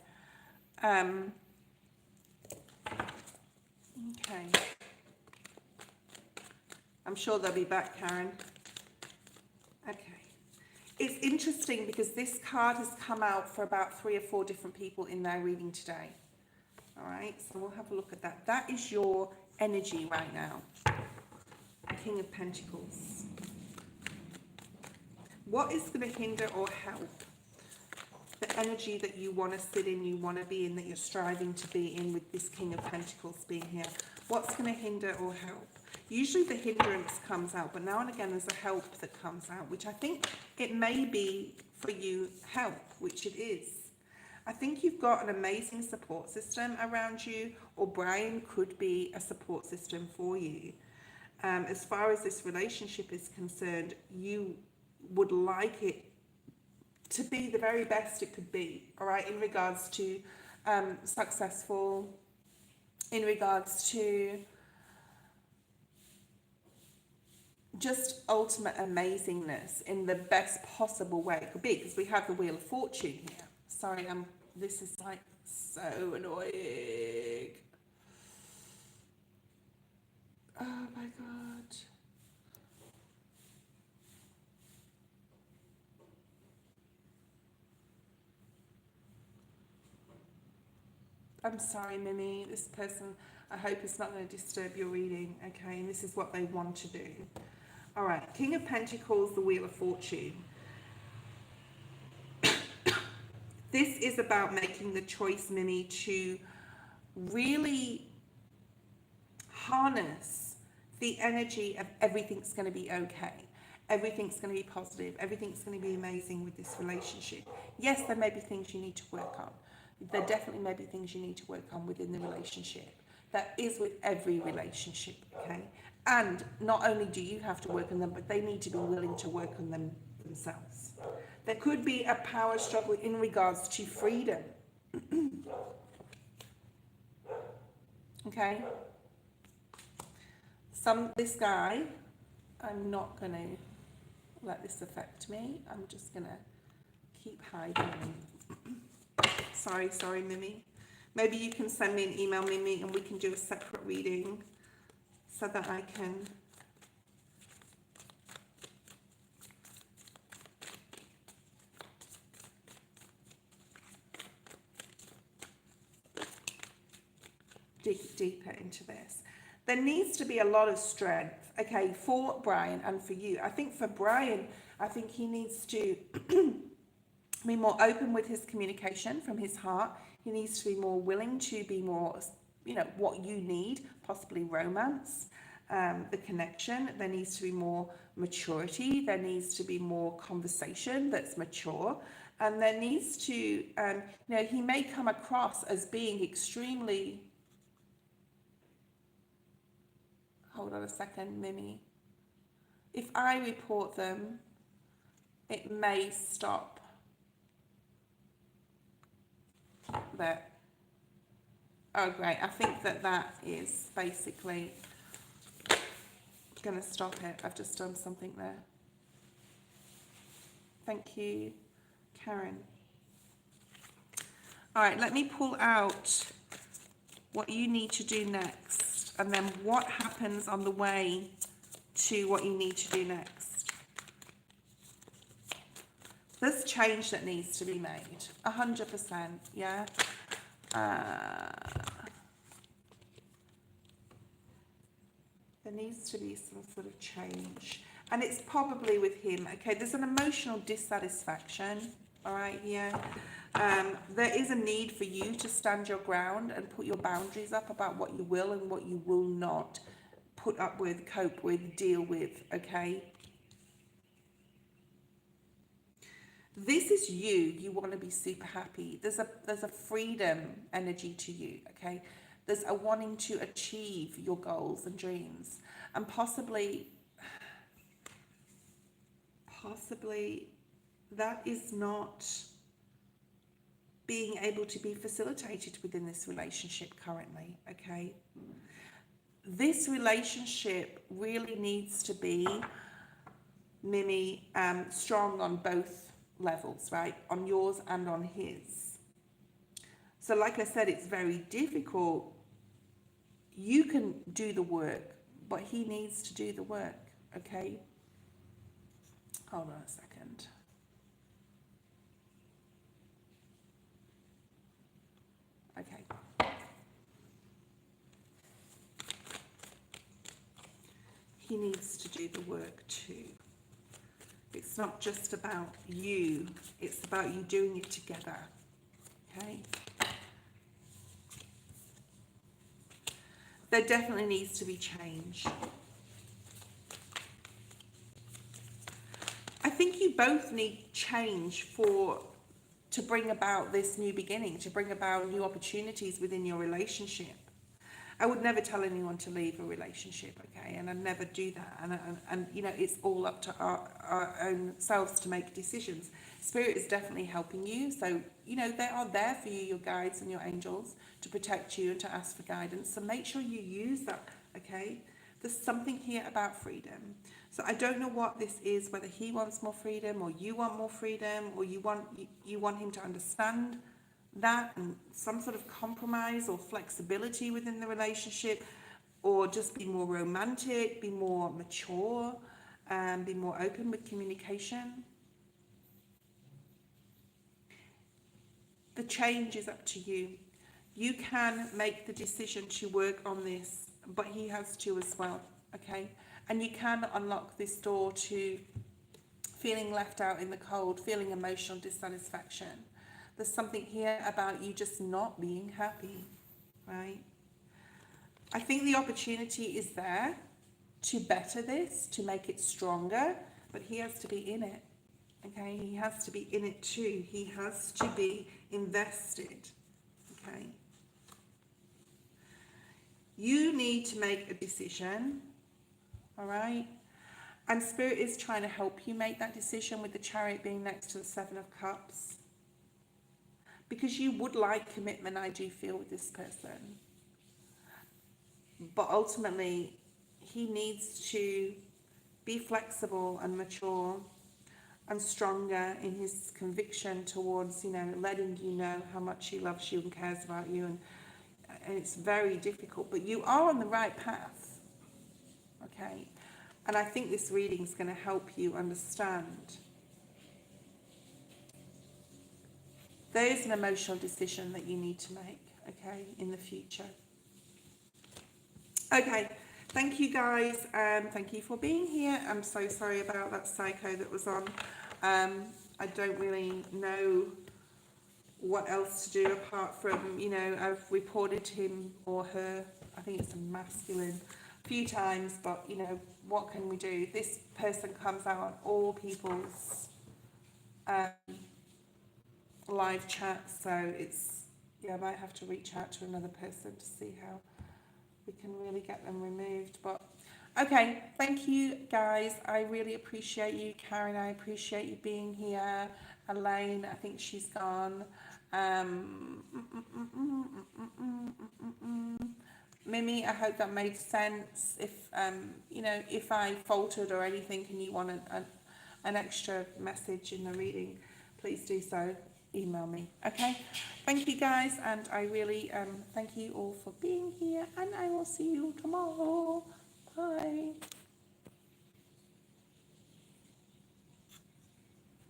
Okay. I'm sure they'll be back, Karen. Okay. It's interesting because this card has come out for about 3 or 4 different people in their reading today. All right, so we'll have a look at that. That is your energy right now. King of Pentacles. What is going to hinder or help the energy that you want to sit in, you want to be in, that you're striving to be in with this King of Pentacles being here? What's going to hinder or help? Usually the hindrance comes out, but now and again there's a help that comes out, which I think it may be for you help, which it is. I think you've got an amazing support system around you, or Brian could be a support system for you. As far as this relationship is concerned, you would like it to be the very best it could be, all right, in regards to successful, in regards to just ultimate amazingness in the best possible way it could be, because we have the Wheel of Fortune here. Sorry, this is like so annoying. Oh my God. I'm sorry, Mimi. This person, I hope it's not going to disturb your reading, okay? And this is what they want to do. All right, King of Pentacles, the Wheel of Fortune. This is about making the choice, Mimi, to really harness the energy of everything's going to be okay. Everything's going to be positive. Everything's going to be amazing with this relationship. Yes, there may be things you need to work on. There definitely may be things you need to work on within the relationship. That is with every relationship, okay? And not only do you have to work on them, but they need to be willing to work on them themselves. There could be a power struggle in regards to freedom. Okay? This guy, I'm not going to let this affect me. I'm just going to keep hiding. Sorry, Mimi. Maybe you can send me an email, Mimi, and we can do a separate reading so that I can dig deeper into this. There needs to be a lot of strength, okay, for Brian and for you. I think for Brian, I think he needs to be more open with his communication from his heart. He needs to be more willing to be more, you know, what you need, possibly romance, the connection. There needs to be more maturity. There needs to be more conversation that's mature. And there needs to, you know, he may come across as being extremely, hold on a second, Mimi. If I report them, it may stop there. Oh, great. I think that is basically going to stop it. I've just done something there. Thank you, Karen. All right, let me pull out what you need to do next, and then what happens on the way to what you need to do next. There's change that needs to be made, 100%, yeah? There needs to be some sort of change. And it's probably with him, okay? There's an emotional dissatisfaction, all right, here. There is a need for you to stand your ground and put your boundaries up about what you will and what you will not put up with, cope with, deal with, okay? This is you. You want to be super happy. There's a freedom energy to you, okay? There's a wanting to achieve your goals and dreams, and possibly that is not being able to be facilitated within this relationship currently, okay? This relationship really needs to be, Mimi, strong on both levels, right? On yours and on his. So like I said, it's very difficult. You can do the work, but he needs to do the work, okay? Hold on a second. Okay. He needs to do the work too. It's not just about you, it's about you doing it together, okay? There definitely needs to be change. I think you both need change to bring about this new beginning, to bring about new opportunities within your relationship. I would never tell anyone to leave a relationship, okay? And I never do that. And you know, it's all up to our own selves to make decisions. Spirit is definitely helping you. So, you know, they are there for you, your guides and your angels, to protect you and to ask for guidance. So make sure you use that, okay? There's something here about freedom. So I don't know what this is, whether he wants more freedom or you want more freedom, or you want him to understand that and some sort of compromise or flexibility within the relationship, or just be more romantic, be more mature, and be more open with communication. The change is up to you. You can make the decision to work on this, but he has to as well, okay? And you can unlock this door to feeling left out in the cold, feeling emotional dissatisfaction. There's something here about you just not being happy, right? I think the opportunity is there to better this, to make it stronger, but he has to be in it, okay? He has to be in it too. He has to be invested, okay? You need to make a decision, all right? And Spirit is trying to help you make that decision, with the Chariot being next to the Seven of Cups. Because you would like commitment, I do feel, with this person. But ultimately, he needs to be flexible and mature and stronger in his conviction towards, you know, letting you know how much he loves you and cares about you. And it's very difficult, but you are on the right path, okay? And I think this reading is going to help you understand. There is an emotional decision that you need to make, okay, in the future. Okay, thank you guys. Thank you for being here. I'm so sorry about that psycho that was on. I don't really know what else to do apart from, you know, I've reported him or her, I think it's a masculine, a few times, but, you know, what can we do? This person comes out on all people's live chat, so it's, yeah, I might have to reach out to another person to see how we can really get them removed. But okay, thank you guys, I really appreciate you. Karen, I appreciate you being here. Elaine, I think she's gone. Mimi, I hope that made sense. If you know, if I faltered or anything and you want an extra message in the reading, please do so. Email me. Okay. Thank you guys, and I really thank you all for being here, and I will see you tomorrow. Bye.